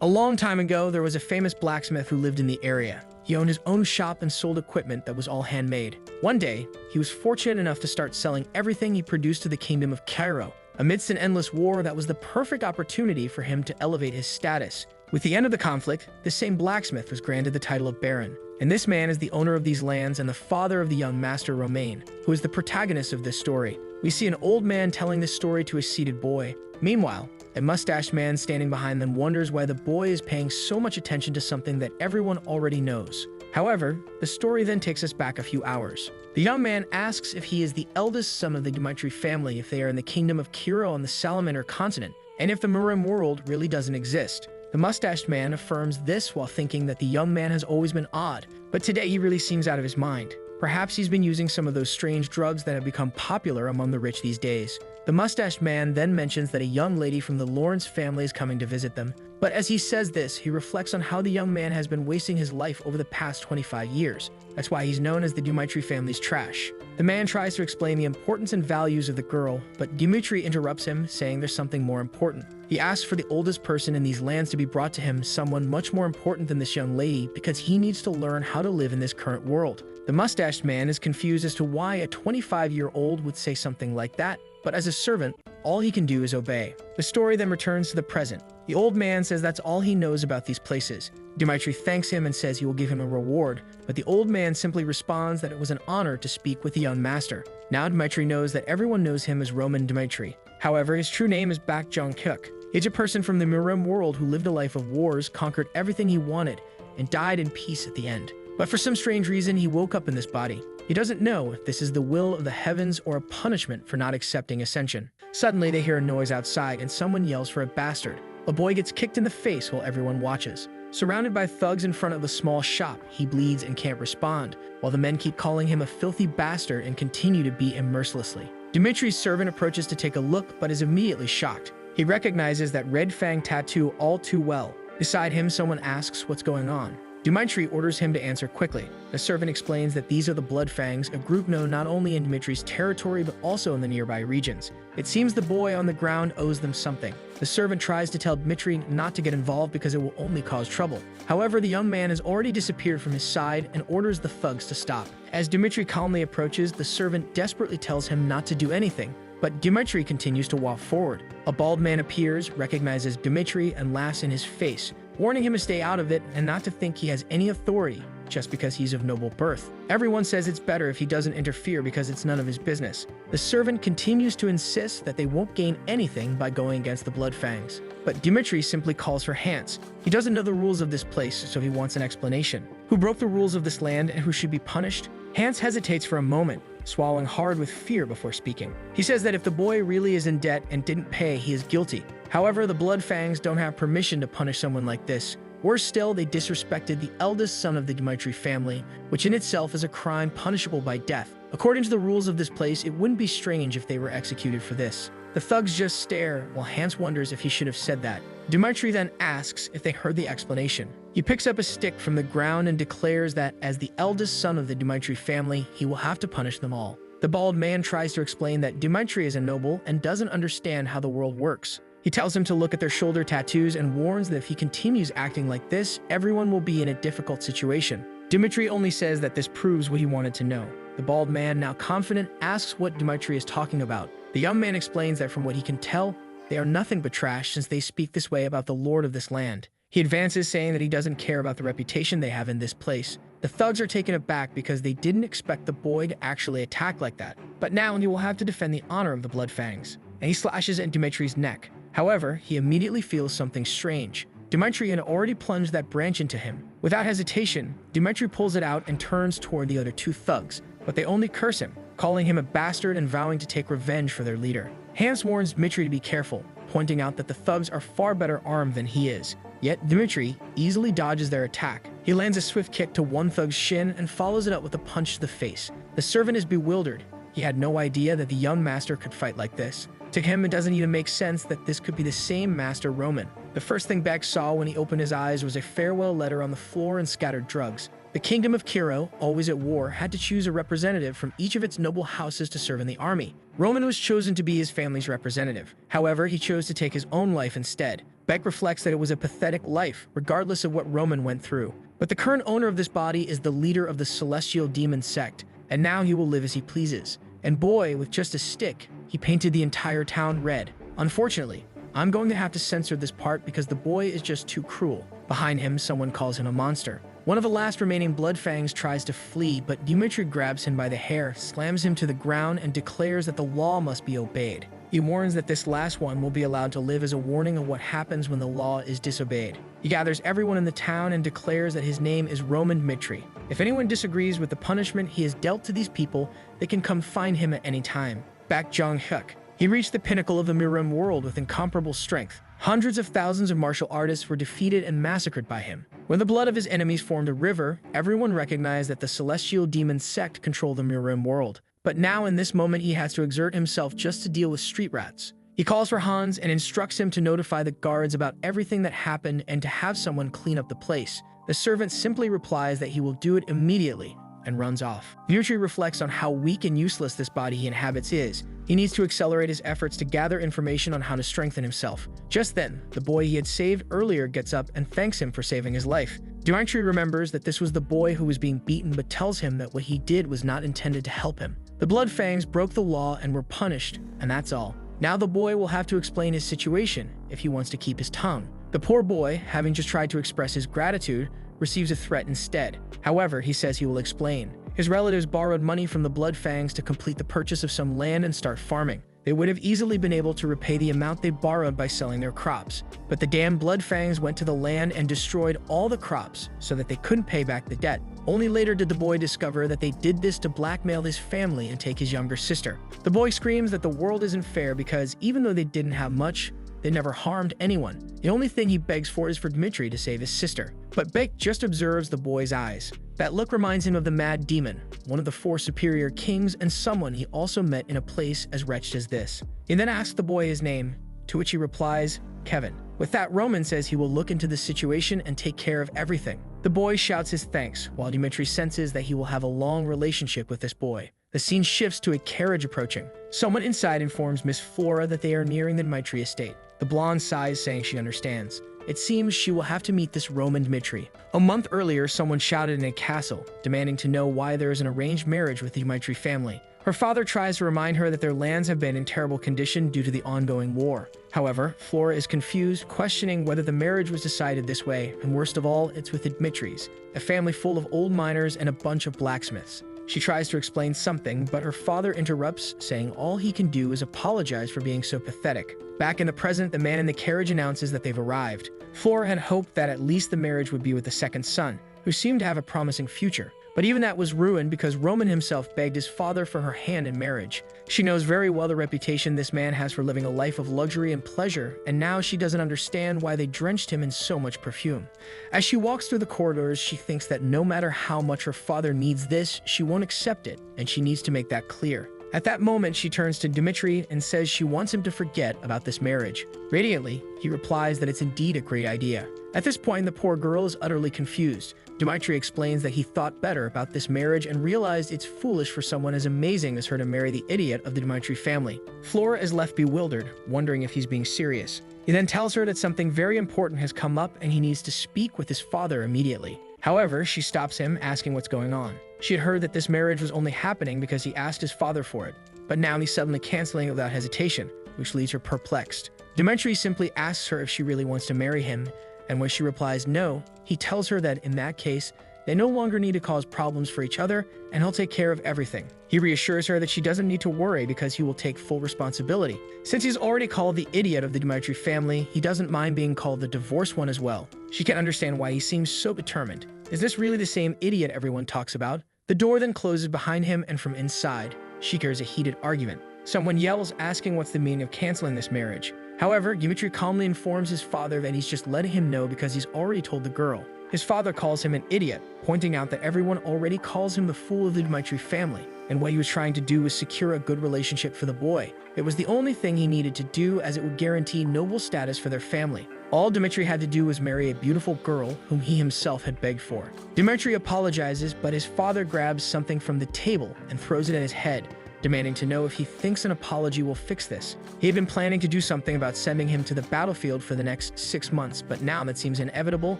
A long time ago, there was a famous blacksmith who lived in the area. He owned his own shop and sold equipment that was all handmade. One day, he was fortunate enough to start selling everything he produced to the kingdom of Cairo. Amidst an endless war, that was the perfect opportunity for him to elevate his status. With the end of the conflict, this same blacksmith was granted the title of Baron. And this man is the owner of these lands and the father of the young master Romain, who is the protagonist of this story. We see an old man telling this story to a seated boy. Meanwhile, a mustached man standing behind them wonders why the boy is paying so much attention to something that everyone already knows. However, the story then takes us back a few hours. The young man asks if he is the eldest son of the Dmitri family, if they are in the kingdom of Cairo on the Salamander continent, and if the Manhwa world really doesn't exist. The mustached man affirms this while thinking that the young man has always been odd, but today he really seems out of his mind. Perhaps he's been using some of those strange drugs that have become popular among the rich these days. The mustached man then mentions that a young lady from the Lawrence family is coming to visit them. But as he says this, he reflects on how the young man has been wasting his life over the past 25 years. That's why he's known as the Dmitri family's trash. The man tries to explain the importance and values of the girl, but Dmitri interrupts him, saying there's something more important. He asks for the oldest person in these lands to be brought to him, someone much more important than this young lady, because he needs to learn how to live in this current world. The mustached man is confused as to why a 25-year-old would say something like that, but as a servant, all he can do is obey. The story then returns to the present. The old man says that's all he knows about these places. Dmitri thanks him and says he will give him a reward, but the old man simply responds that it was an honor to speak with the young master. Now Dmitri knows that everyone knows him as Roman Dmitri. However, his true name is Bak Jong-kuk. He's a person from the Manhwa world who lived a life of wars, conquered everything he wanted, and died in peace at the end. But for some strange reason, he woke up in this body. He doesn't know if this is the will of the heavens or a punishment for not accepting ascension. Suddenly, they hear a noise outside and someone yells for a bastard. A boy gets kicked in the face while everyone watches. Surrounded by thugs in front of the small shop, he bleeds and can't respond, while the men keep calling him a filthy bastard and continue to beat him mercilessly. Dmitri's servant approaches to take a look but is immediately shocked. He recognizes that red fang tattoo all too well. Beside him, someone asks what's going on. Dmitri orders him to answer quickly. The servant explains that these are the Blood Fangs, a group known not only in Dmitri's territory but also in the nearby regions. It seems the boy on the ground owes them something. The servant tries to tell Dmitri not to get involved because it will only cause trouble. However, the young man has already disappeared from his side and orders the thugs to stop. As Dmitri calmly approaches, the servant desperately tells him not to do anything. But Dmitri continues to walk forward. A bald man appears, recognizes Dmitri, and laughs in his face, warning him to stay out of it and not to think he has any authority just because he's of noble birth. Everyone says it's better if he doesn't interfere because it's none of his business. The servant continues to insist that they won't gain anything by going against the Blood Fangs. But Dmitri simply calls for Hans. He doesn't know the rules of this place, so he wants an explanation. Who broke the rules of this land and who should be punished? Hans hesitates for a moment, swallowing hard with fear before speaking. He says that if the boy really is in debt and didn't pay, he is guilty. However, the Blood Fangs don't have permission to punish someone like this. Worse still, they disrespected the eldest son of the Dmitri family, which in itself is a crime punishable by death. According to the rules of this place, it wouldn't be strange if they were executed for this. The thugs just stare, while Hans wonders if he should have said that. Dmitri then asks if they heard the explanation. He picks up a stick from the ground and declares that as the eldest son of the Dmitri family, he will have to punish them all. The bald man tries to explain that Dmitri is a noble and doesn't understand how the world works. He tells him to look at their shoulder tattoos and warns that if he continues acting like this, everyone will be in a difficult situation. Dmitri only says that this proves what he wanted to know. The bald man, now confident, asks what Dmitri is talking about. The young man explains that from what he can tell, they are nothing but trash since they speak this way about the lord of this land. He advances, saying that he doesn't care about the reputation they have in this place. The thugs are taken aback because they didn't expect the boy to actually attack like that. But now he will have to defend the honor of the Blood Fangs, and he slashes at Dmitri's neck. However, he immediately feels something strange. Dmitri had already plunged that branch into him. Without hesitation, Dmitri pulls it out and turns toward the other two thugs, but they only curse him, calling him a bastard and vowing to take revenge for their leader. Hans warns Dmitri to be careful, pointing out that the thugs are far better armed than he is. Yet Dmitri easily dodges their attack. He lands a swift kick to one thug's shin and follows it up with a punch to the face. The servant is bewildered. He had no idea that the young master could fight like this. To him, it doesn't even make sense that this could be the same Master Roman. The first thing Beck saw when he opened his eyes was a farewell letter on the floor and scattered drugs. The kingdom of Cairo, always at war, had to choose a representative from each of its noble houses to serve in the army. Roman was chosen to be his family's representative. However, he chose to take his own life instead. Beck reflects that it was a pathetic life, regardless of what Roman went through. But the current owner of this body is the leader of the celestial demon sect, and now he will live as he pleases. And boy, with just a stick, he painted the entire town red. Unfortunately, I'm going to have to censor this part because the boy is just too cruel. Behind him, someone calls him a monster. One of the last remaining Bloodfangs tries to flee, but Dmitri grabs him by the hair, slams him to the ground, and declares that the law must be obeyed. He warns that this last one will be allowed to live as a warning of what happens when the law is disobeyed. He gathers everyone in the town and declares that his name is Roman Dmitri. If anyone disagrees with the punishment he has dealt to these people, they can come find him at any time. Back Jong-hyuk. He reached the pinnacle of the Mirim world with incomparable strength. Hundreds of thousands of martial artists were defeated and massacred by him. When the blood of his enemies formed a river, everyone recognized that the celestial demon sect controlled the Mirim world. But now in this moment he has to exert himself just to deal with street rats. He calls for Hans and instructs him to notify the guards about everything that happened and to have someone clean up the place. The servant simply replies that he will do it immediately and runs off. Dmitri reflects on how weak and useless this body he inhabits is. He needs to accelerate his efforts to gather information on how to strengthen himself. Just then, the boy he had saved earlier gets up and thanks him for saving his life. Dmitri remembers that this was the boy who was being beaten but tells him that what he did was not intended to help him. The Bloodfangs broke the law and were punished, and that's all. Now the boy will have to explain his situation if he wants to keep his tongue. The poor boy, having just tried to express his gratitude, receives a threat instead. However, he says he will explain. His relatives borrowed money from the Bloodfangs to complete the purchase of some land and start farming. They would have easily been able to repay the amount they borrowed by selling their crops. But the damn Bloodfangs went to the land and destroyed all the crops so that they couldn't pay back the debt. Only later did the boy discover that they did this to blackmail his family and take his younger sister. The boy screams that the world isn't fair because even though they didn't have much, they never harmed anyone. The only thing he begs for is for Dmitri to save his sister. But Beck just observes the boy's eyes. That look reminds him of the Mad Demon, one of the 4 superior kings and someone he also met in a place as wretched as this. He then asks the boy his name, to which he replies, Kevin. With that, Roman says he will look into the situation and take care of everything. The boy shouts his thanks, while Dmitri senses that he will have a long relationship with this boy. The scene shifts to a carriage approaching. Someone inside informs Miss Flora that they are nearing the Dmitri estate. The blonde sighs, saying she understands. It seems she will have to meet this Roman Dmitri. A month earlier, someone shouted in a castle, demanding to know why there is an arranged marriage with the Dmitri family. Her father tries to remind her that their lands have been in terrible condition due to the ongoing war. However, Flora is confused, questioning whether the marriage was decided this way, and worst of all, it's with the Dmitris, a family full of old miners and a bunch of blacksmiths. She tries to explain something, but her father interrupts, saying all he can do is apologize for being so pathetic. Back in the present, the man in the carriage announces that they've arrived. Flora had hoped that at least the marriage would be with the second son, who seemed to have a promising future. But even that was ruined because Roman himself begged his father for her hand in marriage. She knows very well the reputation this man has for living a life of luxury and pleasure, and now she doesn't understand why they drenched him in so much perfume. As she walks through the corridors, she thinks that no matter how much her father needs this, she won't accept it, and she needs to make that clear. At that moment, she turns to Dmitri and says she wants him to forget about this marriage. Radiantly, he replies that it's indeed a great idea. At this point, the poor girl is utterly confused. Dmitri explains that he thought better about this marriage and realized it's foolish for someone as amazing as her to marry the idiot of the Dmitri family. Flora is left bewildered, wondering if he's being serious. He then tells her that something very important has come up and he needs to speak with his father immediately. However, she stops him, asking what's going on. She had heard that this marriage was only happening because he asked his father for it, but now he's suddenly canceling it without hesitation, which leaves her perplexed. Dmitri simply asks her if she really wants to marry him, and when she replies no, he tells her that in that case, they no longer need to cause problems for each other, and he'll take care of everything. He reassures her that she doesn't need to worry because he will take full responsibility. Since he's already called the idiot of the Dmitri family, he doesn't mind being called the divorced one as well. She can't understand why he seems so determined. Is this really the same idiot everyone talks about? The door then closes behind him, and from inside, she hears a heated argument. Someone yells, asking what's the meaning of canceling this marriage. However, Dmitri calmly informs his father that he's just letting him know because he's already told the girl. His father calls him an idiot, pointing out that everyone already calls him the fool of the Dmitri family, and what he was trying to do was secure a good relationship for the boy. It was the only thing he needed to do, as it would guarantee noble status for their family. All Dmitri had to do was marry a beautiful girl whom he himself had begged for. Dmitri apologizes, but his father grabs something from the table and throws it at his head. demanding to know if he thinks an apology will fix this. He had been planning to do something about sending him to the battlefield for the next 6 months, but now that seems inevitable,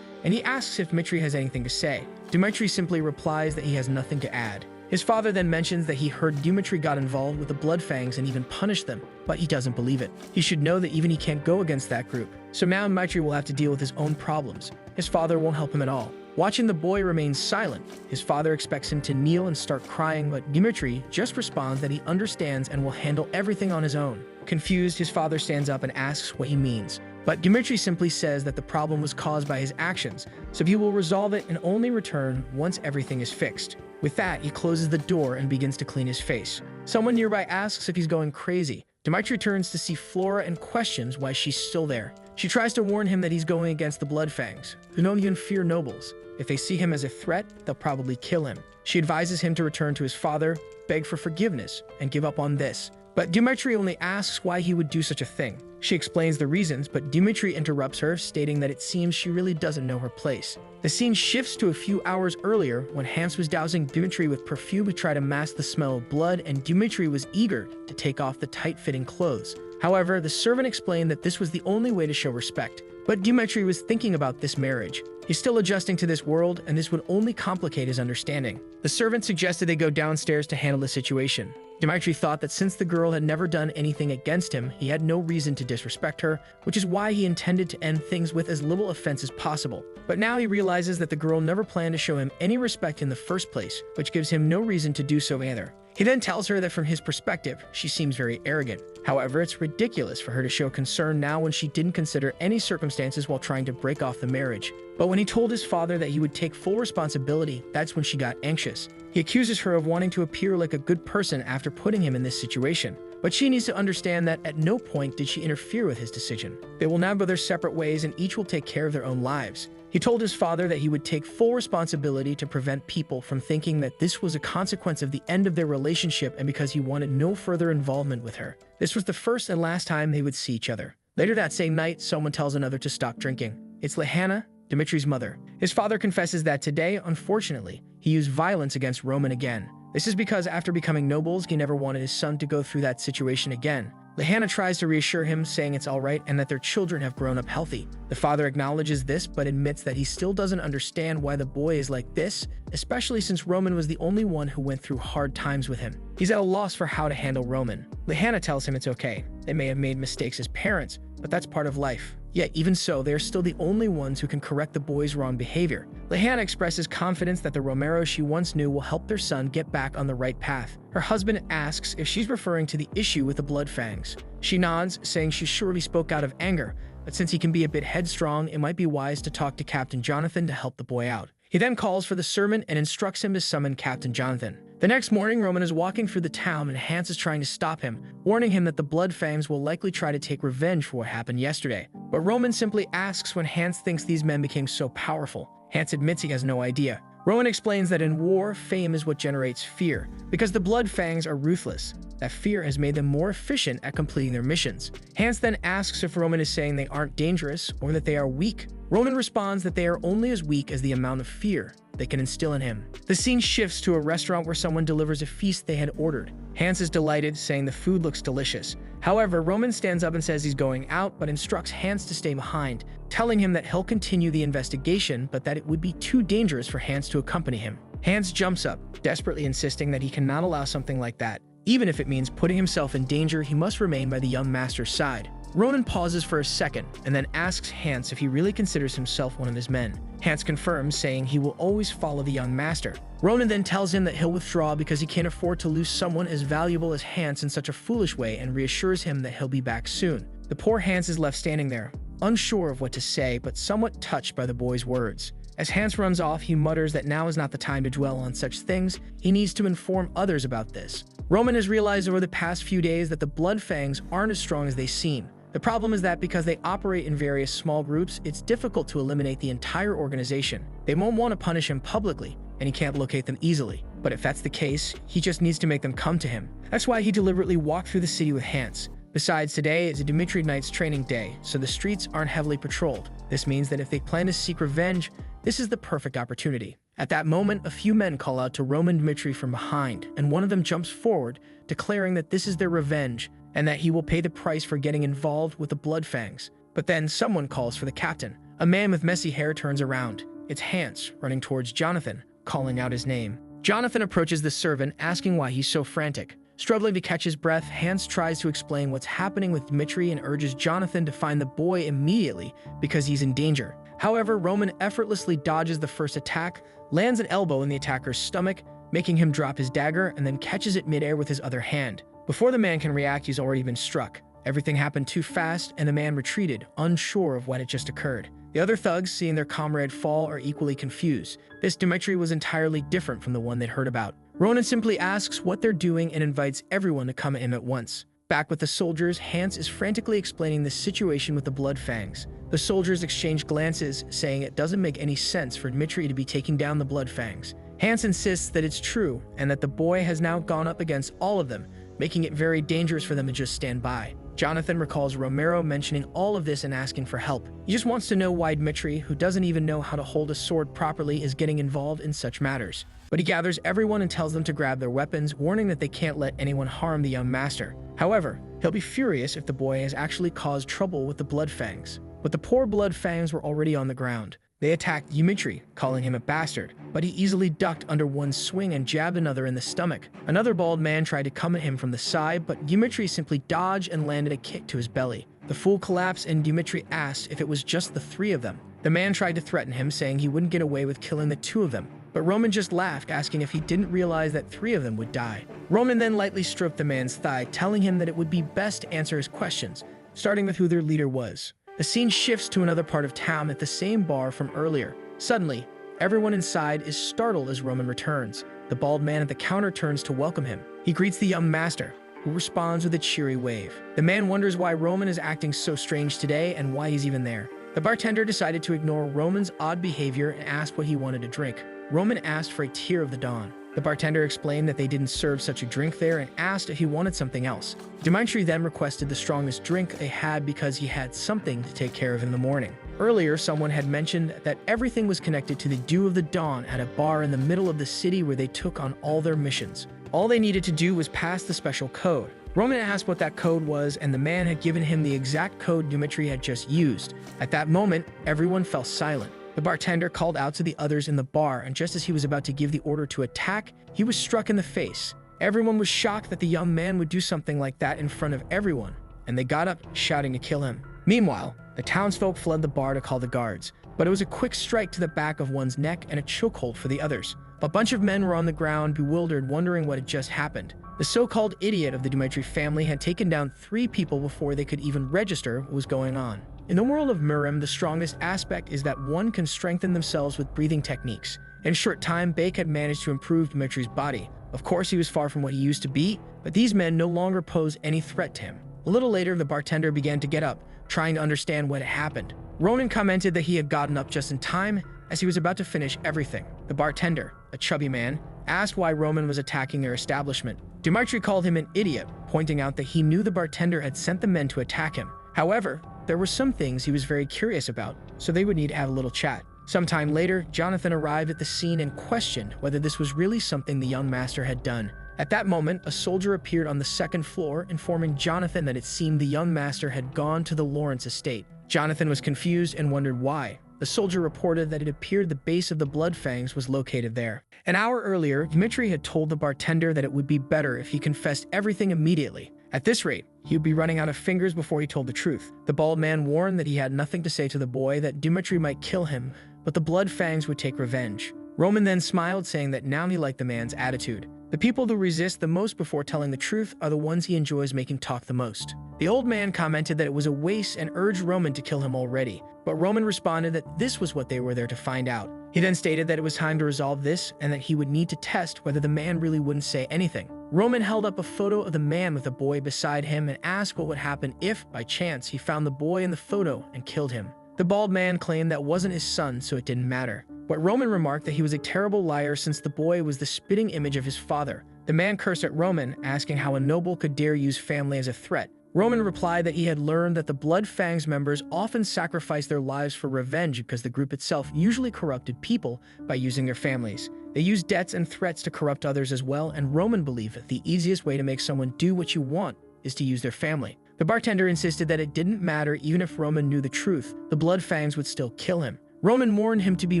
and he asks if Dmitri has anything to say. Dmitri simply replies that he has nothing to add. His father then mentions that he heard Dmitri got involved with the Bloodfangs and even punished them, but he doesn't believe it. He should know that even he can't go against that group. So now Dmitri will have to deal with his own problems. His father won't help him at all. Watching the boy remain silent, his father expects him to kneel and start crying, but Dmitri just responds that he understands and will handle everything on his own. Confused, his father stands up and asks what he means. But Dmitri simply says that the problem was caused by his actions, so he will resolve it and only return once everything is fixed. With that, he closes the door and begins to clean his face. Someone nearby asks if he's going crazy. Dmitri turns to see Flora and questions why she's still there. She tries to warn him that he's going against the Bloodfangs, who don't even fear nobles. If they see him as a threat, they'll probably kill him. She advises him to return to his father, beg for forgiveness, and give up on this. But Dmitri only asks why he would do such a thing. She explains the reasons, but Dmitri interrupts her, stating that it seems she really doesn't know her place. The scene shifts to a few hours earlier when Hans was dousing Dmitri with perfume to try to mask the smell of blood, and Dmitri was eager to take off the tight-fitting clothes. However, the servant explained that this was the only way to show respect. But Dmitri was thinking about this marriage. He's still adjusting to this world, and this would only complicate his understanding. The servant suggested they go downstairs to handle the situation. Dmitri thought that since the girl had never done anything against him, he had no reason to disrespect her, which is why he intended to end things with as little offense as possible. But now he realizes that the girl never planned to show him any respect in the first place, which gives him no reason to do so either. He then tells her that from his perspective, she seems very arrogant. However, it's ridiculous for her to show concern now when she didn't consider any circumstances while trying to break off the marriage. But when he told his father that he would take full responsibility, that's when she got anxious. He accuses her of wanting to appear like a good person after putting him in this situation. But she needs to understand that at no point did she interfere with his decision. They will now go their separate ways and each will take care of their own lives. He told his father that he would take full responsibility to prevent people from thinking that this was a consequence of the end of their relationship and because he wanted no further involvement with her. This was the first and last time they would see each other. Later that same night, someone tells another to stop drinking. It's Lehana, Dmitri's mother. His father confesses that today, unfortunately, he used violence against Roman again. This is because after becoming nobles, he never wanted his son to go through that situation again. Lehana tries to reassure him, saying it's all right and that their children have grown up healthy. The father acknowledges this, but admits that he still doesn't understand why the boy is like this, especially since Roman was the only one who went through hard times with him. He's at a loss for how to handle Roman. Lehana tells him it's okay. They may have made mistakes as parents, but that's part of life. Yet, even so, they are still the only ones who can correct the boy's wrong behavior. Lehana expresses confidence that the Romero she once knew will help their son get back on the right path. Her husband asks if she's referring to the issue with the Bloodfangs. She nods, saying she surely spoke out of anger, but since he can be a bit headstrong, it might be wise to talk to Captain Jonathan to help the boy out. He then calls for the servant and instructs him to summon Captain Jonathan. The next morning, Roman is walking through the town and Hans is trying to stop him, warning him that the Bloodfangs will likely try to take revenge for what happened yesterday. But Roman simply asks when Hans thinks these men became so powerful. Hans admits he has no idea. Roman explains that in war, fame is what generates fear. Because the Bloodfangs are ruthless, that fear has made them more efficient at completing their missions. Hans then asks if Roman is saying they aren't dangerous or that they are weak. Roman responds that they are only as weak as the amount of fear they can instill in him. The scene shifts to a restaurant where someone delivers a feast they had ordered. Hans is delighted, saying the food looks delicious. However, Roman stands up and says he's going out, but instructs Hans to stay behind, telling him that he'll continue the investigation, but that it would be too dangerous for Hans to accompany him. Hans jumps up, desperately insisting that he cannot allow something like that. Even if it means putting himself in danger, he must remain by the young master's side. Roman pauses for a second and then asks Hans if he really considers himself one of his men. Hans confirms, saying he will always follow the young master. Roman then tells him that he'll withdraw because he can't afford to lose someone as valuable as Hans in such a foolish way, and reassures him that he'll be back soon. The poor Hans is left standing there, unsure of what to say, but somewhat touched by the boy's words. As Hans runs off, he mutters that now is not the time to dwell on such things. He needs to inform others about this. Roman has realized over the past few days that the Bloodfangs aren't as strong as they seem. The problem is that because they operate in various small groups, it's difficult to eliminate the entire organization. They won't want to punish him publicly, and he can't locate them easily. But if that's the case, he just needs to make them come to him. That's why he deliberately walked through the city with Hans. Besides, today is a Dmitri Knight's training day, so the streets aren't heavily patrolled. This means that if they plan to seek revenge, this is the perfect opportunity. At that moment, a few men call out to Roman Dmitri from behind, and one of them jumps forward, declaring that this is their revenge and that he will pay the price for getting involved with the Bloodfangs. But then someone calls for the captain. A man with messy hair turns around. It's Hans, running towards Jonathan, calling out his name. Jonathan approaches the servant, asking why he's so frantic. Struggling to catch his breath, Hans tries to explain what's happening with Dmitri and urges Jonathan to find the boy immediately because he's in danger. However, Roman effortlessly dodges the first attack, lands an elbow in the attacker's stomach, making him drop his dagger, and then catches it midair with his other hand. Before the man can react, he's already been struck. Everything happened too fast, and the man retreated, unsure of what had just occurred. The other thugs, seeing their comrade fall, are equally confused. This Dmitri was entirely different from the one they'd heard about. Ronan simply asks what they're doing and invites everyone to come at him at once. Back with the soldiers, Hans is frantically explaining the situation with the Bloodfangs. The soldiers exchange glances, saying it doesn't make any sense for Dmitri to be taking down the Bloodfangs. Hans insists that it's true, and that the boy has now gone up against all of them, making it very dangerous for them to just stand by. Jonathan recalls Romero mentioning all of this and asking for help. He just wants to know why Dmitri, who doesn't even know how to hold a sword properly, is getting involved in such matters. But he gathers everyone and tells them to grab their weapons, warning that they can't let anyone harm the young master. However, he'll be furious if the boy has actually caused trouble with the Bloodfangs. But the poor Bloodfangs were already on the ground. They attacked Dmitri, calling him a bastard, but he easily ducked under one swing and jabbed another in the stomach. Another bald man tried to come at him from the side, but Dmitri simply dodged and landed a kick to his belly. The fool collapsed, and Dmitri asked if it was just the three of them. The man tried to threaten him, saying he wouldn't get away with killing the two of them, but Roman just laughed, asking if he didn't realize that three of them would die. Roman then lightly stroked the man's thigh, telling him that it would be best to answer his questions, starting with who their leader was. The scene shifts to another part of town at the same bar from earlier. Suddenly, everyone inside is startled as Roman returns. The bald man at the counter turns to welcome him. He greets the young master, who responds with a cheery wave. The man wonders why Roman is acting so strange today and why he's even there. The bartender decided to ignore Roman's odd behavior and asked what he wanted to drink. Roman asked for a Tear of the Dawn. The bartender explained that they didn't serve such a drink there and asked if he wanted something else. Dmitri then requested the strongest drink they had because he had something to take care of in the morning. Earlier, someone had mentioned that everything was connected to the Dew of the Dawn at a bar in the middle of the city where they took on all their missions. All they needed to do was pass the special code. Roman asked what that code was, and the man had given him the exact code Dmitri had just used. At that moment, everyone fell silent. The bartender called out to the others in the bar, and just as he was about to give the order to attack, he was struck in the face. Everyone was shocked that the young man would do something like that in front of everyone, and they got up, shouting to kill him. Meanwhile, the townsfolk fled the bar to call the guards, but it was a quick strike to the back of one's neck and a chokehold for the others. A bunch of men were on the ground, bewildered, wondering what had just happened. The so-called idiot of the Dmitri family had taken down 3 people before they could even register what was going on. In the world of Murim, the strongest aspect is that one can strengthen themselves with breathing techniques. In a short time, Bake had managed to improve Dmitri's body. Of course, he was far from what he used to be, but these men no longer pose any threat to him. A little later, the bartender began to get up, trying to understand what had happened. Ronan commented that he had gotten up just in time, as he was about to finish everything. The bartender, a chubby man, asked why Roman was attacking their establishment. Dmitri called him an idiot, pointing out that he knew the bartender had sent the men to attack him. However, there were some things he was very curious about, so they would need to have a little chat. Sometime later, Jonathan arrived at the scene and questioned whether this was really something the young master had done. At that moment, a soldier appeared on the second floor, informing Jonathan that it seemed the young master had gone to the Lawrence estate. Jonathan was confused and wondered why. The soldier reported that it appeared the base of the Bloodfangs was located there. An hour earlier, Dmitri had told the bartender that it would be better if he confessed everything immediately. At this rate, he would be running out of fingers before he told the truth. The bald man warned that he had nothing to say to the boy, that Dmitri might kill him, but the Bloodfangs would take revenge. Roman then smiled, saying that now he liked the man's attitude. The people who resist the most before telling the truth are the ones he enjoys making talk the most. The old man commented that it was a waste and urged Roman to kill him already, but Roman responded that this was what they were there to find out. He then stated that it was time to resolve this and that he would need to test whether the man really wouldn't say anything. Roman held up a photo of the man with the boy beside him and asked what would happen if, by chance, he found the boy in the photo and killed him. The bald man claimed that wasn't his son, so it didn't matter. But Roman remarked that he was a terrible liar since the boy was the spitting image of his father. The man cursed at Roman, asking how a noble could dare use family as a threat. Roman replied that he had learned that the Blood Fangs members often sacrificed their lives for revenge because the group itself usually corrupted people by using their families. They used debts and threats to corrupt others as well, and Roman believed that the easiest way to make someone do what you want is to use their family. The bartender insisted that it didn't matter even if Roman knew the truth, the Blood Fangs would still kill him. Roman warned him to be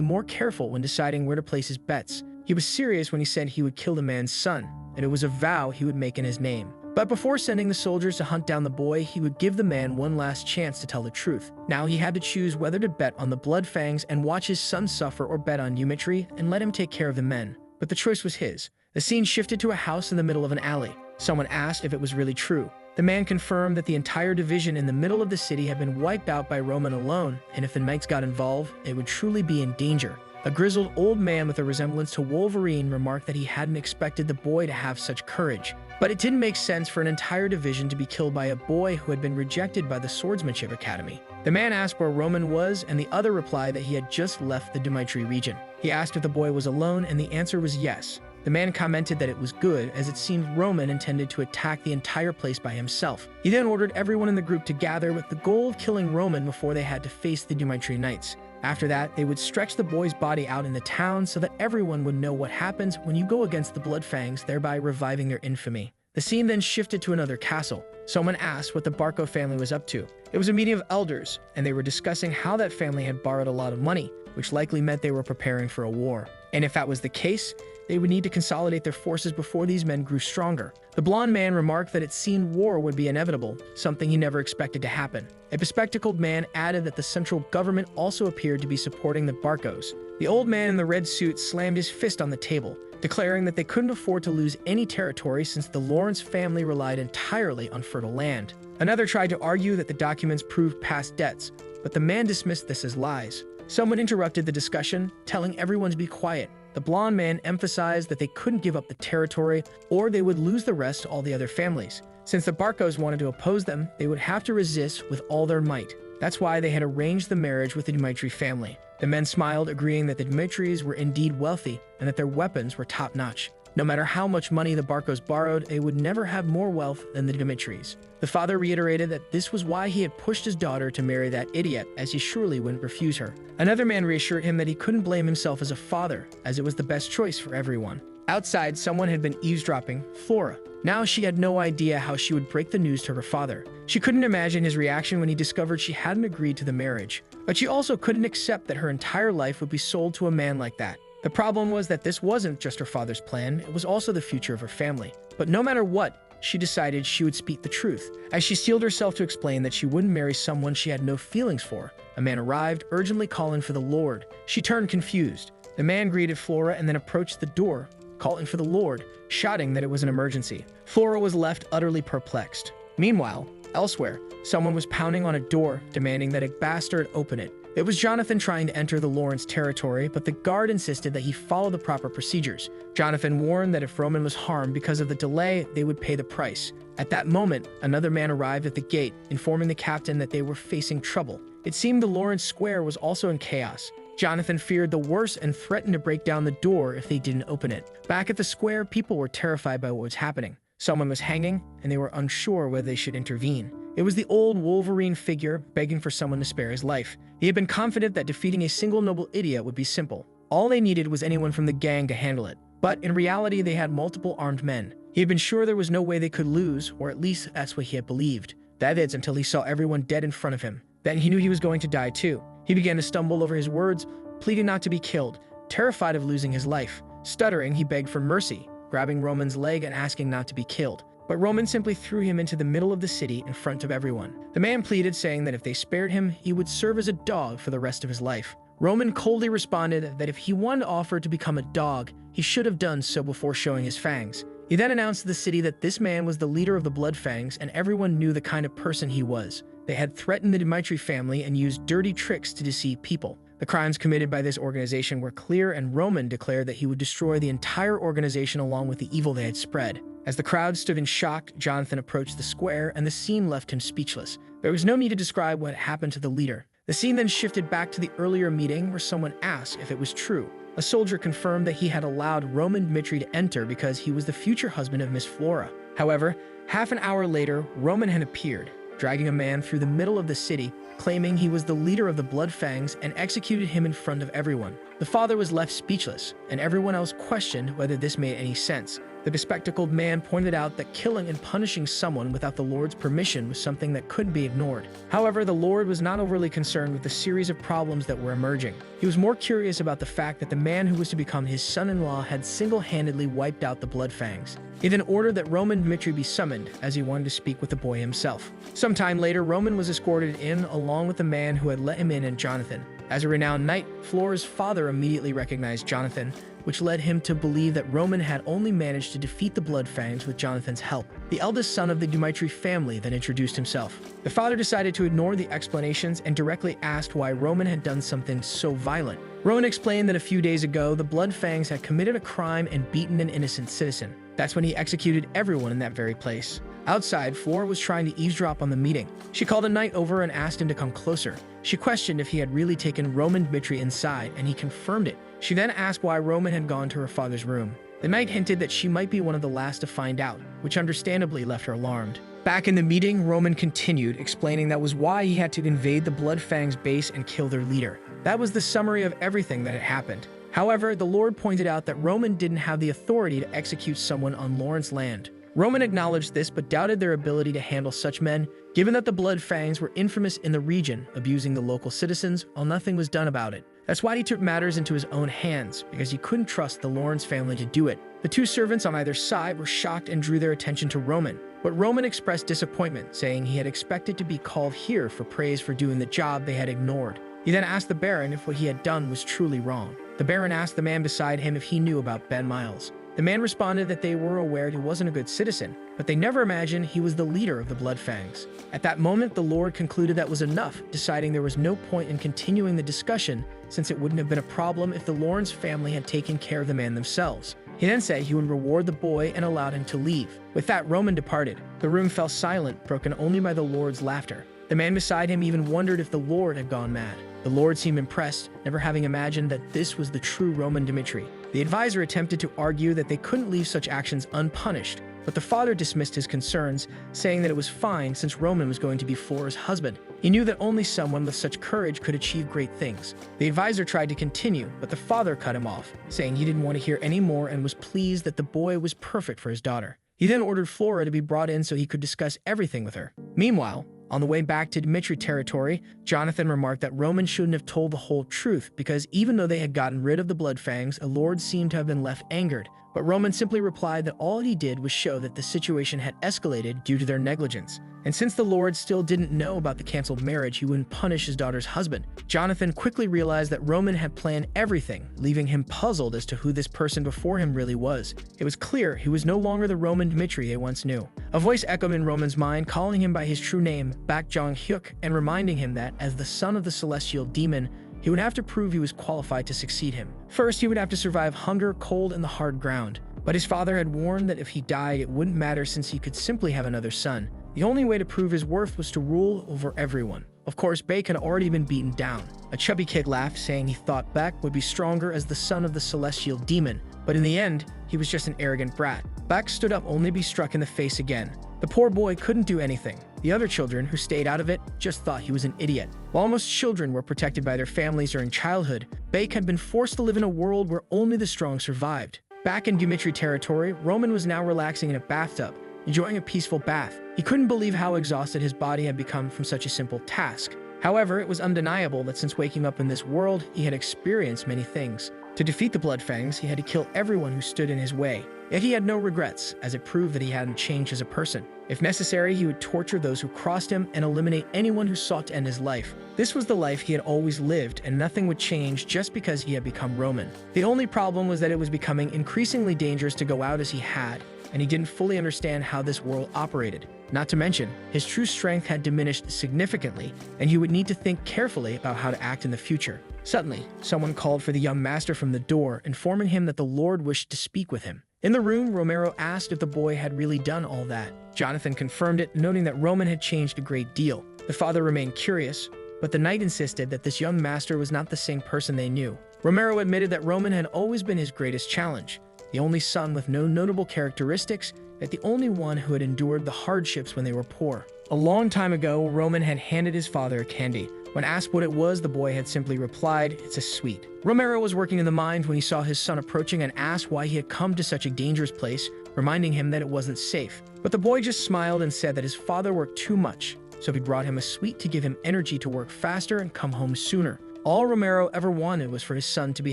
more careful when deciding where to place his bets. He was serious when he said he would kill the man's son, and it was a vow he would make in his name. But before sending the soldiers to hunt down the boy, he would give the man one last chance to tell the truth. Now he had to choose whether to bet on the Blood Fangs and watch his son suffer, or bet on Dmitri and let him take care of the men. But the choice was his. The scene shifted to a house in the middle of an alley. Someone asked if it was really true. The man confirmed that the entire division in the middle of the city had been wiped out by Roman alone, and if the knights got involved, it would truly be in danger. A grizzled old man with a resemblance to Wolverine remarked that he hadn't expected the boy to have such courage. But it didn't make sense for an entire division to be killed by a boy who had been rejected by the Swordsmanship Academy. The man asked where Roman was, and the other replied that he had just left the Dmitri region. He asked if the boy was alone, and the answer was yes. The man commented that it was good, as it seemed Roman intended to attack the entire place by himself. He then ordered everyone in the group to gather with the goal of killing Roman before they had to face the Dmitri Knights. After that, they would stretch the boy's body out in the town so that everyone would know what happens when you go against the Blood Fangs, thereby reviving their infamy. The scene then shifted to another castle. Someone asked what the Barco family was up to. It was a meeting of elders, and they were discussing how that family had borrowed a lot of money, which likely meant they were preparing for a war. And if that was the case, they would need to consolidate their forces before these men grew stronger. The blonde man remarked that it seemed war would be inevitable, something he never expected to happen. A bespectacled man added that the central government also appeared to be supporting the Barcos. The old man in the red suit slammed his fist on the table, declaring that they couldn't afford to lose any territory since the Lawrence family relied entirely on fertile land. Another tried to argue that the documents proved past debts, but the man dismissed this as lies. Someone interrupted the discussion, telling everyone to be quiet. The blonde man emphasized that they couldn't give up the territory, or they would lose the rest to all the other families. Since the Barcos wanted to oppose them, they would have to resist with all their might. That's why they had arranged the marriage with the Dmitri family. The men smiled, agreeing that the Dmitris were indeed wealthy and that their weapons were top-notch. No matter how much money the Barcos borrowed, they would never have more wealth than the Dmitris. The father reiterated that this was why he had pushed his daughter to marry that idiot, as he surely wouldn't refuse her. Another man reassured him that he couldn't blame himself as a father, as it was the best choice for everyone. Outside, someone had been eavesdropping, Flora. Now she had no idea how she would break the news to her father. She couldn't imagine his reaction when he discovered she hadn't agreed to the marriage. But she also couldn't accept that her entire life would be sold to a man like that. The problem was that this wasn't just her father's plan, it was also the future of her family. But no matter what, she decided she would speak the truth. As she steeled herself to explain that she wouldn't marry someone she had no feelings for, a man arrived, urgently calling for the Lord. She turned confused. The man greeted Flora and then approached the door, calling for the Lord, shouting that it was an emergency. Flora was left utterly perplexed. Meanwhile, elsewhere, someone was pounding on a door, demanding that a bastard open it. It was Jonathan trying to enter the Lawrence territory, but the guard insisted that he follow the proper procedures. Jonathan warned that if Roman was harmed because of the delay, they would pay the price. At that moment, another man arrived at the gate, informing the captain that they were facing trouble. It seemed the Lawrence Square was also in chaos. Jonathan feared the worst and threatened to break down the door if they didn't open it. Back at the square, people were terrified by what was happening. Someone was hanging, and they were unsure whether they should intervene. It was the old Wolverine figure begging for someone to spare his life. He had been confident that defeating a single noble idiot would be simple. All they needed was anyone from the gang to handle it. But in reality, they had multiple armed men. He had been sure there was no way they could lose, or at least that's what he had believed. That is, until he saw everyone dead in front of him. Then he knew he was going to die too. He began to stumble over his words, pleading not to be killed, terrified of losing his life. Stuttering, he begged for mercy, grabbing Roman's leg and asking not to be killed. But Roman simply threw him into the middle of the city in front of everyone. The man pleaded, saying that if they spared him, he would serve as a dog for the rest of his life. Roman coldly responded that if he wanted to offer to become a dog, he should have done so before showing his fangs. He then announced to the city that this man was the leader of the Blood Fangs, and everyone knew the kind of person he was. They had threatened the Dmitri family and used dirty tricks to deceive people. The crimes committed by this organization were clear, and Roman declared that he would destroy the entire organization along with the evil they had spread. As the crowd stood in shock, Jonathan approached the square, and the scene left him speechless. There was no need to describe what happened to the leader. The scene then shifted back to the earlier meeting where someone asked if it was true. A soldier confirmed that he had allowed Roman Dmitri to enter because he was the future husband of Miss Flora. However, half an hour later, Roman had appeared, dragging a man through the middle of the city, claiming he was the leader of the Blood Fangs and executed him in front of everyone. The father was left speechless, and everyone else questioned whether this made any sense. The bespectacled man pointed out that killing and punishing someone without the Lord's permission was something that couldn't be ignored. However, the Lord was not overly concerned with the series of problems that were emerging. He was more curious about the fact that the man who was to become his son-in-law had single-handedly wiped out the Blood Fangs. He then ordered that Roman Dmitri be summoned, as he wanted to speak with the boy himself. Sometime later, Roman was escorted in along with the man who had let him in and Jonathan. As a renowned knight, Flora's father immediately recognized Jonathan, which led him to believe that Roman had only managed to defeat the Blood Fangs with Jonathan's help. The eldest son of the Dmitri family then introduced himself. The father decided to ignore the explanations and directly asked why Roman had done something so violent. Roman explained that a few days ago, the Blood Fangs had committed a crime and beaten an innocent citizen. That's when he executed everyone in that very place. Outside, Flora was trying to eavesdrop on the meeting. She called a knight over and asked him to come closer. She questioned if he had really taken Roman Dmitri inside, and he confirmed it. She then asked why Roman had gone to her father's room. The knight hinted that she might be one of the last to find out, which understandably left her alarmed. Back in the meeting, Roman continued, explaining that was why he had to invade the Blood Fangs base and kill their leader. That was the summary of everything that had happened. However, the Lord pointed out that Roman didn't have the authority to execute someone on Lawrence land. Roman acknowledged this but doubted their ability to handle such men, given that the Blood Fangs were infamous in the region, abusing the local citizens while nothing was done about it. That's why he took matters into his own hands, because he couldn't trust the Lawrence family to do it. The two servants on either side were shocked and drew their attention to Roman. But Roman expressed disappointment, saying he had expected to be called here for praise for doing the job they had ignored. He then asked the Baron if what he had done was truly wrong. The Baron asked the man beside him if he knew about Ben Miles. The man responded that they were aware he wasn't a good citizen, but they never imagined he was the leader of the Blood Fangs. At that moment, the Lord concluded that was enough, deciding there was no point in continuing the discussion since it wouldn't have been a problem if the Lawrence family had taken care of the man themselves. He then said he would reward the boy and allowed him to leave. With that, Roman departed. The room fell silent, broken only by the Lord's laughter. The man beside him even wondered if the Lord had gone mad. The Lord seemed impressed, never having imagined that this was the true Roman Dmitri. The advisor attempted to argue that they couldn't leave such actions unpunished, but the father dismissed his concerns, saying that it was fine since Roman was going to be Flora's husband. He knew that only someone with such courage could achieve great things. The advisor tried to continue, but the father cut him off, saying he didn't want to hear any more and was pleased that the boy was perfect for his daughter. He then ordered Flora to be brought in so he could discuss everything with her. Meanwhile, on the way back to Dmitri territory, Jonathan remarked that Roman shouldn't have told the whole truth because even though they had gotten rid of the Blood Fangs, a lord seemed to have been left angered. But Roman simply replied that all he did was show that the situation had escalated due to their negligence. And since the Lord still didn't know about the canceled marriage, he wouldn't punish his daughter's husband. Jonathan quickly realized that Roman had planned everything, leaving him puzzled as to who this person before him really was. It was clear he was no longer the Roman Dmitri they once knew. A voice echoed in Roman's mind, calling him by his true name, Bak Jong-hyuk, and reminding him that, as the son of the celestial demon, he would have to prove he was qualified to succeed him. First, he would have to survive hunger, cold, and the hard ground. But his father had warned that if he died, it wouldn't matter since he could simply have another son. The only way to prove his worth was to rule over everyone. Of course, Bake had already been beaten down. A chubby kid laughed, saying he thought Bak would be stronger as the son of the celestial demon, but in the end, he was just an arrogant brat. Bak stood up only to be struck in the face again. The poor boy couldn't do anything. The other children, who stayed out of it, just thought he was an idiot. While most children were protected by their families during childhood, Bake had been forced to live in a world where only the strong survived. Back in Dmitri territory, Roman was now relaxing in a bathtub, enjoying a peaceful bath. He couldn't believe how exhausted his body had become from such a simple task. However, it was undeniable that since waking up in this world, he had experienced many things. To defeat the Blood Fangs, he had to kill everyone who stood in his way. Yet he had no regrets, as it proved that he hadn't changed as a person. If necessary, he would torture those who crossed him and eliminate anyone who sought to end his life. This was the life he had always lived, and nothing would change just because he had become Roman. The only problem was that it was becoming increasingly dangerous to go out as he had, and he didn't fully understand how this world operated. Not to mention, his true strength had diminished significantly, and he would need to think carefully about how to act in the future. Suddenly, someone called for the young master from the door, informing him that the Lord wished to speak with him. In the room, Romero asked if the boy had really done all that. Jonathan confirmed it, noting that Roman had changed a great deal. The father remained curious, but the knight insisted that this young master was not the same person they knew. Romero admitted that Roman had always been his greatest challenge. The only son with no notable characteristics, that the only one who had endured the hardships when they were poor. A long time ago, Roman had handed his father a candy. When asked what it was, the boy had simply replied, "It's a sweet." Romero was working in the mines when he saw his son approaching and asked why he had come to such a dangerous place, reminding him that it wasn't safe. But the boy just smiled and said that his father worked too much, so he brought him a sweet to give him energy to work faster and come home sooner. All Romero ever wanted was for his son to be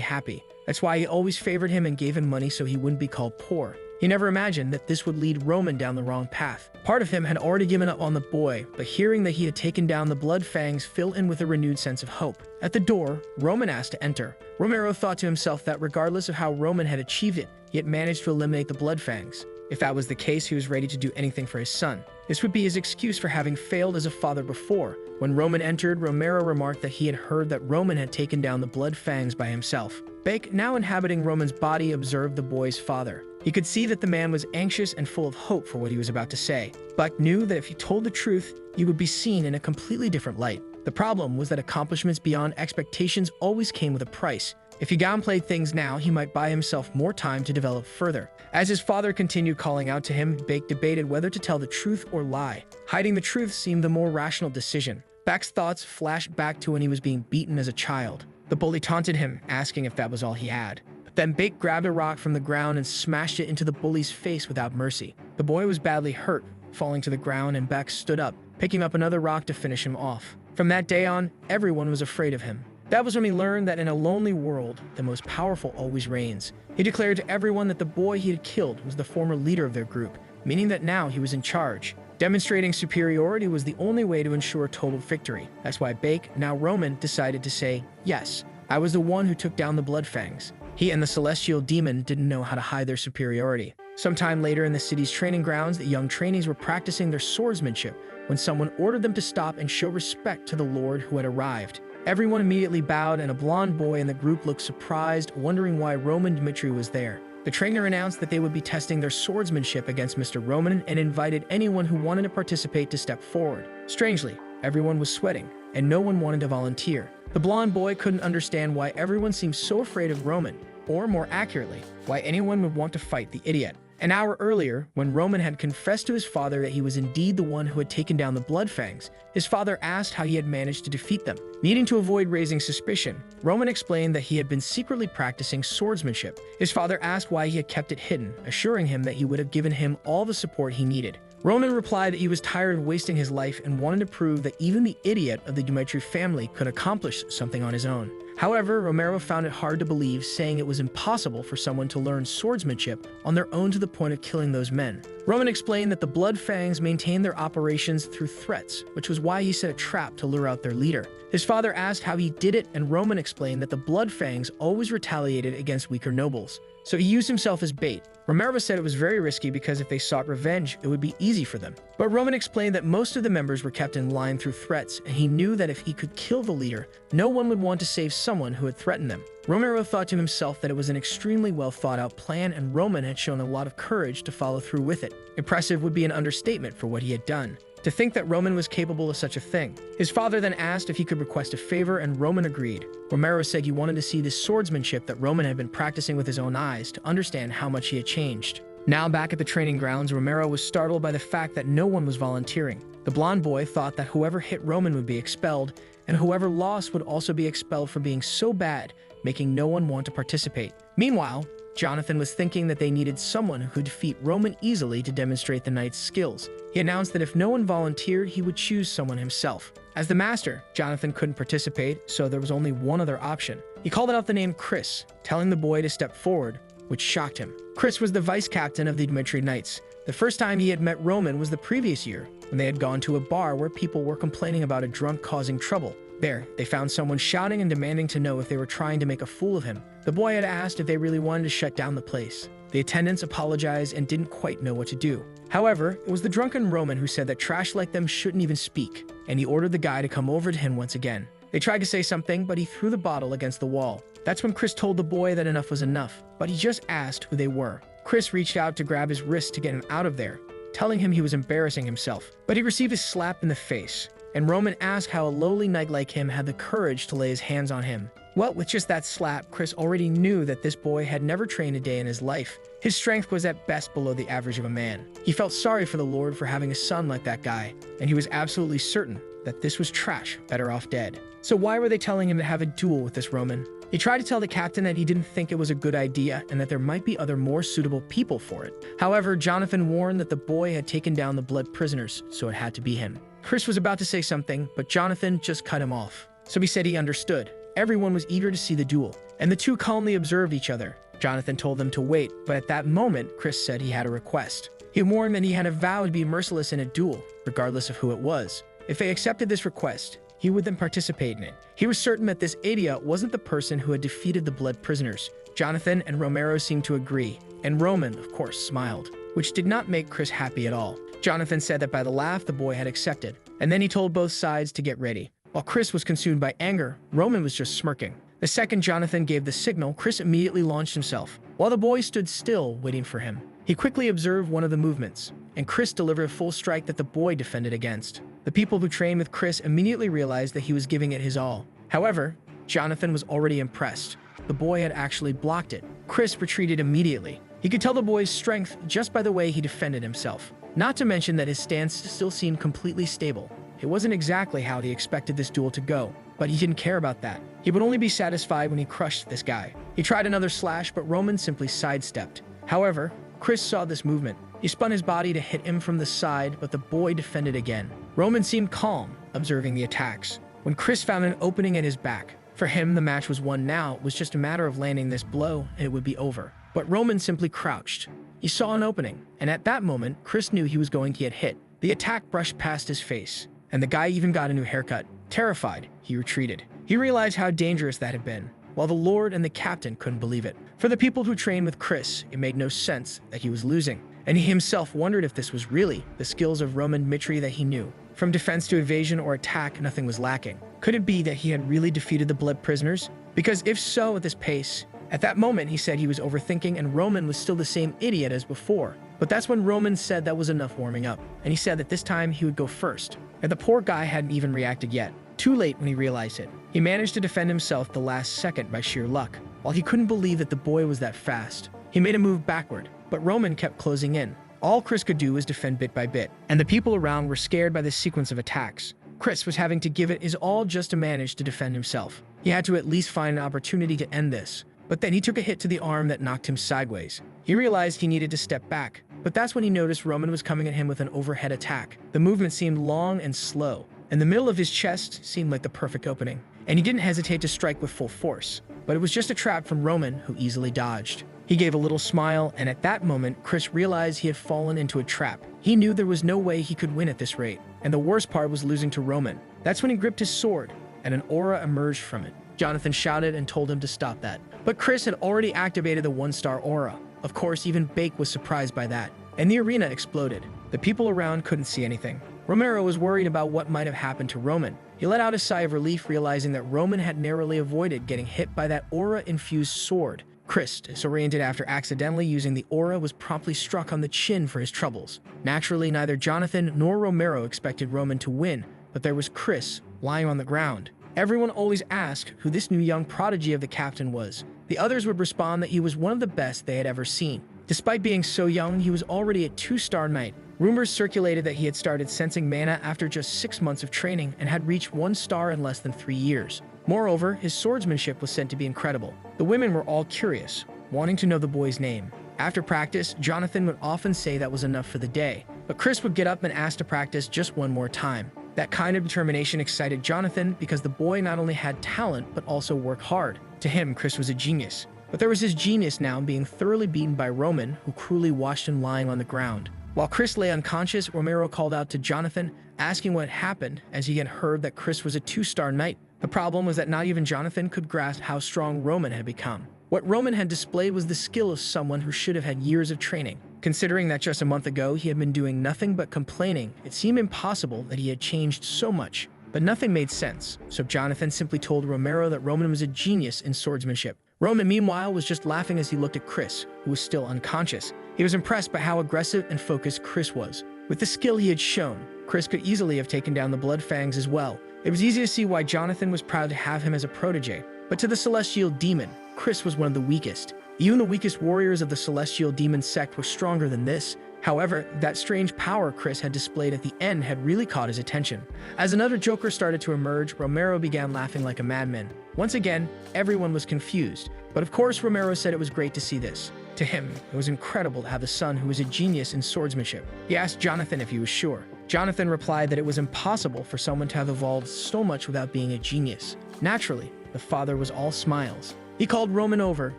happy. That's why he always favored him and gave him money so he wouldn't be called poor. He never imagined that this would lead Roman down the wrong path. Part of him had already given up on the boy, but hearing that he had taken down the blood fangs filled him with a renewed sense of hope. At the door, Roman asked to enter. Romero thought to himself that regardless of how Roman had achieved it, he had managed to eliminate the blood fangs. If that was the case, he was ready to do anything for his son. This would be his excuse for having failed as a father before. When Roman entered, Romero remarked that he had heard that Roman had taken down the blood fangs by himself. Bake, now inhabiting Roman's body, observed the boy's father. He could see that the man was anxious and full of hope for what he was about to say. Buck knew that if he told the truth, he would be seen in a completely different light. The problem was that accomplishments beyond expectations always came with a price. If he downplayed things now, he might buy himself more time to develop further. As his father continued calling out to him, Bake debated whether to tell the truth or lie. Hiding the truth seemed the more rational decision. Bake's thoughts flashed back to when he was being beaten as a child. The bully taunted him, asking if that was all he had. Then Bake grabbed a rock from the ground and smashed it into the bully's face without mercy. The boy was badly hurt, falling to the ground, and Bake stood up, picking up another rock to finish him off. From that day on, everyone was afraid of him. That was when he learned that in a lonely world, the most powerful always reigns. He declared to everyone that the boy he had killed was the former leader of their group, meaning that now he was in charge. Demonstrating superiority was the only way to ensure total victory. That's why Bake, now Roman, decided to say, "Yes, I was the one who took down the blood fangs." He and the celestial demon didn't know how to hide their superiority. Sometime later in the city's training grounds, the young trainees were practicing their swordsmanship when someone ordered them to stop and show respect to the lord who had arrived. Everyone immediately bowed, and a blonde boy in the group looked surprised, wondering why Roman Dmitri was there. The trainer announced that they would be testing their swordsmanship against Mr. Roman and invited anyone who wanted to participate to step forward. Strangely, everyone was sweating, and no one wanted to volunteer. The blonde boy couldn't understand why everyone seemed so afraid of Roman, or more accurately, why anyone would want to fight the idiot. An hour earlier, when Roman had confessed to his father that he was indeed the one who had taken down the blood fangs, his father asked how he had managed to defeat them. Needing to avoid raising suspicion, Roman explained that he had been secretly practicing swordsmanship. His father asked why he had kept it hidden, assuring him that he would have given him all the support he needed. Roman replied that he was tired of wasting his life and wanted to prove that even the idiot of the Dmitri family could accomplish something on his own. However, Romero found it hard to believe, saying it was impossible for someone to learn swordsmanship on their own to the point of killing those men. Roman explained that the blood fangs maintained their operations through threats, which was why he set a trap to lure out their leader. His father asked how he did it, and Roman explained that the blood fangs always retaliated against weaker nobles, so he used himself as bait. Romero said it was very risky because if they sought revenge, it would be easy for them. But Roman explained that most of the members were kept in line through threats, and he knew that if he could kill the leader, no one would want to save someone who had threatened them. Romero thought to himself that it was an extremely well thought out plan, and Roman had shown a lot of courage to follow through with it. Impressive would be an understatement for what he had done. To think that Roman was capable of such a thing. His father then asked if he could request a favor, and Roman agreed. Romero said he wanted to see this swordsmanship that Roman had been practicing with his own eyes to understand how much he had changed. Now back at the training grounds, Romero was startled by the fact that no one was volunteering. The blonde boy thought that whoever hit Roman would be expelled, and whoever lost would also be expelled for being so bad, making no one want to participate. Meanwhile, Jonathan was thinking that they needed someone who could defeat Roman easily to demonstrate the knight's skills. He announced that if no one volunteered, he would choose someone himself. As the master, Jonathan couldn't participate, so there was only one other option. He called out the name Chris, telling the boy to step forward, which shocked him. Chris was the vice captain of the Dmitri Knights. The first time he had met Roman was the previous year, when they had gone to a bar where people were complaining about a drunk causing trouble. There, they found someone shouting and demanding to know if they were trying to make a fool of him. The boy had asked if they really wanted to shut down the place. The attendants apologized and didn't quite know what to do. However, it was the drunken Roman who said that trash like them shouldn't even speak, and he ordered the guy to come over to him once again. They tried to say something, but he threw the bottle against the wall. That's when Chris told the boy that enough was enough, but he just asked who they were. Chris reached out to grab his wrist to get him out of there, telling him he was embarrassing himself, but he received a slap in the face, and Roman asked how a lowly knight like him had the courage to lay his hands on him. Well, with just that slap, Chris already knew that this boy had never trained a day in his life. His strength was at best below the average of a man. He felt sorry for the Lord for having a son like that guy, and he was absolutely certain that this was trash, better off dead. So why were they telling him to have a duel with this Roman? He tried to tell the captain that he didn't think it was a good idea and that there might be other more suitable people for it. However, Jonathan warned that the boy had taken down the blood prisoners, so it had to be him. Chris was about to say something, but Jonathan just cut him off. So he said he understood. Everyone was eager to see the duel, and the two calmly observed each other. Jonathan told them to wait, but at that moment, Chris said he had a request. He warned that he had a vow to be merciless in a duel, regardless of who it was. If they accepted this request, he would then participate in it. He was certain that this idiot wasn't the person who had defeated the blood prisoners. Jonathan and Romero seemed to agree, and Roman, of course, smiled, which did not make Chris happy at all. Jonathan said that by the laugh, the boy had accepted, and then he told both sides to get ready. While Chris was consumed by anger, Roman was just smirking. The second Jonathan gave the signal, Chris immediately launched himself, while the boy stood still, waiting for him. He quickly observed one of the movements, and Chris delivered a full strike that the boy defended against. The people who trained with Chris immediately realized that he was giving it his all. However, Jonathan was already impressed. The boy had actually blocked it. Chris retreated immediately. He could tell the boy's strength just by the way he defended himself. Not to mention that his stance still seemed completely stable. It wasn't exactly how he expected this duel to go, but he didn't care about that. He would only be satisfied when he crushed this guy. He tried another slash, but Roman simply sidestepped. However, Chris saw this movement. He spun his body to hit him from the side, but the boy defended again. Roman seemed calm, observing the attacks. When Chris found an opening at his back, for him the match was won now. It was just a matter of landing this blow and it would be over. But Roman simply crouched. He saw an opening, and at that moment, Chris knew he was going to get hit. The attack brushed past his face, and the guy even got a new haircut. Terrified, he retreated. He realized how dangerous that had been, while the Lord and the captain couldn't believe it. For the people who trained with Chris, it made no sense that he was losing, and he himself wondered if this was really the skills of Roman Mitri that he knew. From defense to evasion or attack, nothing was lacking. Could it be that he had really defeated the blood prisoners? Because if so, at this pace, at that moment he said he was overthinking and Roman was still the same idiot as before. But that's when Roman said that was enough warming up, and he said that this time he would go first. And the poor guy hadn't even reacted yet. Too late when he realized it. He managed to defend himself the last second by sheer luck. While he couldn't believe that the boy was that fast, he made a move backward, but Roman kept closing in. All Chris could do was defend bit by bit, and the people around were scared by this sequence of attacks. Chris was having to give it his all just to manage to defend himself. He had to at least find an opportunity to end this, but then he took a hit to the arm that knocked him sideways. He realized he needed to step back, but that's when he noticed Roman was coming at him with an overhead attack. The movement seemed long and slow, and the middle of his chest seemed like the perfect opening, and he didn't hesitate to strike with full force. But it was just a trap from Roman, who easily dodged. He gave a little smile, and at that moment, Chris realized he had fallen into a trap. He knew there was no way he could win at this rate, and the worst part was losing to Roman. That's when he gripped his sword, and an aura emerged from it. Jonathan shouted and told him to stop that. But Chris had already activated the one-star aura. Of course, even Bake was surprised by that, and the arena exploded. The people around couldn't see anything. Romero was worried about what might have happened to Roman. He let out a sigh of relief, realizing that Roman had narrowly avoided getting hit by that aura-infused sword. Chris, disoriented after accidentally using the aura, was promptly struck on the chin for his troubles. Naturally, neither Jonathan nor Romero expected Roman to win, but there was Chris, lying on the ground. Everyone always asked who this new young prodigy of the captain was. The others would respond that he was one of the best they had ever seen. Despite being so young, he was already a 2-star knight. Rumors circulated that he had started sensing mana after just 6 months of training and had reached 1 star in less than 3 years. Moreover, his swordsmanship was said to be incredible. The women were all curious, wanting to know the boy's name. After practice, Jonathan would often say that was enough for the day, but Chris would get up and ask to practice just one more time. That kind of determination excited Jonathan because the boy not only had talent, but also worked hard. To him, Chris was a genius. But there was his genius now being thoroughly beaten by Roman, who cruelly watched him lying on the ground. While Chris lay unconscious, Romero called out to Jonathan, asking what had happened, as he had heard that Chris was a 2-star knight. The problem was that not even Jonathan could grasp how strong Roman had become. What Roman had displayed was the skill of someone who should have had years of training. Considering that just a month ago he had been doing nothing but complaining, it seemed impossible that he had changed so much. But nothing made sense, so Jonathan simply told Romero that Roman was a genius in swordsmanship. Roman, meanwhile, was just laughing as he looked at Chris, who was still unconscious. He was impressed by how aggressive and focused Chris was. With the skill he had shown, Chris could easily have taken down the Blood Fangs as well. It was easy to see why Jonathan was proud to have him as a protege. But to the Celestial Demon, Chris was one of the weakest. Even the weakest warriors of the Celestial Demon sect were stronger than this. However, that strange power Chris had displayed at the end had really caught his attention. As another Joker started to emerge, Romero began laughing like a madman. Once again, everyone was confused. But of course, Romero said it was great to see this. To him, it was incredible to have a son who was a genius in swordsmanship. He asked Jonathan if he was sure. Jonathan replied that it was impossible for someone to have evolved so much without being a genius. Naturally, the father was all smiles. He called Roman over,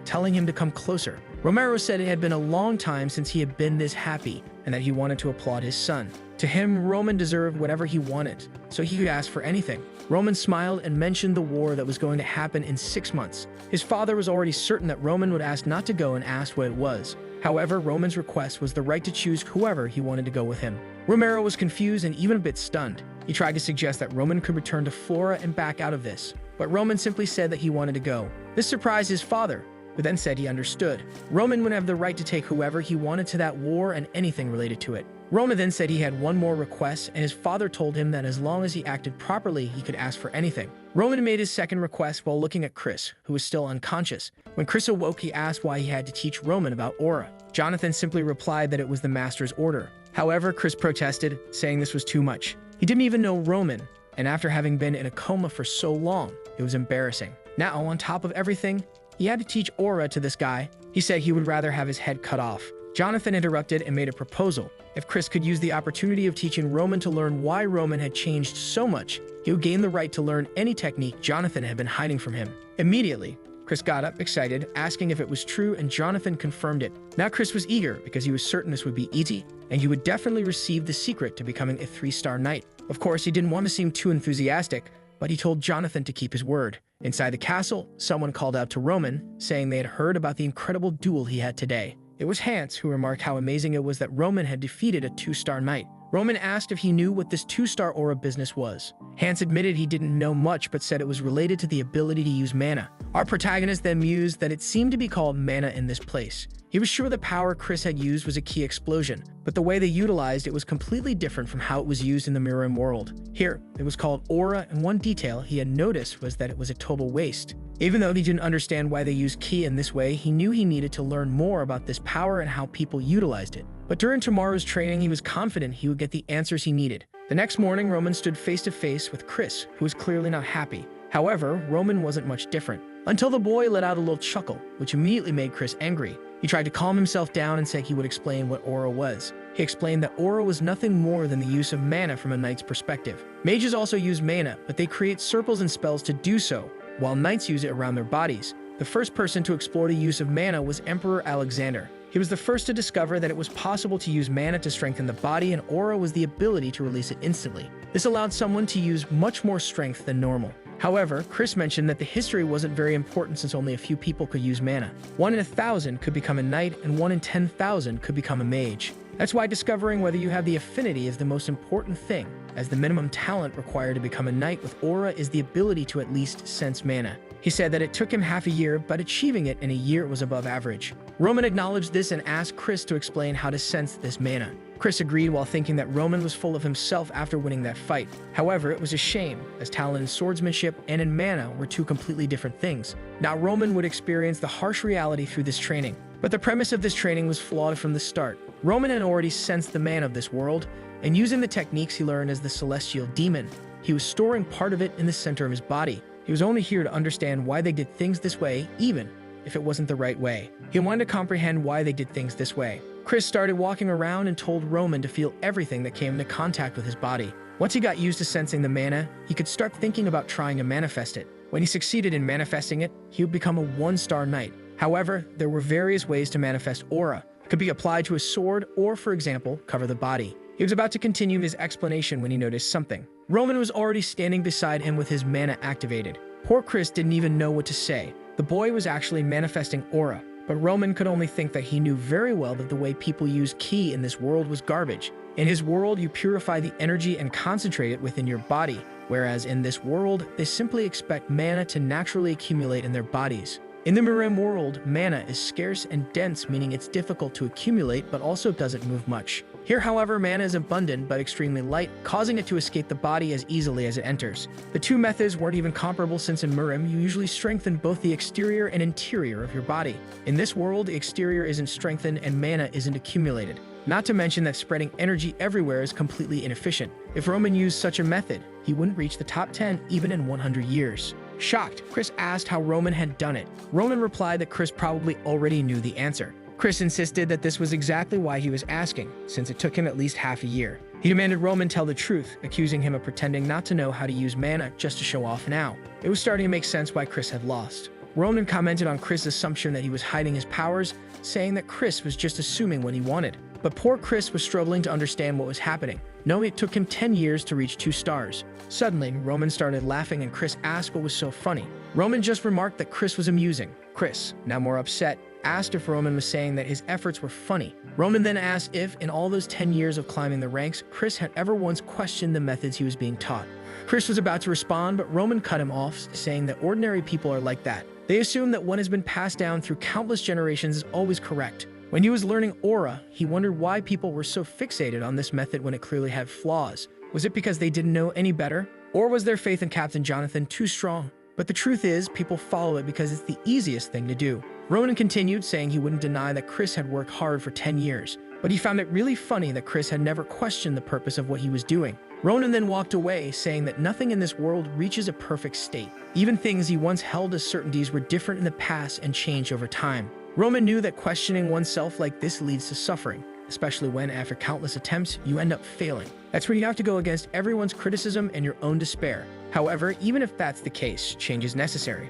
telling him to come closer. Romero said it had been a long time since he had been this happy and that he wanted to applaud his son. To him, Roman deserved whatever he wanted, so he could ask for anything. Roman smiled and mentioned the war that was going to happen in 6 months. His father was already certain that Roman would ask not to go and asked what it was. However, Roman's request was the right to choose whoever he wanted to go with him. Romero was confused and even a bit stunned. He tried to suggest that Roman could return to Flora and back out of this, but Roman simply said that he wanted to go. This surprised his father, who then said he understood. Roman would have the right to take whoever he wanted to that war and anything related to it. Roman then said he had one more request, and his father told him that as long as he acted properly, he could ask for anything. Roman made his second request while looking at Chris, who was still unconscious. When Chris awoke, he asked why he had to teach Roman about aura. Jonathan simply replied that it was the master's order. However, Chris protested, saying this was too much. He didn't even know Roman, and after having been in a coma for so long, it was embarrassing. Now, on top of everything, he had to teach aura to this guy. He said he would rather have his head cut off. Jonathan interrupted and made a proposal. If Chris could use the opportunity of teaching Roman to learn why Roman had changed so much, he would gain the right to learn any technique Jonathan had been hiding from him. Immediately, Chris got up, excited, asking if it was true, and Jonathan confirmed it. Now Chris was eager because he was certain this would be easy, and he would definitely receive the secret to becoming a 3-star knight. Of course, he didn't want to seem too enthusiastic, but he told Jonathan to keep his word. Inside the castle, someone called out to Roman, saying they had heard about the incredible duel he had today. It was Hans who remarked how amazing it was that Roman had defeated a 2-star knight. Roman asked if he knew what this 2-star aura business was. Hans admitted he didn't know much but said it was related to the ability to use mana. Our protagonist then mused that it seemed to be called mana in this place. He was sure the power Chris had used was a key explosion, but the way they utilized it was completely different from how it was used in the Mirror world. Here, it was called aura, and one detail he had noticed was that it was a total waste. Even though he didn't understand why they used ki in this way, he knew he needed to learn more about this power and how people utilized it. But during tomorrow's training, he was confident he would get the answers he needed. The next morning, Roman stood face to face with Chris, who was clearly not happy. However, Roman wasn't much different, until the boy let out a little chuckle, which immediately made Chris angry. He tried to calm himself down and said he would explain what aura was. He explained that aura was nothing more than the use of mana from a knight's perspective. Mages also use mana, but they create circles and spells to do so, while knights use it around their bodies. The first person to explore the use of mana was Emperor Alexander. He was the first to discover that it was possible to use mana to strengthen the body, and aura was the ability to release it instantly. This allowed someone to use much more strength than normal. However, Chris mentioned that the history wasn't very important since only a few people could use mana. 1 in 1,000 could become a knight, and 1 in 10,000 could become a mage. That's why discovering whether you have the affinity is the most important thing, as the minimum talent required to become a knight with aura is the ability to at least sense mana. He said that it took him half a year, but achieving it in a year was above average. Roman acknowledged this and asked Chris to explain how to sense this mana. Chris agreed while thinking that Roman was full of himself after winning that fight. However, it was a shame, as talent in swordsmanship and in mana were two completely different things. Now Roman would experience the harsh reality through this training. But the premise of this training was flawed from the start. Roman had already sensed the mana of this world, and using the techniques he learned as the Celestial Demon, he was storing part of it in the center of his body. He was only here to understand why they did things this way, even if it wasn't the right way. He wanted to comprehend why they did things this way. Chris started walking around and told Roman to feel everything that came into contact with his body. Once he got used to sensing the mana, he could start thinking about trying to manifest it. When he succeeded in manifesting it, he would become a 1-star knight. However, there were various ways to manifest aura. It could be applied to a sword or, for example, cover the body. He was about to continue his explanation when he noticed something. Roman was already standing beside him with his mana activated. Poor Chris didn't even know what to say. The boy was actually manifesting aura, but Roman could only think that he knew very well that the way people use ki in this world was garbage. In his world, you purify the energy and concentrate it within your body, whereas in this world, they simply expect mana to naturally accumulate in their bodies. In the Mirim world, mana is scarce and dense, meaning it's difficult to accumulate but also doesn't move much. Here, however, mana is abundant but extremely light, causing it to escape the body as easily as it enters. The two methods weren't even comparable since in Murim, you usually strengthen both the exterior and interior of your body. In this world, the exterior isn't strengthened and mana isn't accumulated. Not to mention that spreading energy everywhere is completely inefficient. If Roman used such a method, he wouldn't reach the top 10 even in 100 years. Shocked, Chris asked how Roman had done it. Roman replied that Chris probably already knew the answer. Chris insisted that this was exactly why he was asking, since it took him at least half a year. He demanded Roman tell the truth, accusing him of pretending not to know how to use mana just to show off now. It was starting to make sense why Chris had lost. Roman commented on Chris' assumption that he was hiding his powers, saying that Chris was just assuming what he wanted. But poor Chris was struggling to understand what was happening, knowing it took him 10 years to reach 2 stars. Suddenly, Roman started laughing and Chris asked what was so funny. Roman just remarked that Chris was amusing. Chris, now more upset, asked if Roman was saying that his efforts were funny. Roman then asked if, in all those 10 years of climbing the ranks, Chris had ever once questioned the methods he was being taught. Chris was about to respond, but Roman cut him off, saying that ordinary people are like that. They assume that what has been passed down through countless generations is always correct. When he was learning Aura, he wondered why people were so fixated on this method when it clearly had flaws. Was it because they didn't know any better? Or was their faith in Captain Jonathan too strong? But the truth is, people follow it because it's the easiest thing to do. Ronan continued, saying he wouldn't deny that Chris had worked hard for 10 years, but he found it really funny that Chris had never questioned the purpose of what he was doing. Ronan then walked away, saying that nothing in this world reaches a perfect state. Even things he once held as certainties were different in the past and changed over time. Roman knew that questioning oneself like this leads to suffering, especially when, after countless attempts, you end up failing. That's where you have to go against everyone's criticism and your own despair. However, even if that's the case, change is necessary.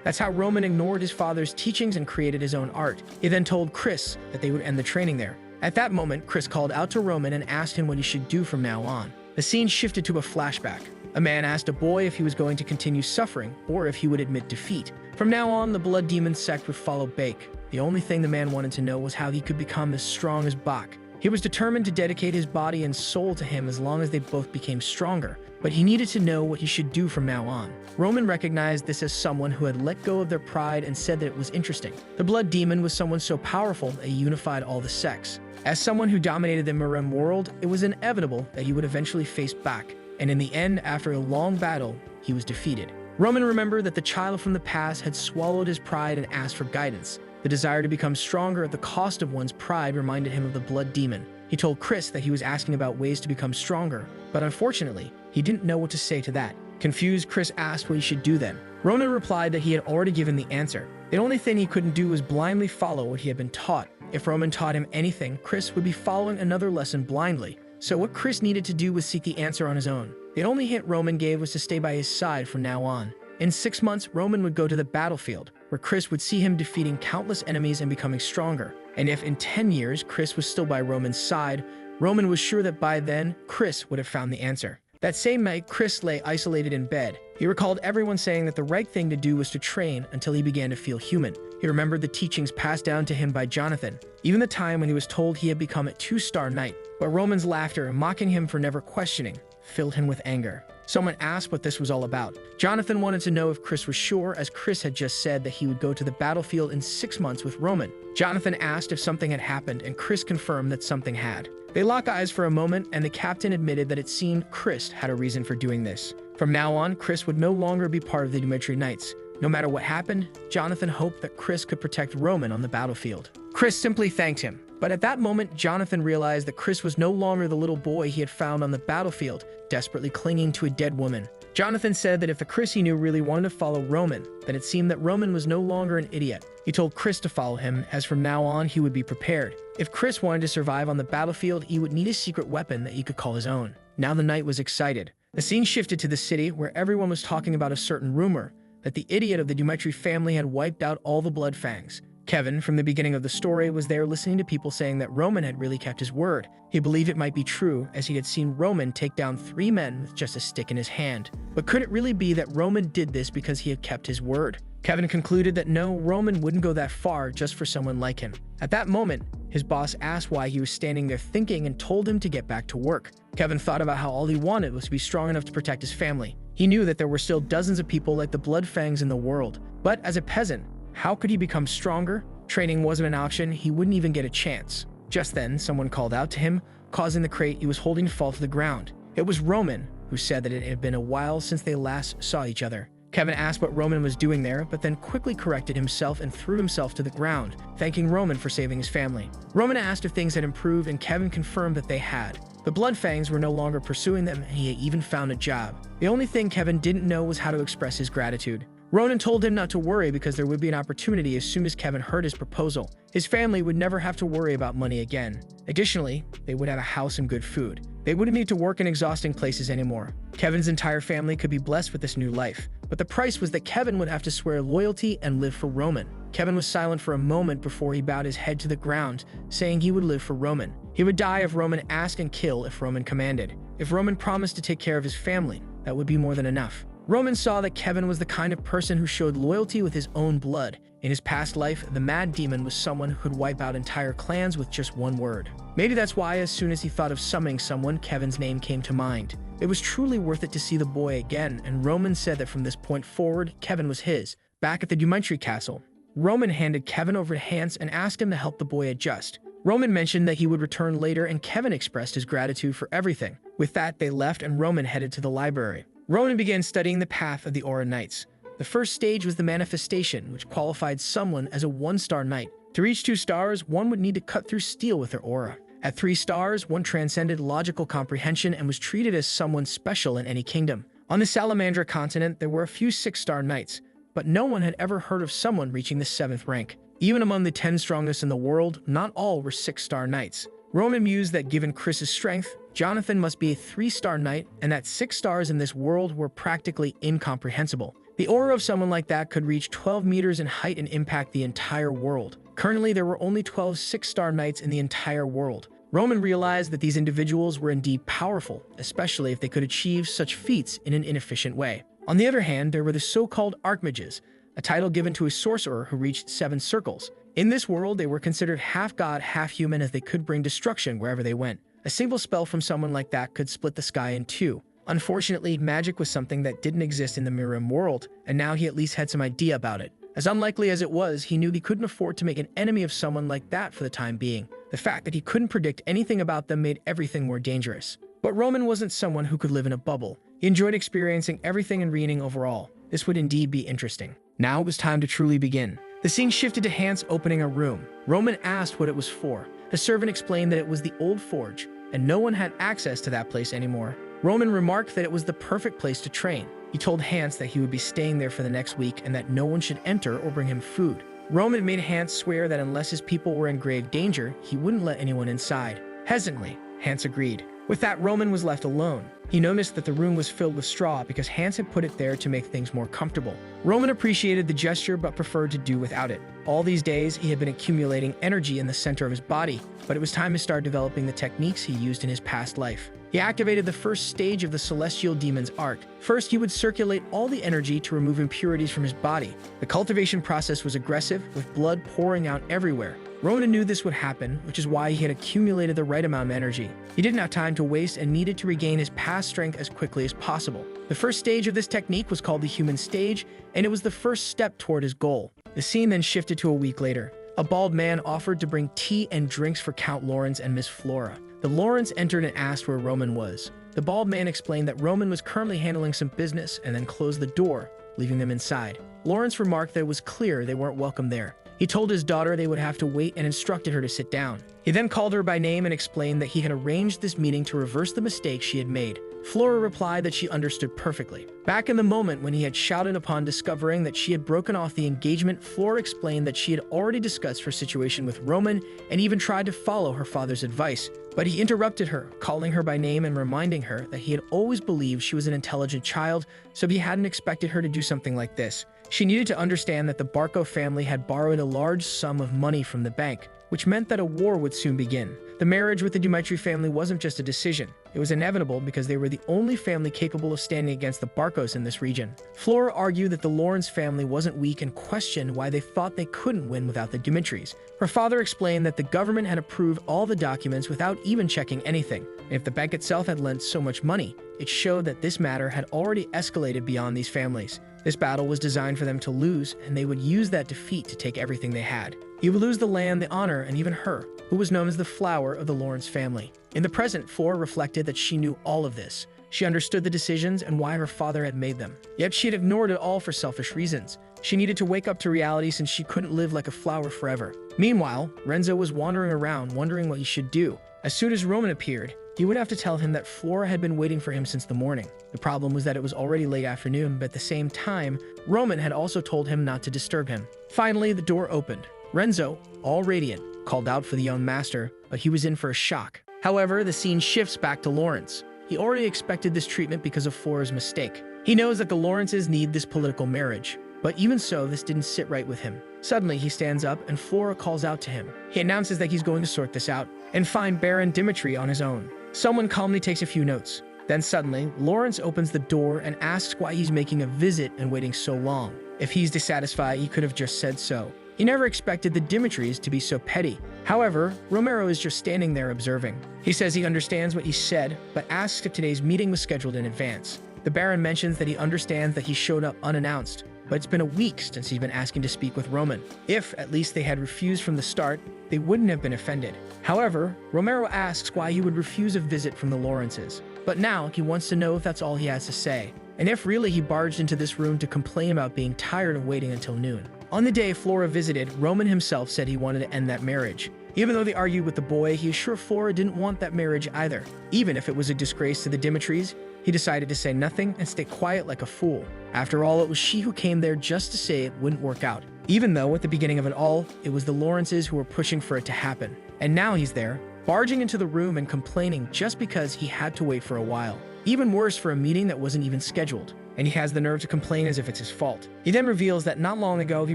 That's how Roman ignored his father's teachings and created his own art. He then told Chris that they would end the training there. At that moment, Chris called out to Roman and asked him what he should do from now on. The scene shifted to a flashback. A man asked a boy if he was going to continue suffering or if he would admit defeat. From now on, the Blood Demon sect would follow Bake. The only thing the man wanted to know was how he could become as strong as Bach. He was determined to dedicate his body and soul to him as long as they both became stronger, but he needed to know what he should do from now on. Roman recognized this as someone who had let go of their pride and said that it was interesting. The Blood Demon was someone so powerful that he unified all the sects. As someone who dominated the Murim world, it was inevitable that he would eventually face Bach, and in the end, after a long battle, he was defeated. Roman remembered that the child from the past had swallowed his pride and asked for guidance. The desire to become stronger at the cost of one's pride reminded him of the Blood Demon. He told Chris that he was asking about ways to become stronger, but unfortunately, he didn't know what to say to that. Confused, Chris asked what he should do then. Ronan replied that he had already given the answer. The only thing he couldn't do was blindly follow what he had been taught. If Roman taught him anything, Chris would be following another lesson blindly. So what Chris needed to do was seek the answer on his own. The only hint Roman gave was to stay by his side from now on. In 6 months, Roman would go to the battlefield, where Chris would see him defeating countless enemies and becoming stronger. And if in 10 years Chris was still by Roman's side, Roman was sure that by then, Chris would have found the answer. That same night, Chris lay isolated in bed. He recalled everyone saying that the right thing to do was to train until he began to feel human. He remembered the teachings passed down to him by Jonathan, even the time when he was told he had become a 2-star knight. But Roman's laughter, mocking him for never questioning, filled him with anger. Someone asked what this was all about. Jonathan wanted to know if Chris was sure, as Chris had just said that he would go to the battlefield in 6 months with Roman. Jonathan asked if something had happened, and Chris confirmed that something had. They locked eyes for a moment, and the captain admitted that it seemed Chris had a reason for doing this. From now on, Chris would no longer be part of the Dmitri Knights. No matter what happened, Jonathan hoped that Chris could protect Roman on the battlefield. Chris simply thanked him. But at that moment, Jonathan realized that Chris was no longer the little boy he had found on the battlefield, desperately clinging to a dead woman. Jonathan said that if the Chris he knew really wanted to follow Roman, then it seemed that Roman was no longer an idiot. He told Chris to follow him, as from now on he would be prepared. If Chris wanted to survive on the battlefield, he would need a secret weapon that he could call his own. Now the knight was excited. The scene shifted to the city, where everyone was talking about a certain rumor that the idiot of the Dmitri family had wiped out all the blood fangs. Kevin, from the beginning of the story, was there listening to people saying that Roman had really kept his word. He believed it might be true, as he had seen Roman take down 3 men with just a stick in his hand. But could it really be that Roman did this because he had kept his word? Kevin concluded that no, Roman wouldn't go that far just for someone like him. At that moment, his boss asked why he was standing there thinking and told him to get back to work. Kevin thought about how all he wanted was to be strong enough to protect his family. He knew that there were still dozens of people like the Bloodfangs in the world. But as a peasant, how could he become stronger? Training wasn't an option, he wouldn't even get a chance. Just then, someone called out to him, causing the crate he was holding to fall to the ground. It was Roman, who said that it had been a while since they last saw each other. Kevin asked what Roman was doing there, but then quickly corrected himself and threw himself to the ground, thanking Roman for saving his family. Roman asked if things had improved, and Kevin confirmed that they had. The Bloodfangs were no longer pursuing them, and he had even found a job. The only thing Kevin didn't know was how to express his gratitude. Ronan told him not to worry because there would be an opportunity as soon as Kevin heard his proposal. His family would never have to worry about money again. Additionally, they would have a house and good food. They wouldn't need to work in exhausting places anymore. Kevin's entire family could be blessed with this new life, but the price was that Kevin would have to swear loyalty and live for Roman. Kevin was silent for a moment before he bowed his head to the ground, saying he would live for Roman. He would die if Roman asked and kill if Roman commanded. If Roman promised to take care of his family, that would be more than enough. Roman saw that Kevin was the kind of person who showed loyalty with his own blood. In his past life, the Mad Demon was someone who could wipe out entire clans with just one word. Maybe that's why as soon as he thought of summoning someone, Kevin's name came to mind. It was truly worth it to see the boy again, and Roman said that from this point forward, Kevin was his. Back at the Dumitry Castle, Roman handed Kevin over to Hans and asked him to help the boy adjust. Roman mentioned that he would return later, and Kevin expressed his gratitude for everything. With that, they left and Roman headed to the library. Roman began studying the path of the Aura Knights. The first stage was the manifestation, which qualified someone as a 1-star knight. To reach 2 stars, one would need to cut through steel with their aura. At 3 stars, one transcended logical comprehension and was treated as someone special in any kingdom. On the Salamandra continent, there were a few 6-star knights, but no one had ever heard of someone reaching the 7th rank. Even among the 10 strongest in the world, not all were 6-star knights. Roman mused that given Chris's strength, Jonathan must be a 3-star knight, and that 6 stars in this world were practically incomprehensible. The aura of someone like that could reach 12 meters in height and impact the entire world. Currently, there were only 12 6-star knights in the entire world. Roman realized that these individuals were indeed powerful, especially if they could achieve such feats in an inefficient way. On the other hand, there were the so-called Archmages, a title given to a sorcerer who reached 7 circles. In this world, they were considered half-god, half-human, as they could bring destruction wherever they went. A single spell from someone like that could split the sky in 2. Unfortunately, magic was something that didn't exist in the Mirim world, and now he at least had some idea about it. As unlikely as it was, he knew he couldn't afford to make an enemy of someone like that for the time being. The fact that he couldn't predict anything about them made everything more dangerous. But Roman wasn't someone who could live in a bubble. He enjoyed experiencing everything and reading overall. This would indeed be interesting. Now it was time to truly begin. The scene shifted to Hans opening a room. Roman asked what it was for. The servant explained that it was the old forge, and no one had access to that place anymore. Roman remarked that it was the perfect place to train. He told Hans that he would be staying there for the next week and that no one should enter or bring him food. Roman made Hans swear that unless his people were in grave danger, he wouldn't let anyone inside. Hesitantly, Hans agreed. With that, Roman was left alone. He noticed that the room was filled with straw because Hans had put it there to make things more comfortable. Roman appreciated the gesture but preferred to do without it. All these days, he had been accumulating energy in the center of his body, but it was time to start developing the techniques he used in his past life. He activated the first stage of the Celestial Demon's art. First, he would circulate all the energy to remove impurities from his body. The cultivation process was aggressive, with blood pouring out everywhere. Ronan knew this would happen, which is why he had accumulated the right amount of energy. He didn't have time to waste and needed to regain his past strength as quickly as possible. The first stage of this technique was called the human stage, and it was the first step toward his goal. The scene then shifted to a week later. A bald man offered to bring tea and drinks for Count Lawrence and Miss Flora. The Lawrence entered and asked where Roman was. The bald man explained that Roman was currently handling some business and then closed the door, leaving them inside. Lawrence remarked that it was clear they weren't welcome there. He told his daughter they would have to wait and instructed her to sit down. He then called her by name and explained that he had arranged this meeting to reverse the mistake she had made. Flora replied that she understood perfectly. Back in the moment when he had shouted upon discovering that she had broken off the engagement, Flora explained that she had already discussed her situation with Roman and even tried to follow her father's advice. But he interrupted her, calling her by name and reminding her that he had always believed she was an intelligent child, so he hadn't expected her to do something like this. She needed to understand that the Barco family had borrowed a large sum of money from the bank, which meant that a war would soon begin. The marriage with the Dumitry family wasn't just a decision. It was inevitable because they were the only family capable of standing against the Barcos in this region. Flora argued that the Lawrence family wasn't weak and questioned why they thought they couldn't win without the Dumitrys. Her father explained that the government had approved all the documents without even checking anything. And if the bank itself had lent so much money, it showed that this matter had already escalated beyond these families. This battle was designed for them to lose, and they would use that defeat to take everything they had. He would lose the land, the honor, and even her, who was known as the flower of the Lawrence family. In the present, Flora reflected that she knew all of this. She understood the decisions and why her father had made them. Yet she had ignored it all for selfish reasons. She needed to wake up to reality since she couldn't live like a flower forever. Meanwhile, Renzo was wandering around, wondering what he should do. As soon as Roman appeared, he would have to tell him that Flora had been waiting for him since the morning. The problem was that it was already late afternoon, but at the same time, Roman had also told him not to disturb him. Finally, the door opened. Renzo, all radiant, called out for the young master, but he was in for a shock. However, the scene shifts back to Lawrence. He already expected this treatment because of Flora's mistake. He knows that the Lawrences need this political marriage, but even so, this didn't sit right with him. Suddenly, he stands up and Flora calls out to him. He announces that he's going to sort this out and find Baron Dimitri on his own. Someone calmly takes a few notes. Then suddenly, Lawrence opens the door and asks why he's making a visit and waiting so long. If he's dissatisfied, he could have just said so. He never expected the Dimitris to be so petty. However, Romero is just standing there observing. He says he understands what he said, but asks if today's meeting was scheduled in advance. The Baron mentions that he understands that he showed up unannounced, but it's been a week since he's been asking to speak with Roman. If, at least, they had refused from the start, they wouldn't have been offended. However, Romero asks why he would refuse a visit from the Lawrences. But now, he wants to know if that's all he has to say, and if really he barged into this room to complain about being tired of waiting until noon. On the day Flora visited, Roman himself said he wanted to end that marriage. Even though they argued with the boy, he is sure Flora didn't want that marriage either. Even if it was a disgrace to the Dimitris, he decided to say nothing and stay quiet like a fool. After all, it was she who came there just to say it wouldn't work out. Even though, at the beginning of it all, it was the Lawrences who were pushing for it to happen. And now he's there, barging into the room and complaining just because he had to wait for a while. Even worse, for a meeting that wasn't even scheduled. And he has the nerve to complain as if it's his fault. He then reveals that not long ago he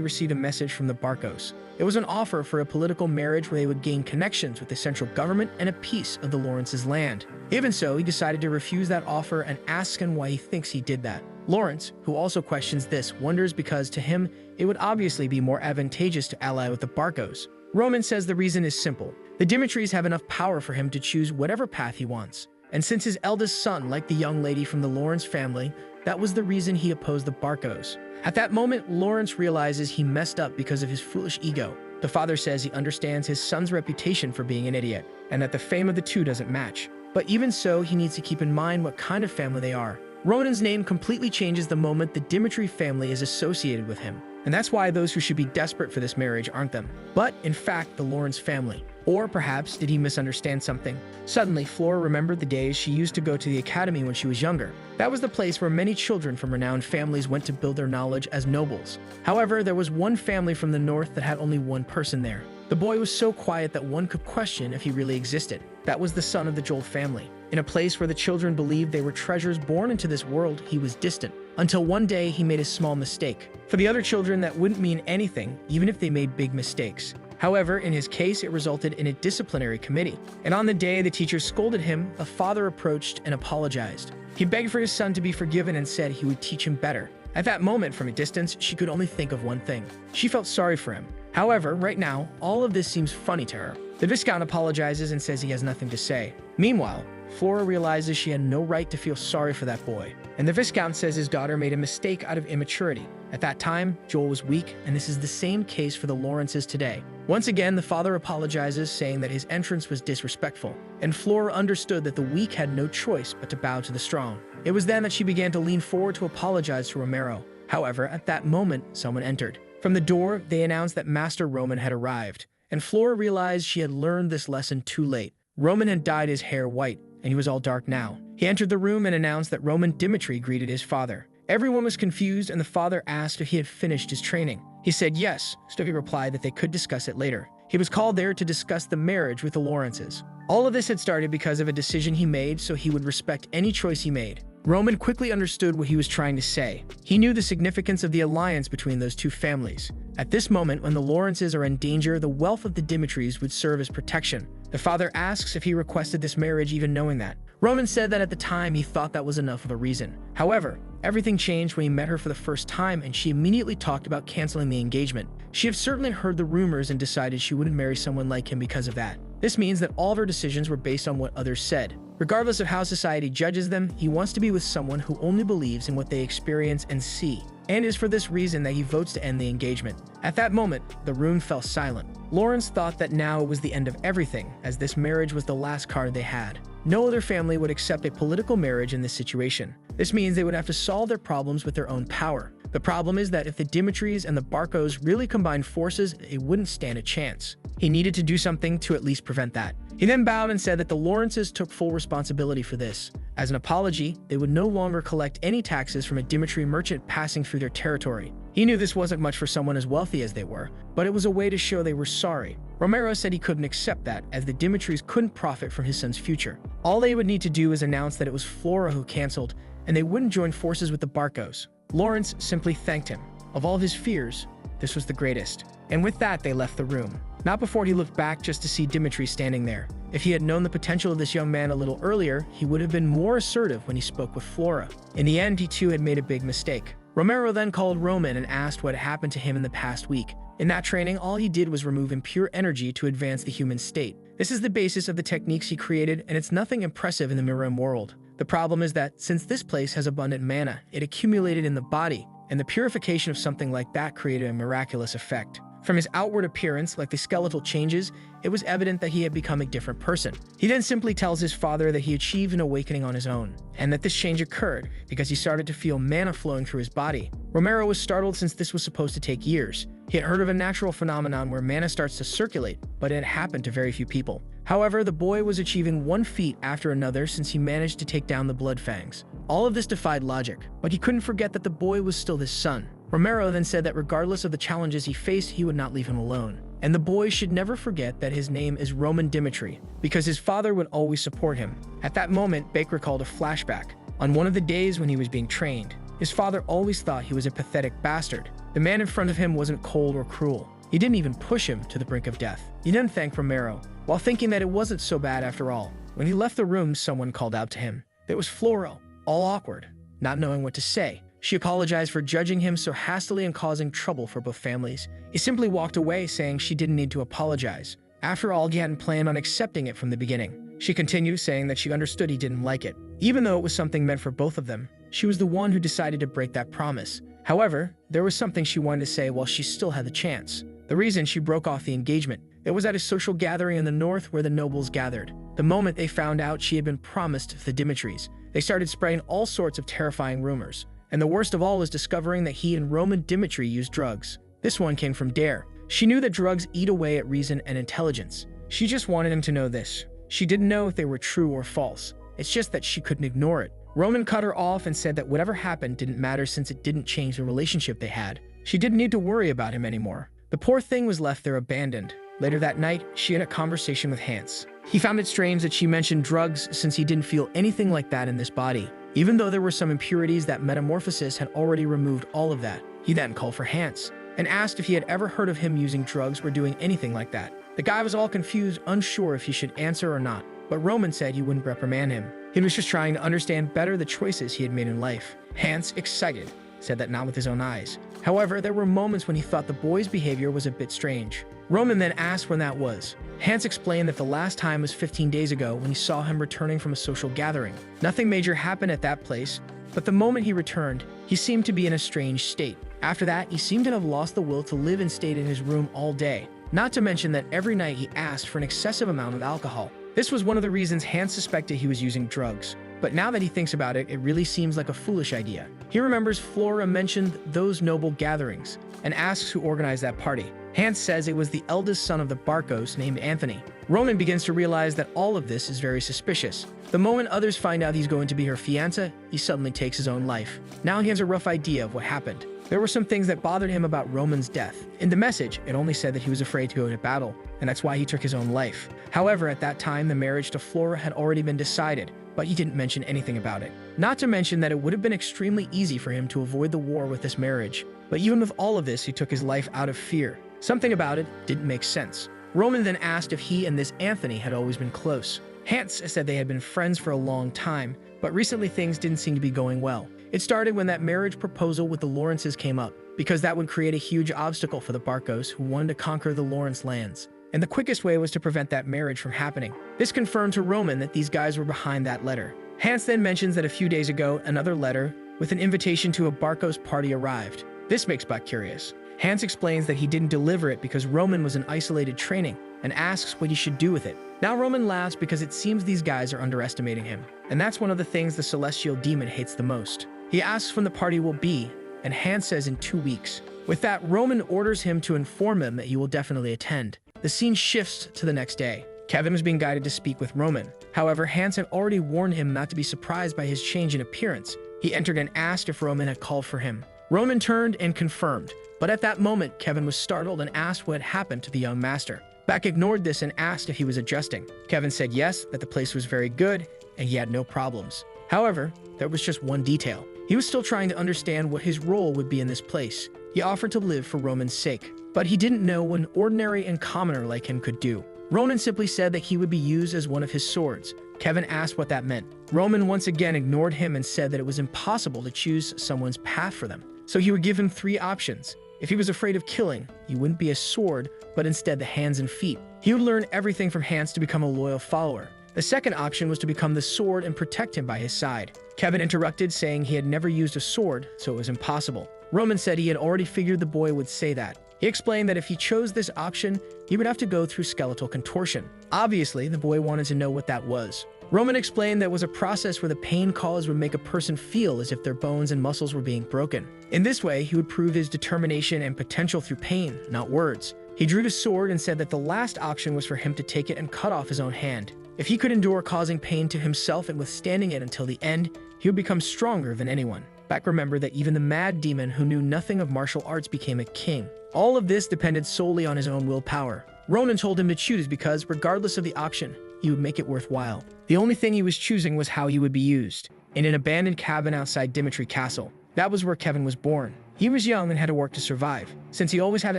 received a message from the Barcos. It was an offer for a political marriage where they would gain connections with the central government and a piece of the Lawrence's land. Even so, he decided to refuse that offer and asks him why he thinks he did that. Lawrence, who also questions this, wonders because to him, it would obviously be more advantageous to ally with the Barcos. Roman says the reason is simple. The Dimitris have enough power for him to choose whatever path he wants. And since his eldest son liked the young lady from the Lawrence family, that was the reason he opposed the Barcos. At that moment, Lawrence realizes he messed up because of his foolish ego. The father says he understands his son's reputation for being an idiot, and that the fame of the two doesn't match. But even so, he needs to keep in mind what kind of family they are. Roman's name completely changes the moment the Dimitri family is associated with him. And that's why those who should be desperate for this marriage aren't them, but in fact the Lawrence family. Or perhaps did he misunderstand something? Suddenly, Flora remembered the days she used to go to the academy when she was younger. That was the place where many children from renowned families went to build their knowledge as nobles. However, there was one family from the north that had only one person there. The boy was so quiet that one could question if he really existed. That was the son of the Joel family. In a place where the children believed they were treasures born into this world, he was distant. Until one day, he made a small mistake. For the other children, that wouldn't mean anything, even if they made big mistakes. However, in his case, it resulted in a disciplinary committee. And on the day the teacher scolded him, the father approached and apologized. He begged for his son to be forgiven and said he would teach him better. At that moment, from a distance, she could only think of one thing. She felt sorry for him. However, right now, all of this seems funny to her. The Viscount apologizes and says he has nothing to say. Meanwhile, Flora realizes she had no right to feel sorry for that boy. And the Viscount says his daughter made a mistake out of immaturity. At that time, Joel was weak, and this is the same case for the Lawrences today. Once again, the father apologizes, saying that his entrance was disrespectful, and Flora understood that the weak had no choice but to bow to the strong. It was then that she began to lean forward to apologize to Romero. However, at that moment, someone entered. From the door, they announced that Master Roman had arrived, and Flora realized she had learned this lesson too late. Roman had dyed his hair white, and he was all dark now. He entered the room and announced that Roman Dimitri greeted his father. Everyone was confused, and the father asked if he had finished his training. He said yes, so he replied that they could discuss it later. He was called there to discuss the marriage with the Lawrences. All of this had started because of a decision he made, so he would respect any choice he made. Roman quickly understood what he was trying to say. He knew the significance of the alliance between those two families. At this moment, when the Lawrences are in danger, the wealth of the Dimitris would serve as protection. The father asks if he requested this marriage even knowing that. Roman said that at the time he thought that was enough of a reason. However, everything changed when he met her for the first time, and she immediately talked about canceling the engagement. She had certainly heard the rumors and decided she wouldn't marry someone like him because of that. This means that all of her decisions were based on what others said. Regardless of how society judges them, he wants to be with someone who only believes in what they experience and see. and it is for this reason that he votes to end the engagement. At that moment, the room fell silent. Lawrence thought that now it was the end of everything, as this marriage was the last card they had. No other family would accept a political marriage in this situation. This means they would have to solve their problems with their own power. The problem is that if the Dimitris and the Barkos really combined forces, it wouldn't stand a chance. He needed to do something to at least prevent that. He then bowed and said that the Lawrences took full responsibility for this. As an apology, they would no longer collect any taxes from a Dimitri merchant passing through their territory. He knew this wasn't much for someone as wealthy as they were, but it was a way to show they were sorry. Romero said he couldn't accept that, as the Dimitris couldn't profit from his son's future. All they would need to do is announce that it was Flora who canceled, and they wouldn't join forces with the Barkos. Lawrence simply thanked him. Of all his fears, this was the greatest. And with that, they left the room. Not before he looked back just to see Dimitri standing there. If he had known the potential of this young man a little earlier, he would have been more assertive when he spoke with Flora. In the end, he too had made a big mistake. Romero then called Roman and asked what had happened to him in the past week. In that training, all he did was remove impure energy to advance the human state. This is the basis of the techniques he created, and it's nothing impressive in the Mirim world. The problem is that, since this place has abundant mana, it accumulated in the body, and the purification of something like that created a miraculous effect. From his outward appearance, like the skeletal changes, it was evident that he had become a different person. He then simply tells his father that he achieved an awakening on his own, and that this change occurred because he started to feel mana flowing through his body. Romero was startled since this was supposed to take years. He had heard of a natural phenomenon where mana starts to circulate, but it had happened to very few people. However, the boy was achieving one feat after another since he managed to take down the Blood Fangs. All of this defied logic, but he couldn't forget that the boy was still his son. Romero then said that regardless of the challenges he faced, he would not leave him alone. And the boy should never forget that his name is Roman Dimitri, because his father would always support him. At that moment, Bake recalled a flashback. On one of the days when he was being trained, his father always thought he was a pathetic bastard. The man in front of him wasn't cold or cruel. He didn't even push him to the brink of death. He then thanked Romero, while thinking that it wasn't so bad after all. When he left the room, someone called out to him. It was Flora, all awkward, not knowing what to say. She apologized for judging him so hastily and causing trouble for both families. He simply walked away, saying she didn't need to apologize. After all, he hadn't planned on accepting it from the beginning. She continued, saying that she understood he didn't like it. Even though it was something meant for both of them, she was the one who decided to break that promise. However, there was something she wanted to say while she still had the chance. The reason she broke off the engagement. It was at a social gathering in the north where the nobles gathered. The moment they found out she had been promised to the Dimitris, they started spreading all sorts of terrifying rumors. And the worst of all was discovering that he and Roman Dimitri used drugs. This one came from Dare. She knew that drugs eat away at reason and intelligence. She just wanted him to know this. She didn't know if they were true or false. It's just that she couldn't ignore it. Roman cut her off and said that whatever happened didn't matter since it didn't change the relationship they had. She didn't need to worry about him anymore. The poor thing was left there abandoned. Later that night, she had a conversation with Hans. He found it strange that she mentioned drugs since he didn't feel anything like that in this body. Even though there were some impurities, that metamorphosis had already removed all of that. He then called for Hans and asked if he had ever heard of him using drugs or doing anything like that. The guy was all confused, unsure if he should answer or not, but Roman said he wouldn't reprimand him. He was just trying to understand better the choices he had made in life. Hans, excited, said that not with his own eyes. However, there were moments when he thought the boy's behavior was a bit strange. Roman then asked when that was. Hans explained that the last time was 15 days ago when he saw him returning from a social gathering. Nothing major happened at that place, but the moment he returned, he seemed to be in a strange state. After that, he seemed to have lost the will to live and stayed in his room all day. Not to mention that every night he asked for an excessive amount of alcohol. This was one of the reasons Hans suspected he was using drugs. But now that he thinks about it, it really seems like a foolish idea. He remembers Flora mentioned those noble gatherings and asks who organized that party. Hans says it was the eldest son of the Barkos named Anthony. Roman begins to realize that all of this is very suspicious. The moment others find out he's going to be her fiancé, he suddenly takes his own life. Now he has a rough idea of what happened. There were some things that bothered him about Roman's death. In the message, it only said that he was afraid to go to battle, and that's why he took his own life. However, at that time, the marriage to Flora had already been decided, but he didn't mention anything about it. Not to mention that it would have been extremely easy for him to avoid the war with this marriage. But even with all of this, he took his life out of fear. Something about it didn't make sense. Roman then asked if he and this Anthony had always been close. Hans said they had been friends for a long time, but recently things didn't seem to be going well. It started when that marriage proposal with the Lawrences came up, because that would create a huge obstacle for the Barkos who wanted to conquer the Lawrence lands. And the quickest way was to prevent that marriage from happening. This confirmed to Roman that these guys were behind that letter. Hans then mentions that a few days ago, another letter with an invitation to a Barkos party arrived. This makes Buck curious. Hans explains that he didn't deliver it because Roman was in isolated training and asks what he should do with it. Now Roman laughs because it seems these guys are underestimating him. And that's one of the things the celestial demon hates the most. He asks when the party will be, and Hans says in 2 weeks. With that, Roman orders him to inform him that he will definitely attend. The scene shifts to the next day. Kevin was being guided to speak with Roman. However, Hans had already warned him not to be surprised by his change in appearance. He entered and asked if Roman had called for him. Roman turned and confirmed, but at that moment, Kevin was startled and asked what had happened to the young master. Beck ignored this and asked if he was adjusting. Kevin said yes, that the place was very good, and he had no problems. However, there was just one detail. He was still trying to understand what his role would be in this place. He offered to live for Roman's sake, but he didn't know what an ordinary and commoner like him could do. Roman simply said that he would be used as one of his swords. Kevin asked what that meant. Roman once again ignored him and said that it was impossible to choose someone's path for them. So he would give him 3 options. If he was afraid of killing, he wouldn't be a sword, but instead the hands and feet. He would learn everything from Hans to become a loyal follower. The second option was to become the sword and protect him by his side. Kevin interrupted, saying he had never used a sword, so it was impossible. Roman said he had already figured the boy would say that. He explained that if he chose this option, he would have to go through skeletal contortion. Obviously, the boy wanted to know what that was. Roman explained that it was a process where the pain caused would make a person feel as if their bones and muscles were being broken. In this way, he would prove his determination and potential through pain, not words. He drew his sword and said that the last option was for him to take it and cut off his own hand. If he could endure causing pain to himself and withstanding it until the end, he would become stronger than anyone. Beck remembered that even the mad demon who knew nothing of martial arts became a king. All of this depended solely on his own willpower. Ronan told him to choose because, regardless of the option, he would make it worthwhile. The only thing he was choosing was how he would be used. In an abandoned cabin outside Dimitri Castle. That was where Kevin was born. He was young and had to work to survive. Since he always had to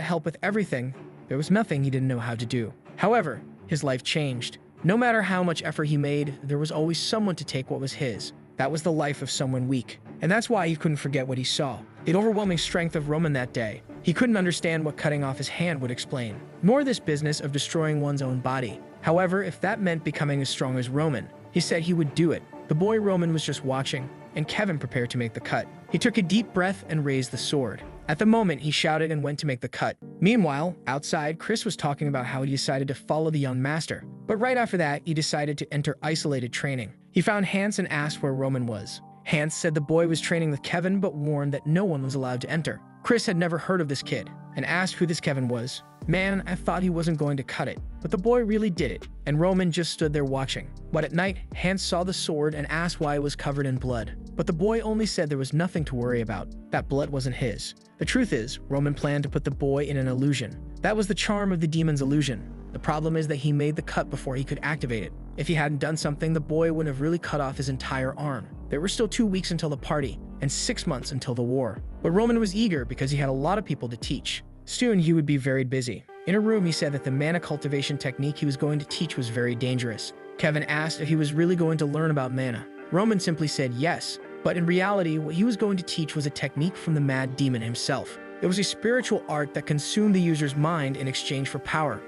help with everything, there was nothing he didn't know how to do. However, his life changed. No matter how much effort he made, there was always someone to take what was his. That was the life of someone weak. And that's why he couldn't forget what he saw. The overwhelming strength of Roman that day. He couldn't understand what cutting off his hand would explain, nor this business of destroying one's own body. However, if that meant becoming as strong as Roman, he said he would do it. The boy Roman was just watching, and Kevin prepared to make the cut. He took a deep breath and raised the sword. At the moment, he shouted and went to make the cut. Meanwhile, outside, Chris was talking about how he decided to follow the young master. But right after that, he decided to enter isolated training. He found Hans and asked where Roman was. Hans said the boy was training with Kevin but warned that no one was allowed to enter. Chris had never heard of this kid and asked who this Kevin was. Man, I thought he wasn't going to cut it, but the boy really did it, and Roman just stood there watching. But at night, Hans saw the sword and asked why it was covered in blood. But the boy only said there was nothing to worry about. That blood wasn't his. The truth is, Roman planned to put the boy in an illusion. That was the charm of the demon's illusion. The problem is that he made the cut before he could activate it. If he hadn't done something, the boy wouldn't have really cut off his entire arm. There were still 2 weeks until the party, and 6 months until the war. But Roman was eager because he had a lot of people to teach. Soon he would be very busy. In a room, he said that the mana cultivation technique he was going to teach was very dangerous. Kevin asked if he was really going to learn about mana. Roman simply said yes, but in reality, what he was going to teach was a technique from the mad demon himself. It was a spiritual art that consumed the user's mind in exchange for power.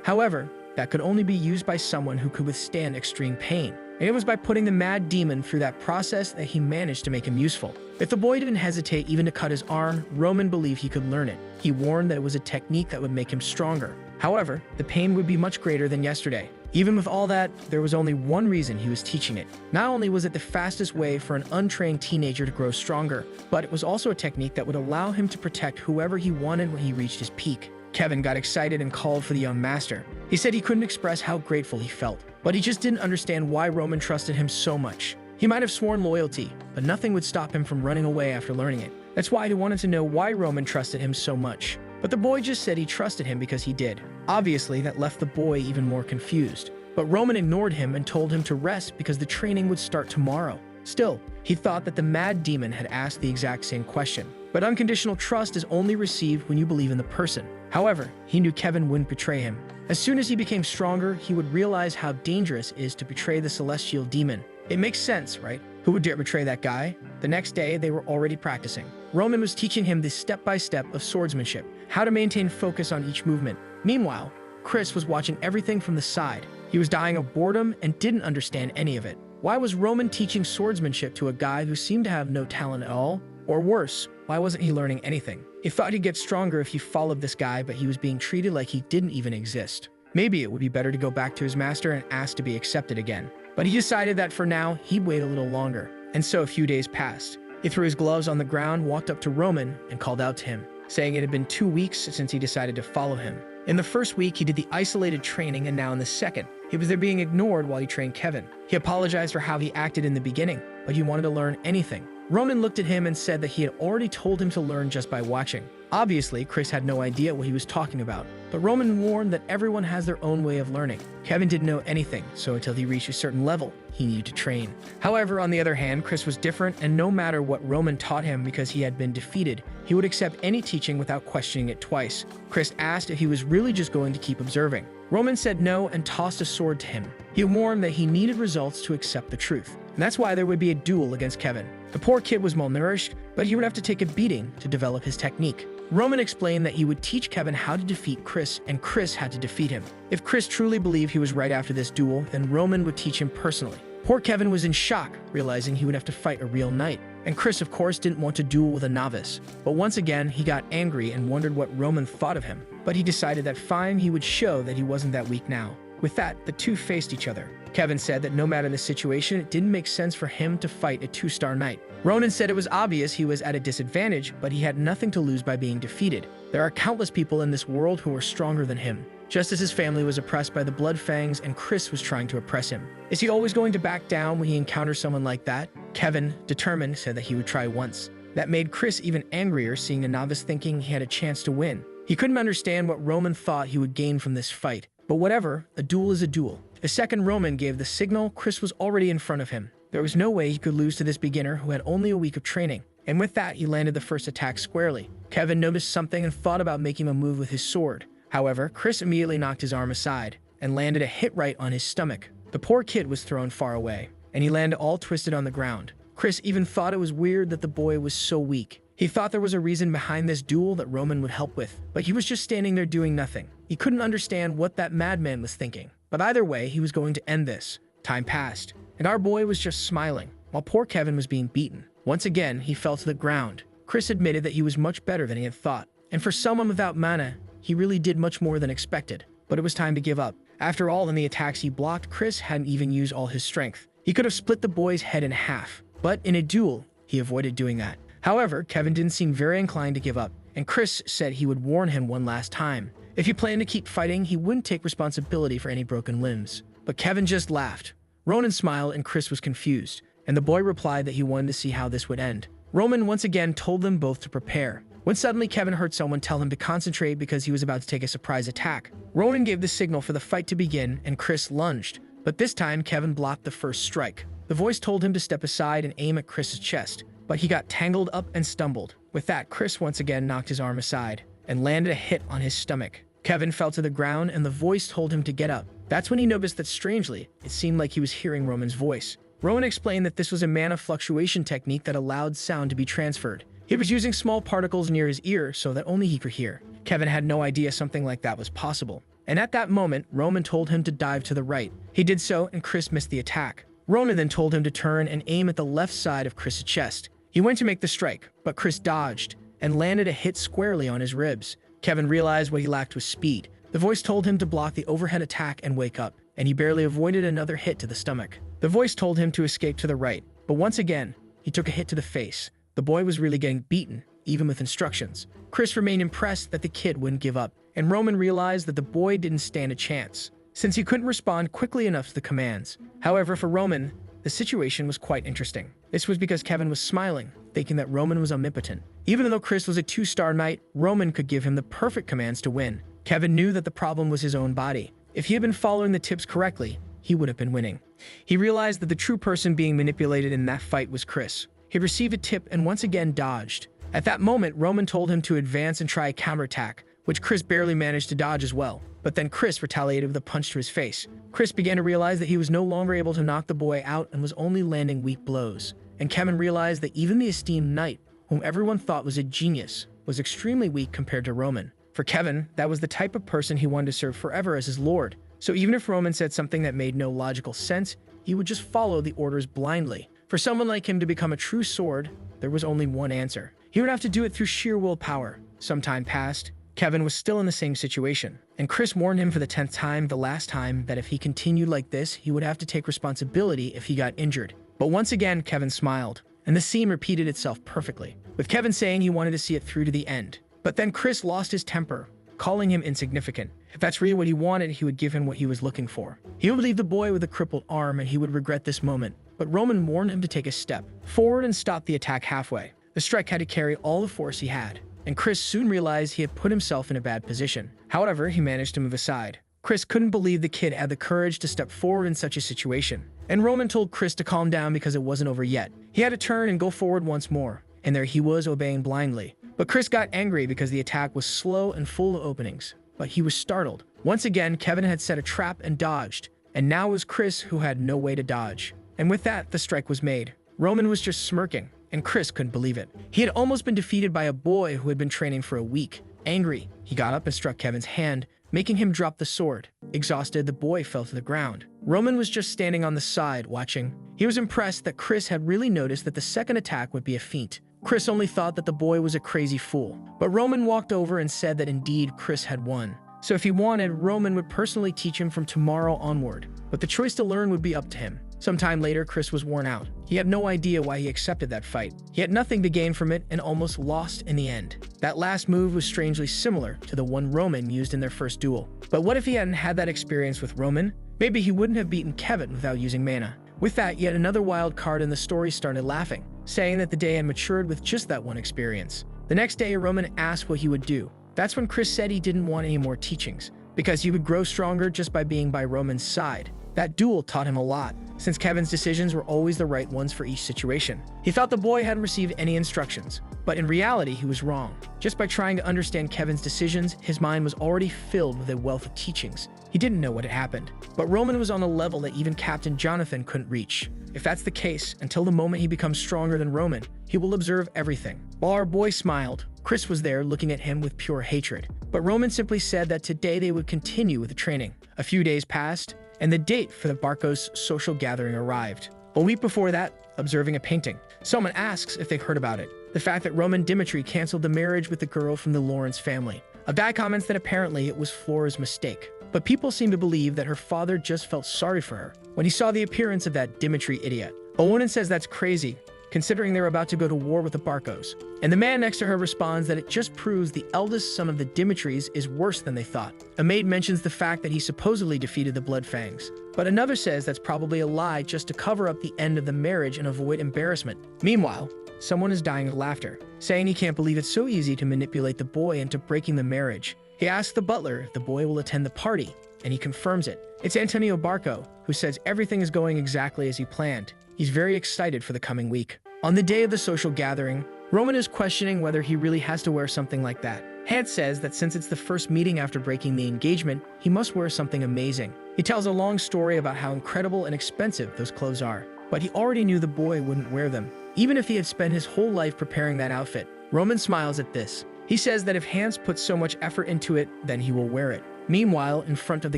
However, that could only be used by someone who could withstand extreme pain. And it was by putting the mad demon through that process that he managed to make him useful. If the boy didn't hesitate even to cut his arm, Roman believed he could learn it. He warned that it was a technique that would make him stronger. However, the pain would be much greater than yesterday. Even with all that, there was only one reason he was teaching it. Not only was it the fastest way for an untrained teenager to grow stronger, but it was also a technique that would allow him to protect whoever he wanted when he reached his peak. Kevin got excited and called for the young master. He said he couldn't express how grateful he felt, but he just didn't understand why Roman trusted him so much. He might have sworn loyalty, but nothing would stop him from running away after learning it. That's why he wanted to know why Roman trusted him so much. But the boy just said he trusted him because he did. Obviously, that left the boy even more confused. But Roman ignored him and told him to rest because the training would start tomorrow. Still, he thought that the mad demon had asked the exact same question. But unconditional trust is only received when you believe in the person. However, he knew Kevin wouldn't betray him. As soon as he became stronger, he would realize how dangerous it is to betray the celestial demon. It makes sense, right? Who would dare betray that guy? The next day, they were already practicing. Roman was teaching him the step-by-step of swordsmanship, how to maintain focus on each movement. Meanwhile, Chris was watching everything from the side. He was dying of boredom and didn't understand any of it. Why was Roman teaching swordsmanship to a guy who seemed to have no talent at all? Or worse, why wasn't he learning anything? He thought he'd get stronger if he followed this guy, but he was being treated like he didn't even exist. Maybe it would be better to go back to his master and ask to be accepted again. But he decided that for now, he'd wait a little longer. And so a few days passed. He threw his gloves on the ground, walked up to Roman, and called out to him, saying it had been 2 weeks since he decided to follow him. In the first week, he did the isolated training, and now in the second, he was there being ignored while he trained Kevin. He apologized for how he acted in the beginning, but he wanted to learn anything. Roman looked at him and said that he had already told him to learn just by watching. Obviously, Chris had no idea what he was talking about, but Roman warned that everyone has their own way of learning. Kevin didn't know anything, so until he reached a certain level, he needed to train. However, on the other hand, Chris was different, and no matter what Roman taught him because he had been defeated, he would accept any teaching without questioning it twice. Chris asked if he was really just going to keep observing. Roman said no and tossed a sword to him. He warned that he needed results to accept the truth, and that's why there would be a duel against Kevin. The poor kid was malnourished, but he would have to take a beating to develop his technique. Roman explained that he would teach Kevin how to defeat Chris, and Chris had to defeat him. If Chris truly believed he was right after this duel, then Roman would teach him personally. Poor Kevin was in shock, realizing he would have to fight a real knight. And Chris, of course, didn't want to duel with a novice. But once again, he got angry and wondered what Roman thought of him. But he decided that fine, he would show that he wasn't that weak now. With that, the two faced each other. Kevin said that no matter the situation, it didn't make sense for him to fight a 2-star knight. Ronan said it was obvious he was at a disadvantage, but he had nothing to lose by being defeated. There are countless people in this world who are stronger than him. Just as his family was oppressed by the Blood Fangs and Chris was trying to oppress him. Is he always going to back down when he encounters someone like that? Kevin, determined, said that he would try once. That made Chris even angrier, seeing a novice thinking he had a chance to win. He couldn't understand what Roman thought he would gain from this fight. But whatever, a duel is a duel. The second Roman gave the signal, Chris was already in front of him. There was no way he could lose to this beginner who had only a week of training. And with that, he landed the first attack squarely. Kevin noticed something and thought about making a move with his sword. However, Chris immediately knocked his arm aside and landed a hit right on his stomach. The poor kid was thrown far away, and he landed all twisted on the ground. Chris even thought it was weird that the boy was so weak. He thought there was a reason behind this duel that Roman would help with, but he was just standing there doing nothing. He couldn't understand what that madman was thinking. But either way, he was going to end this. Time passed, and our boy was just smiling, while poor Kevin was being beaten. Once again, he fell to the ground. Chris admitted that he was much better than he had thought, and for someone without mana, he really did much more than expected. But it was time to give up. After all, in the attacks he blocked, Chris hadn't even used all his strength. He could have split the boy's head in half, but in a duel, he avoided doing that. However, Kevin didn't seem very inclined to give up, and Chris said he would warn him one last time. If he planned to keep fighting, he wouldn't take responsibility for any broken limbs. But Kevin just laughed. Ronan smiled and Chris was confused, and the boy replied that he wanted to see how this would end. Roman once again told them both to prepare, when suddenly Kevin heard someone tell him to concentrate because he was about to take a surprise attack. Ronan gave the signal for the fight to begin, and Chris lunged, but this time Kevin blocked the first strike. The voice told him to step aside and aim at Chris's chest, but he got tangled up and stumbled. With that, Chris once again knocked his arm aside and landed a hit on his stomach. Kevin fell to the ground and the voice told him to get up. That's when he noticed that strangely, it seemed like he was hearing Roman's voice. Roman explained that this was a mana fluctuation technique that allowed sound to be transferred. He was using small particles near his ear so that only he could hear. Kevin had no idea something like that was possible. And at that moment, Roman told him to dive to the right. He did so and Chris missed the attack. Roman then told him to turn and aim at the left side of Chris's chest. He went to make the strike, but Chris dodged and landed a hit squarely on his ribs. Kevin realized what he lacked was speed. The voice told him to block the overhead attack and wake up, and he barely avoided another hit to the stomach. The voice told him to escape to the right, but once again, he took a hit to the face. The boy was really getting beaten, even with instructions. Chris remained impressed that the kid wouldn't give up, and Roman realized that the boy didn't stand a chance, since he couldn't respond quickly enough to the commands. However, for Roman, the situation was quite interesting. This was because Kevin was smiling, thinking that Roman was omnipotent. Even though Chris was a 2-star knight, Roman could give him the perfect commands to win. Kevin knew that the problem was his own body. If he had been following the tips correctly, he would have been winning. He realized that the true person being manipulated in that fight was Chris. He received a tip and once again dodged. At that moment, Roman told him to advance and try a counterattack, which Chris barely managed to dodge as well. But then Chris retaliated with a punch to his face. Chris began to realize that he was no longer able to knock the boy out and was only landing weak blows. And Kevin realized that even the esteemed knight, whom everyone thought was a genius, was extremely weak compared to Roman. For Kevin, that was the type of person he wanted to serve forever as his lord. So even if Roman said something that made no logical sense, he would just follow the orders blindly. For someone like him to become a true sword, there was only one answer. He would have to do it through sheer willpower. Some time passed. Kevin was still in the same situation, and Chris warned him for the 10th time, the last time, that if he continued like this, he would have to take responsibility if he got injured. But once again, Kevin smiled, and the scene repeated itself perfectly, with Kevin saying he wanted to see it through to the end. But then Chris lost his temper, calling him insignificant. If that's really what he wanted, he would give him what he was looking for. He would leave the boy with a crippled arm, and he would regret this moment. But Roman warned him to take a step forward and stop the attack halfway. The strike had to carry all the force he had, and Chris soon realized he had put himself in a bad position. However, he managed to move aside. Chris couldn't believe the kid had the courage to step forward in such a situation, and Roman told Chris to calm down because it wasn't over yet. He had to turn and go forward once more, and there he was obeying blindly. But Chris got angry because the attack was slow and full of openings. But he was startled. Once again, Kevin had set a trap and dodged, and now it was Chris who had no way to dodge. And with that, the strike was made. Roman was just smirking, and Chris couldn't believe it. He had almost been defeated by a boy who had been training for a week. Angry, he got up and struck Kevin's hand, making him drop the sword. Exhausted, the boy fell to the ground. Roman was just standing on the side, watching. He was impressed that Chris had really noticed that the second attack would be a feint. Chris only thought that the boy was a crazy fool. But Roman walked over and said that indeed Chris had won. So if he wanted, Roman would personally teach him from tomorrow onward. But the choice to learn would be up to him. Sometime later, Chris was worn out. He had no idea why he accepted that fight. He had nothing to gain from it and almost lost in the end. That last move was strangely similar to the one Roman used in their first duel. But what if he hadn't had that experience with Roman? Maybe he wouldn't have beaten Kevin without using mana. With that, yet another wild card in the story started laughing, saying that the day had matured with just that one experience. The next day, Roman asked what he would do. That's when Chris said he didn't want any more teachings, because he would grow stronger just by being by Roman's side. That duel taught him a lot, since Kevin's decisions were always the right ones for each situation. He thought the boy hadn't received any instructions, but in reality, he was wrong. Just by trying to understand Kevin's decisions, his mind was already filled with a wealth of teachings. He didn't know what had happened, but Roman was on a level that even Captain Jonathan couldn't reach. If that's the case, until the moment he becomes stronger than Roman, he will observe everything. While our boy smiled, Chris was there looking at him with pure hatred. But Roman simply said that today they would continue with the training. A few days passed, and the date for the Barcos social gathering arrived. A week before that, observing a painting, someone asks if they've heard about it. The fact that Roman Dimitri canceled the marriage with the girl from the Lawrence family. A guy comments that apparently it was Flora's mistake. But people seem to believe that her father just felt sorry for her when he saw the appearance of that Dimitri idiot. Owen says that's crazy, considering they're about to go to war with the Barcos. And the man next to her responds that it just proves the eldest son of the Dimitris is worse than they thought. A maid mentions the fact that he supposedly defeated the Bloodfangs. But another says that's probably a lie just to cover up the end of the marriage and avoid embarrassment. Meanwhile, someone is dying of laughter, saying he can't believe it's so easy to manipulate the boy into breaking the marriage. He asks the butler if the boy will attend the party, and he confirms it. It's Antonio Barco, who says everything is going exactly as he planned. He's very excited for the coming week. On the day of the social gathering, Roman is questioning whether he really has to wear something like that. Hans says that since it's the first meeting after breaking the engagement, he must wear something amazing. He tells a long story about how incredible and expensive those clothes are, but he already knew the boy wouldn't wear them, even if he had spent his whole life preparing that outfit. Roman smiles at this. He says that if Hans puts so much effort into it, then he will wear it. Meanwhile, in front of the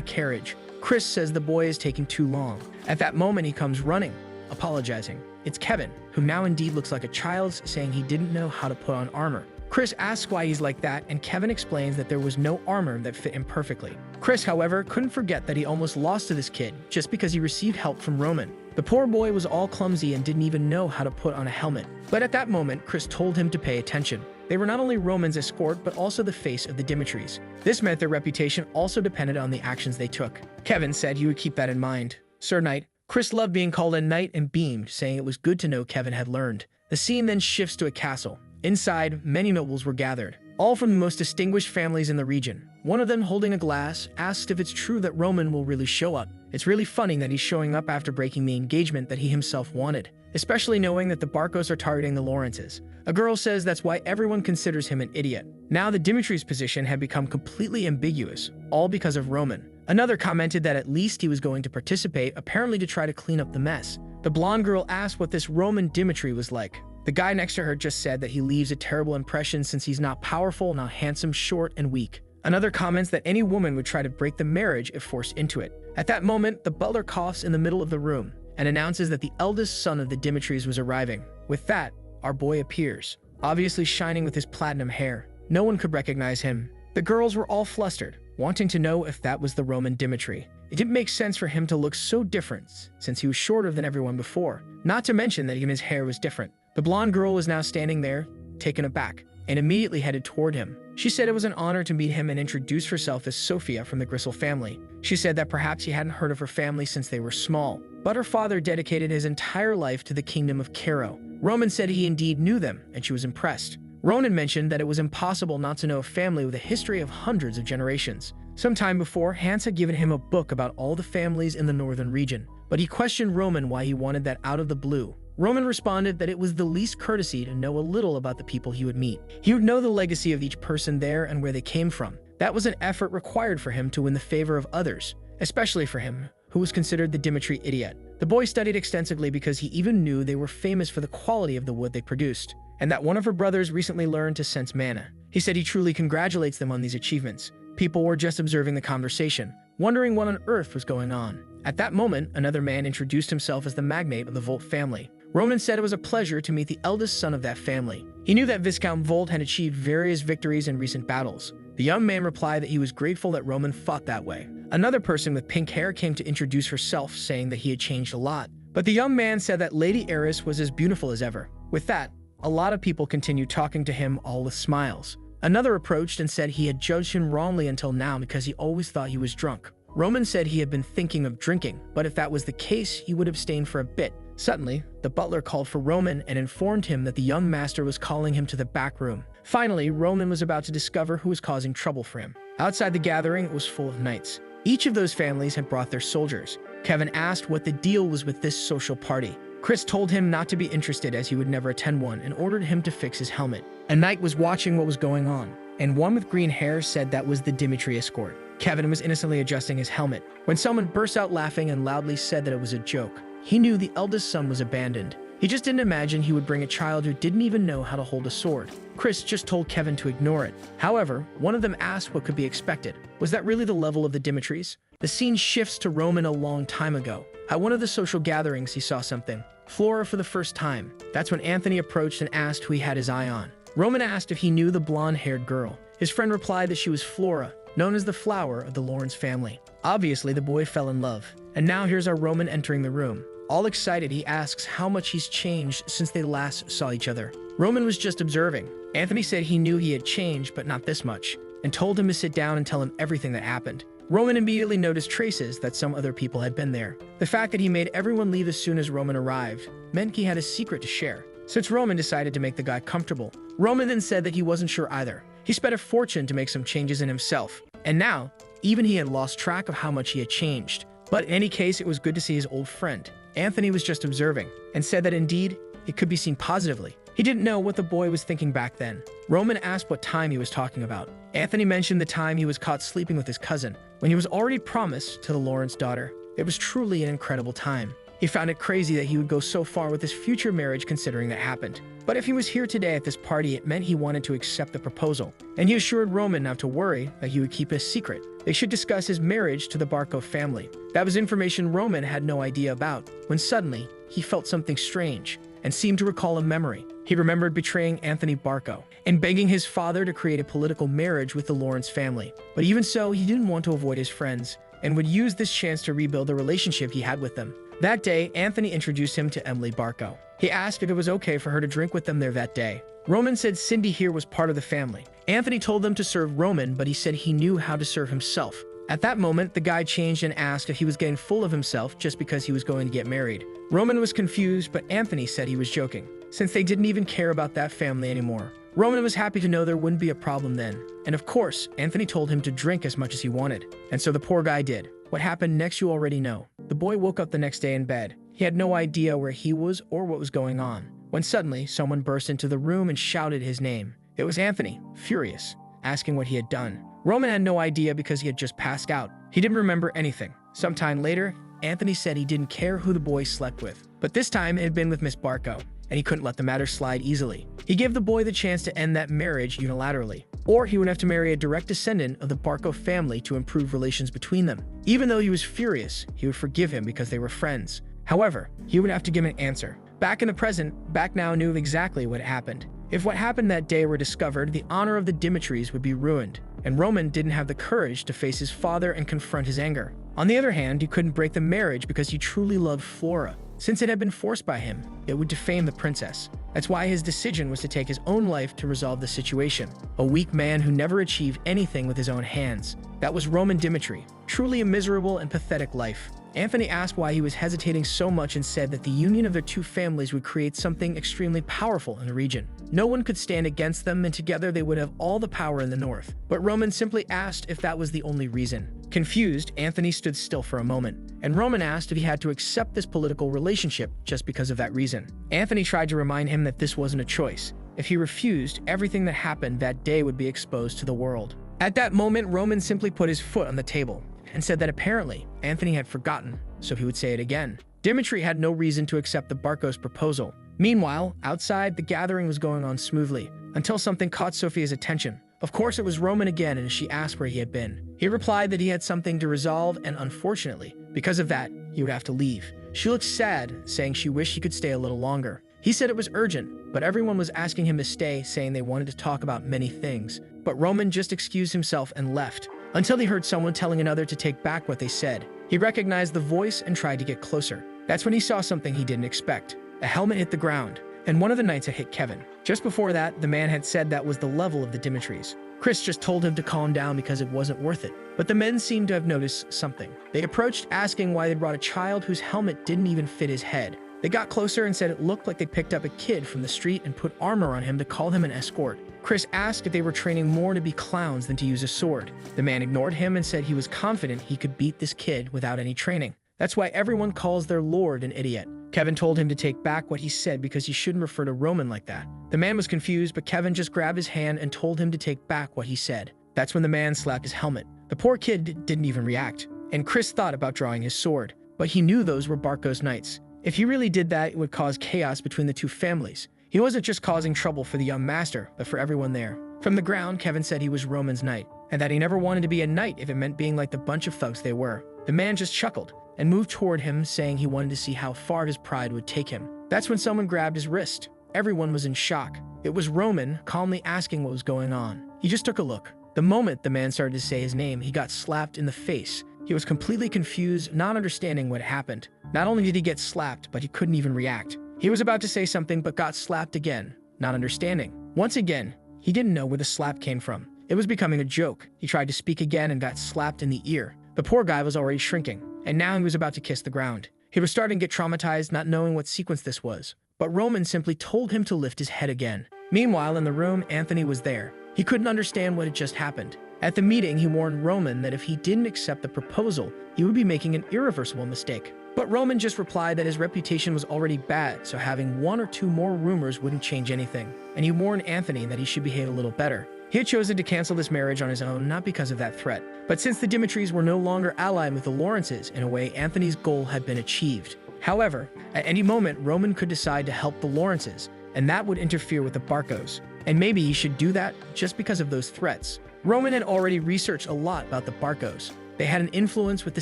carriage, Chris says the boy is taking too long. At that moment, he comes running, apologizing. It's Kevin, who now indeed looks like a child, saying he didn't know how to put on armor. Chris asks why he's like that, and Kevin explains that there was no armor that fit him perfectly. Chris, however, couldn't forget that he almost lost to this kid just because he received help from Roman. The poor boy was all clumsy and didn't even know how to put on a helmet. But at that moment, Chris told him to pay attention. They were not only Roman's escort, but also the face of the Dimitris. This meant their reputation also depended on the actions they took. Kevin said he would keep that in mind. Sir Knight. Chris loved being called a knight and beamed, saying it was good to know Kevin had learned. The scene then shifts to a castle. Inside, many nobles were gathered, all from the most distinguished families in the region. One of them, holding a glass, asked if it's true that Roman will really show up. It's really funny that he's showing up after breaking the engagement that he himself wanted, especially knowing that the Barcos are targeting the Lawrences. A girl says that's why everyone considers him an idiot. Now the Dimitri's position had become completely ambiguous, all because of Roman. Another commented that at least he was going to participate, apparently to try to clean up the mess. The blonde girl asked what this Roman Dimitri was like. The guy next to her just said that he leaves a terrible impression since he's not powerful, not handsome, short, and weak. Another comments that any woman would try to break the marriage if forced into it. At that moment, the butler coughs in the middle of the room and announces that the eldest son of the Dimitris was arriving. With that, our boy appears, obviously shining with his platinum hair. No one could recognize him. The girls were all flustered, wanting to know if that was the Roman Dimitri. It didn't make sense for him to look so different, since he was shorter than everyone before. Not to mention that even his hair was different. The blonde girl was now standing there, taken aback, and immediately headed toward him. She said it was an honor to meet him and introduced herself as Sophia from the Grisel family. She said that perhaps he hadn't heard of her family since they were small, but her father dedicated his entire life to the kingdom of Cairo. Roman said he indeed knew them, and she was impressed. Ronan mentioned that it was impossible not to know a family with a history of hundreds of generations. Some time before, Hans had given him a book about all the families in the northern region, but he questioned Roman why he wanted that out of the blue. Roman responded that it was the least courtesy to know a little about the people he would meet. He would know the legacy of each person there and where they came from. That was an effort required for him to win the favor of others, especially for him, who was considered the Dimitri idiot. The boy studied extensively because he even knew they were famous for the quality of the wood they produced, and that one of her brothers recently learned to sense mana. He said he truly congratulates them on these achievements. People were just observing the conversation, wondering what on earth was going on. At that moment, another man introduced himself as the magnate of the Volt family. Roman said it was a pleasure to meet the eldest son of that family. He knew that Viscount Volt had achieved various victories in recent battles. The young man replied that he was grateful that Roman fought that way. Another person with pink hair came to introduce herself, saying that he had changed a lot. But the young man said that Lady Eris was as beautiful as ever. With that, a lot of people continued talking to him, all with smiles. Another approached and said he had judged him wrongly until now because he always thought he was drunk. Roman said he had been thinking of drinking, but if that was the case, he would abstain for a bit. Suddenly, the butler called for Roman and informed him that the young master was calling him to the back room. Finally, Roman was about to discover who was causing trouble for him. Outside the gathering, it was full of knights. Each of those families had brought their soldiers. Kevin asked what the deal was with this social party. Chris told him not to be interested as he would never attend one and ordered him to fix his helmet. A knight was watching what was going on, and one with green hair said that was the Dimitri escort. Kevin was innocently adjusting his helmet when someone burst out laughing and loudly said that it was a joke. He knew the eldest son was abandoned. He just didn't imagine he would bring a child who didn't even know how to hold a sword. Chris just told Kevin to ignore it. However, one of them asked what could be expected. Was that really the level of the Dimitris? The scene shifts to Roman a long time ago. At one of the social gatherings, he saw something. Flora for the first time. That's when Anthony approached and asked who he had his eye on. Roman asked if he knew the blonde-haired girl. His friend replied that she was Flora, known as the flower of the Lawrence family. Obviously, the boy fell in love. And now here's our Roman entering the room. All excited, he asks how much he's changed since they last saw each other. Roman was just observing. Anthony said he knew he had changed, but not this much, and told him to sit down and tell him everything that happened. Roman immediately noticed traces that some other people had been there. The fact that he made everyone leave as soon as Roman arrived meant he had a secret to share. Since Roman decided to make the guy comfortable, Roman then said that he wasn't sure either. He spent a fortune to make some changes in himself, and now, even he had lost track of how much he had changed. But in any case, it was good to see his old friend. Anthony was just observing, and said that indeed, it could be seen positively. He didn't know what the boy was thinking back then. Roman asked what time he was talking about. Anthony mentioned the time he was caught sleeping with his cousin, when he was already promised to the Lawrence daughter. It was truly an incredible time. He found it crazy that he would go so far with his future marriage considering that happened. But if he was here today at this party, it meant he wanted to accept the proposal. And he assured Roman not to worry, that he would keep it a secret. They should discuss his marriage to the Barco family. That was information Roman had no idea about, when suddenly, he felt something strange, and seemed to recall a memory. He remembered betraying Anthony Barco, and begging his father to create a political marriage with the Lawrence family. But even so, he didn't want to avoid his friends, and would use this chance to rebuild the relationship he had with them. That day, Anthony introduced him to Emily Barco. He asked if it was okay for her to drink with them there that day. Roman said Cindy here was part of the family. Anthony told them to serve Roman, but he said he knew how to serve himself. At that moment, the guy changed and asked if he was getting full of himself just because he was going to get married. Roman was confused, but Anthony said he was joking, since they didn't even care about that family anymore. Roman was happy to know there wouldn't be a problem then. And of course, Anthony told him to drink as much as he wanted. And so the poor guy did. What happened next you already know. The boy woke up the next day in bed. He had no idea where he was or what was going on, when suddenly someone burst into the room and shouted his name. It was Anthony, furious, asking what he had done. Roman had no idea because he had just passed out. He didn't remember anything. Sometime later, Anthony said he didn't care who the boy slept with, but this time it had been with Miss Barco. and he couldn't let the matter slide easily. He gave the boy the chance to end that marriage unilaterally, or he would have to marry a direct descendant of the Barco family to improve relations between them. Even though he was furious, he would forgive him because they were friends. However, he would have to give an answer. Back in the present, Back now knew exactly what happened. If what happened that day were discovered, the honor of the Dimitris would be ruined, and Roman didn't have the courage to face his father and confront his anger. On the other hand, he couldn't break the marriage because he truly loved Flora. Since it had been forced by him, it would defame the princess. That's why his decision was to take his own life to resolve the situation. A weak man who never achieved anything with his own hands. That was Roman Dimitri. Truly a miserable and pathetic life. Anthony asked why he was hesitating so much and said that the union of their two families would create something extremely powerful in the region. No one could stand against them, and together they would have all the power in the north. But Roman simply asked if that was the only reason. Confused, Anthony stood still for a moment, and Roman asked if he had to accept this political relationship just because of that reason. Anthony tried to remind him that this wasn't a choice. If he refused, everything that happened that day would be exposed to the world. At that moment, Roman simply put his foot on the table and said that apparently Anthony had forgotten, so he would say it again. Dimitri had no reason to accept the Barcos' proposal. Meanwhile, outside, the gathering was going on smoothly, until something caught Sophia's attention. Of course, it was Roman again, and she asked where he had been. He replied that he had something to resolve, and unfortunately, because of that, he would have to leave. She looked sad, saying she wished he could stay a little longer. He said it was urgent, but everyone was asking him to stay, saying they wanted to talk about many things. But Roman just excused himself and left, until he heard someone telling another to take back what they said. He recognized the voice and tried to get closer. That's when he saw something he didn't expect. A helmet hit the ground, and one of the knights had hit Kevin. Just before that, the man had said that was the level of the Dimitris. Chris just told him to calm down because it wasn't worth it. But the men seemed to have noticed something. They approached, asking why they brought a child whose helmet didn't even fit his head. They got closer and said it looked like they picked up a kid from the street and put armor on him to call him an escort. Chris asked if they were training more to be clowns than to use a sword. The man ignored him and said he was confident he could beat this kid without any training. That's why everyone calls their lord an idiot. Kevin told him to take back what he said because he shouldn't refer to Roman like that. The man was confused, but Kevin just grabbed his hand and told him to take back what he said. That's when the man slapped his helmet. The poor kid didn't even react, and Chris thought about drawing his sword, but he knew those were Barco's knights. If he really did that, it would cause chaos between the two families. He wasn't just causing trouble for the young master, but for everyone there. From the ground, Kevin said he was Roman's knight, and that he never wanted to be a knight if it meant being like the bunch of thugs they were. The man just chuckled and moved toward him, saying he wanted to see how far his pride would take him. That's when someone grabbed his wrist. Everyone was in shock. It was Roman, calmly asking what was going on. He just took a look. The moment the man started to say his name, he got slapped in the face. He was completely confused, not understanding what happened. Not only did he get slapped, but he couldn't even react. He was about to say something, but got slapped again, not understanding. Once again, he didn't know where the slap came from. It was becoming a joke. He tried to speak again and got slapped in the ear. The poor guy was already shrinking, and now he was about to kiss the ground. He was starting to get traumatized, not knowing what sequence this was. But Roman simply told him to lift his head again. Meanwhile, in the room, Anthony was there. He couldn't understand what had just happened. At the meeting, he warned Roman that if he didn't accept the proposal, he would be making an irreversible mistake. But Roman just replied that his reputation was already bad, so having one or two more rumors wouldn't change anything. And he warned Anthony that he should behave a little better. He had chosen to cancel this marriage on his own, not because of that threat. But since the Dimitris were no longer allied with the Lawrences, in a way, Anthony's goal had been achieved. However, at any moment, Roman could decide to help the Lawrences, and that would interfere with the Barcos. And maybe he should do that just because of those threats. Roman had already researched a lot about the Barcos. They had an influence with the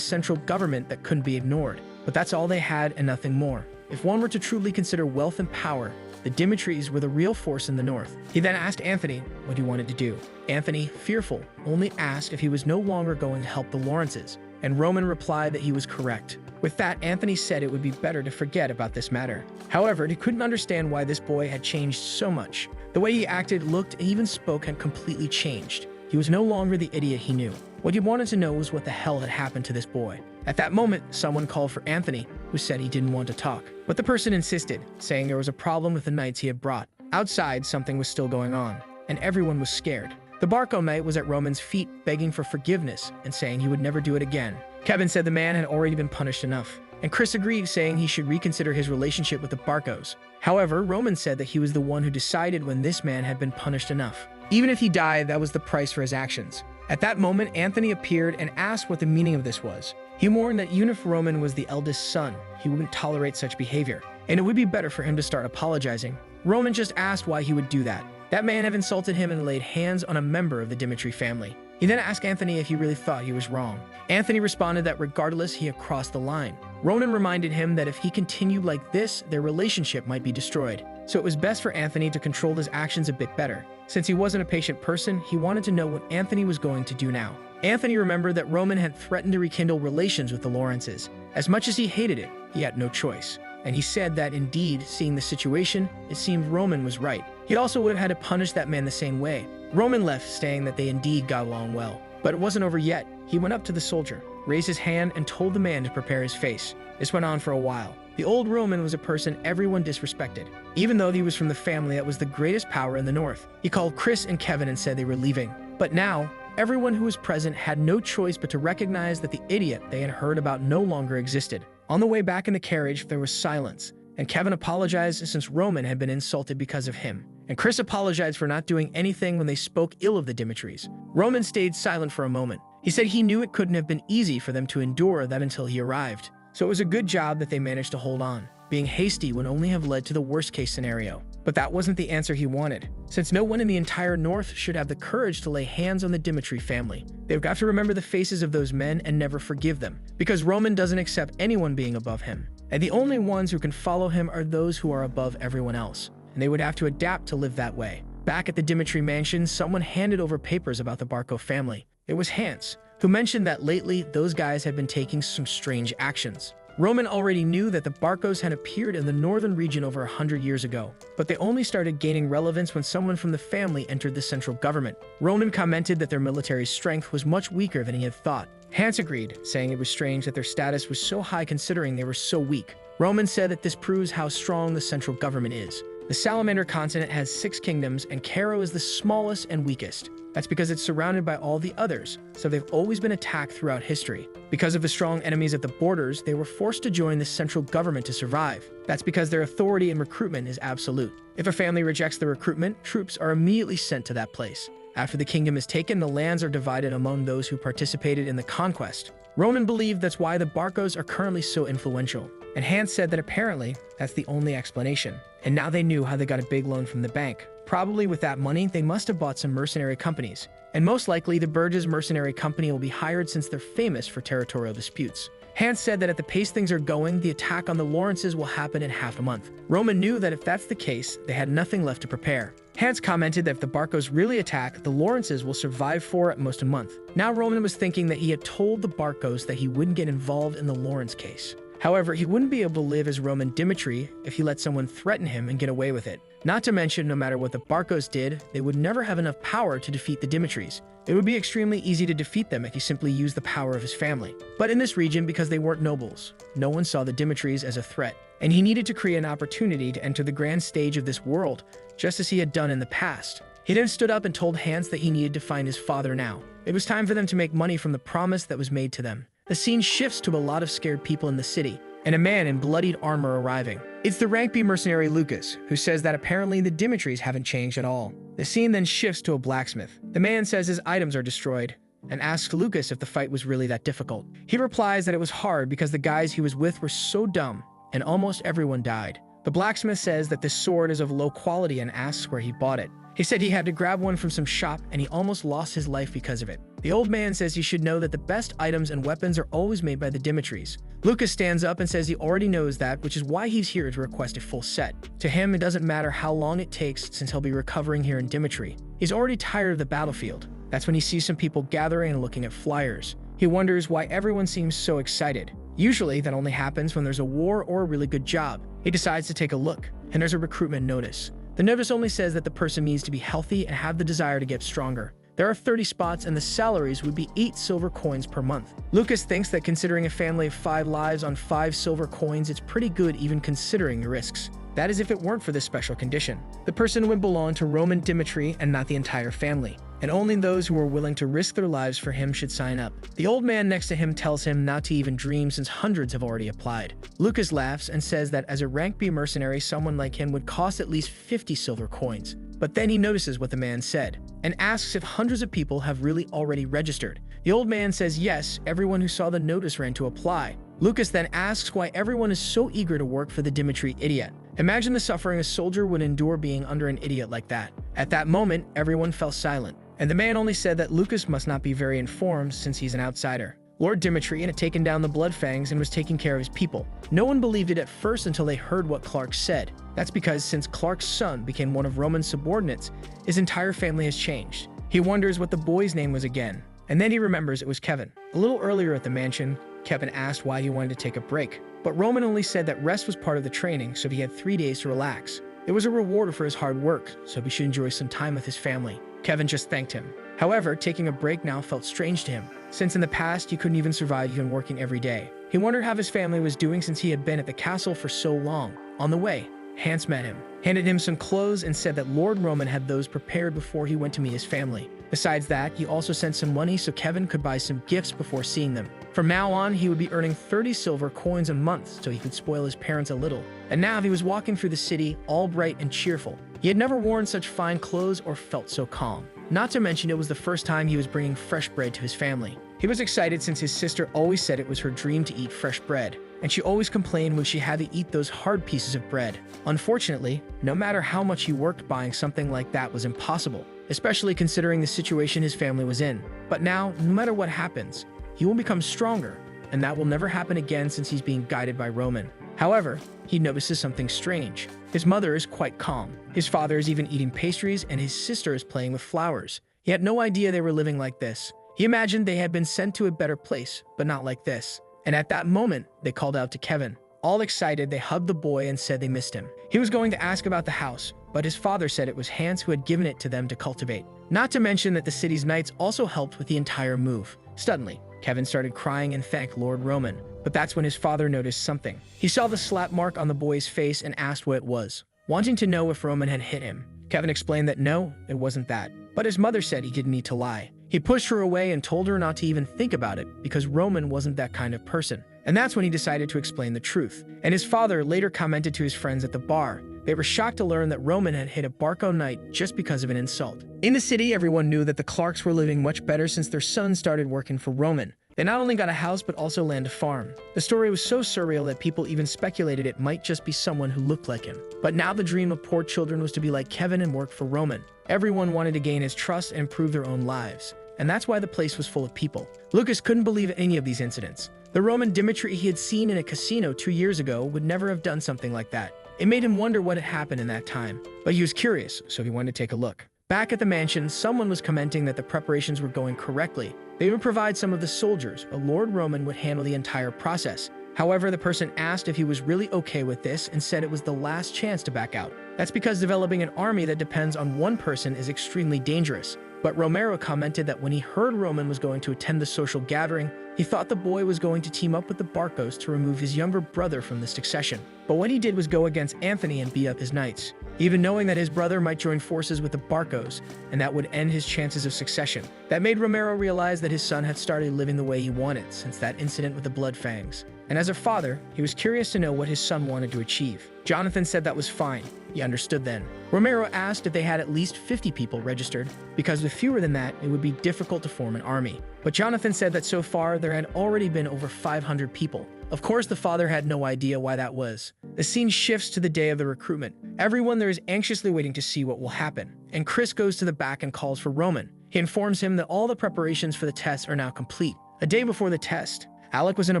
central government that couldn't be ignored. But that's all they had and nothing more. If one were to truly consider wealth and power, the Dimitris were the real force in the north. He then asked Anthony what he wanted to do. Anthony, fearful, only asked if he was no longer going to help the Lawrences, and Roman replied that he was correct. With that, Anthony said it would be better to forget about this matter. However, he couldn't understand why this boy had changed so much. The way he acted, looked, and even spoke had completely changed. He was no longer the idiot he knew. What he wanted to know was what the hell had happened to this boy. At that moment, someone called for Anthony, who said he didn't want to talk. But the person insisted, saying there was a problem with the knights he had brought. Outside, something was still going on, and everyone was scared. The Barco knight was at Roman's feet, begging for forgiveness and saying he would never do it again. Kevin said the man had already been punished enough, and Chris agreed, saying he should reconsider his relationship with the Barcos. However, Roman said that he was the one who decided when this man had been punished enough. Even if he died, that was the price for his actions. At that moment, Anthony appeared and asked what the meaning of this was. He warned that even if Roman was the eldest son, he wouldn't tolerate such behavior, and it would be better for him to start apologizing. Roman just asked why he would do that. That man had insulted him and laid hands on a member of the Dimitri family. He then asked Anthony if he really thought he was wrong. Anthony responded that regardless, he had crossed the line. Roman reminded him that if he continued like this, their relationship might be destroyed. So it was best for Anthony to control his actions a bit better. Since he wasn't a patient person, he wanted to know what Anthony was going to do now. Anthony remembered that Roman had threatened to rekindle relations with the Lawrences. As much as he hated it, he had no choice. And he said that indeed, seeing the situation, it seemed Roman was right. He also would have had to punish that man the same way. Roman left, saying that they indeed got along well. But it wasn't over yet. He went up to the soldier, raised his hand, and told the man to prepare his face. This went on for a while. The old Roman was a person everyone disrespected, even though he was from the family that was the greatest power in the north. He called Chris and Kevin and said they were leaving. But now, everyone who was present had no choice but to recognize that the idiot they had heard about no longer existed. On the way back in the carriage, there was silence, and Kevin apologized since Roman had been insulted because of him. And Chris apologized for not doing anything when they spoke ill of the Dimitris. Roman stayed silent for a moment. He said he knew it couldn't have been easy for them to endure that until he arrived. So it was a good job that they managed to hold on. Being hasty would only have led to the worst-case scenario. But that wasn't the answer he wanted. Since no one in the entire North should have the courage to lay hands on the Dimitri family, they've got to remember the faces of those men and never forgive them, because Roman doesn't accept anyone being above him. And the only ones who can follow him are those who are above everyone else. And they would have to adapt to live that way. Back at the Dimitri mansion, someone handed over papers about the Barco family. It was Hans, who mentioned that lately those guys had been taking some strange actions. Roman already knew that the Barcos had appeared in the northern region over 100 years ago, but they only started gaining relevance when someone from the family entered the central government. Roman commented that their military strength was much weaker than he had thought. Hans agreed, saying it was strange that their status was so high considering they were so weak. Roman said that this proves how strong the central government is. The Salamander continent has 6 kingdoms, and Cairo is the smallest and weakest. That's because it's surrounded by all the others, so they've always been attacked throughout history. Because of the strong enemies at the borders, they were forced to join the central government to survive. That's because their authority in recruitment is absolute. If a family rejects the recruitment, troops are immediately sent to that place. After the kingdom is taken, the lands are divided among those who participated in the conquest. Roman believed that's why the Barcos are currently so influential. And Hans said that apparently that's the only explanation. And now they knew how they got a big loan from the bank. Probably with that money, they must have bought some mercenary companies. And most likely, the Burgess mercenary company will be hired since they're famous for territorial disputes. Hans said that at the pace things are going, the attack on the Lawrences will happen in half a month. Roman knew that if that's the case, they had nothing left to prepare. Hans commented that if the Barcos really attack, the Lawrences will survive for at most a month. Now Roman was thinking that he had told the Barcos that he wouldn't get involved in the Lawrence case. However, he wouldn't be able to live as Roman Dimitri if he let someone threaten him and get away with it. Not to mention, no matter what the Barcos did, they would never have enough power to defeat the Dimitris. It would be extremely easy to defeat them if he simply used the power of his family. But in this region, because they weren't nobles, no one saw the Dimitris as a threat, and he needed to create an opportunity to enter the grand stage of this world, just as he had done in the past. He then stood up and told Hans that he needed to find his father now. It was time for them to make money from the promise that was made to them. The scene shifts to a lot of scared people in the city, and a man in bloodied armor arriving. It's the rank B mercenary Lucas, who says that apparently the Dimitris haven't changed at all. The scene then shifts to a blacksmith. The man says his items are destroyed, and asks Lucas if the fight was really that difficult. He replies that it was hard because the guys he was with were so dumb, and almost everyone died. The blacksmith says that this sword is of low quality and asks where he bought it. He said he had to grab one from some shop and he almost lost his life because of it. The old man says he should know that the best items and weapons are always made by the Dimitris. Lucas stands up and says he already knows that, which is why he's here to request a full set. To him, it doesn't matter how long it takes since he'll be recovering here in Dimitri. He's already tired of the battlefield. That's when he sees some people gathering and looking at flyers. He wonders why everyone seems so excited. Usually, that only happens when there's a war or a really good job. He decides to take a look, and there's a recruitment notice. The notice only says that the person needs to be healthy and have the desire to get stronger. There are 30 spots and the salaries would be 8 silver coins per month. Lucas thinks that considering a family of 5 lives on 5 silver coins, it's pretty good even considering the risks. That is if it weren't for this special condition. The person would belong to Roman Dimitri and not the entire family, and only those who are willing to risk their lives for him should sign up. The old man next to him tells him not to even dream since hundreds have already applied. Lucas laughs and says that as a rank B mercenary, someone like him would cost at least 50 silver coins. But then he notices what the man said, and asks if hundreds of people have really already registered. The old man says yes. Everyone who saw the notice ran to apply. Lucas then asks why everyone is so eager to work for the Dimitri idiot. Imagine the suffering a soldier would endure being under an idiot like that. At that moment, everyone fell silent, and the man only said that Lucas must not be very informed since he's an outsider. Lord Dimitri had taken down the Bloodfangs and was taking care of his people. No one believed it at first until they heard what Clark said. That's because since Clark's son became one of Roman's subordinates, his entire family has changed. He wonders what the boy's name was again, and then he remembers it was Kevin. A little earlier at the mansion, Kevin asked why he wanted to take a break, but Roman only said that rest was part of the training, so he had 3 days to relax. It was a reward for his hard work, so he should enjoy some time with his family. Kevin just thanked him. However, taking a break now felt strange to him, since in the past he couldn't even survive even working every day. He wondered how his family was doing since he had been at the castle for so long. On the way, Hans met him, handed him some clothes, and said that Lord Roman had those prepared before he went to meet his family. Besides that, he also sent some money so Kevin could buy some gifts before seeing them. From now on, he would be earning 30 silver coins a month so he could spoil his parents a little. And now he was walking through the city, all bright and cheerful. He had never worn such fine clothes or felt so calm. Not to mention it was the first time he was bringing fresh bread to his family. He was excited since his sister always said it was her dream to eat fresh bread, and she always complained when she had to eat those hard pieces of bread. Unfortunately, no matter how much he worked, buying something like that was impossible, especially considering the situation his family was in. But now, no matter what happens, he will become stronger, and that will never happen again since he's being guided by Roman. However, he notices something strange. His mother is quite calm. His father is even eating pastries, and his sister is playing with flowers. He had no idea they were living like this. He imagined they had been sent to a better place, but not like this. And at that moment, they called out to Kevin. All excited, they hugged the boy and said they missed him. He was going to ask about the house, but his father said it was Hans who had given it to them to cultivate. Not to mention that the city's knights also helped with the entire move. Suddenly, Kevin started crying and thanked Lord Roman. But that's when his father noticed something. He saw the slap mark on the boy's face and asked what it was, wanting to know if Roman had hit him. Kevin explained that no, it wasn't that. But his mother said he didn't need to lie. He pushed her away and told her not to even think about it because Roman wasn't that kind of person. And that's when he decided to explain the truth. And his father later commented to his friends at the bar. They were shocked to learn that Roman had hit a Barco knight just because of an insult. In the city, everyone knew that the Clarks were living much better since their son started working for Roman. They not only got a house but also land a farm. The story was so surreal that people even speculated it might just be someone who looked like him. But now the dream of poor children was to be like Kevin and work for Roman. Everyone wanted to gain his trust and improve their own lives. And that's why the place was full of people. Lucas couldn't believe any of these incidents. The Roman Dimitri he had seen in a casino 2 years ago would never have done something like that. It made him wonder what had happened in that time. But he was curious, so he wanted to take a look. Back at the mansion, someone was commenting that the preparations were going correctly. They would provide some of the soldiers, but Lord Roman would handle the entire process. However, the person asked if he was really okay with this and said it was the last chance to back out. That's because developing an army that depends on one person is extremely dangerous. But Romero commented that when he heard Roman was going to attend the social gathering, he thought the boy was going to team up with the Barcos to remove his younger brother from the succession. But what he did was go against Anthony and beat up his knights, even knowing that his brother might join forces with the Barcos, and that would end his chances of succession. That made Romero realize that his son had started living the way he wanted since that incident with the Bloodfangs. And as a father, he was curious to know what his son wanted to achieve. Jonathan said that was fine. He understood then. Romero asked if they had at least 50 people registered, because with fewer than that, it would be difficult to form an army. But Jonathan said that so far, there had already been over 500 people. Of course, the father had no idea why that was. The scene shifts to the day of the recruitment. Everyone there is anxiously waiting to see what will happen. And Chris goes to the back and calls for Roman. He informs him that all the preparations for the test are now complete. A day before the test, Alec was in a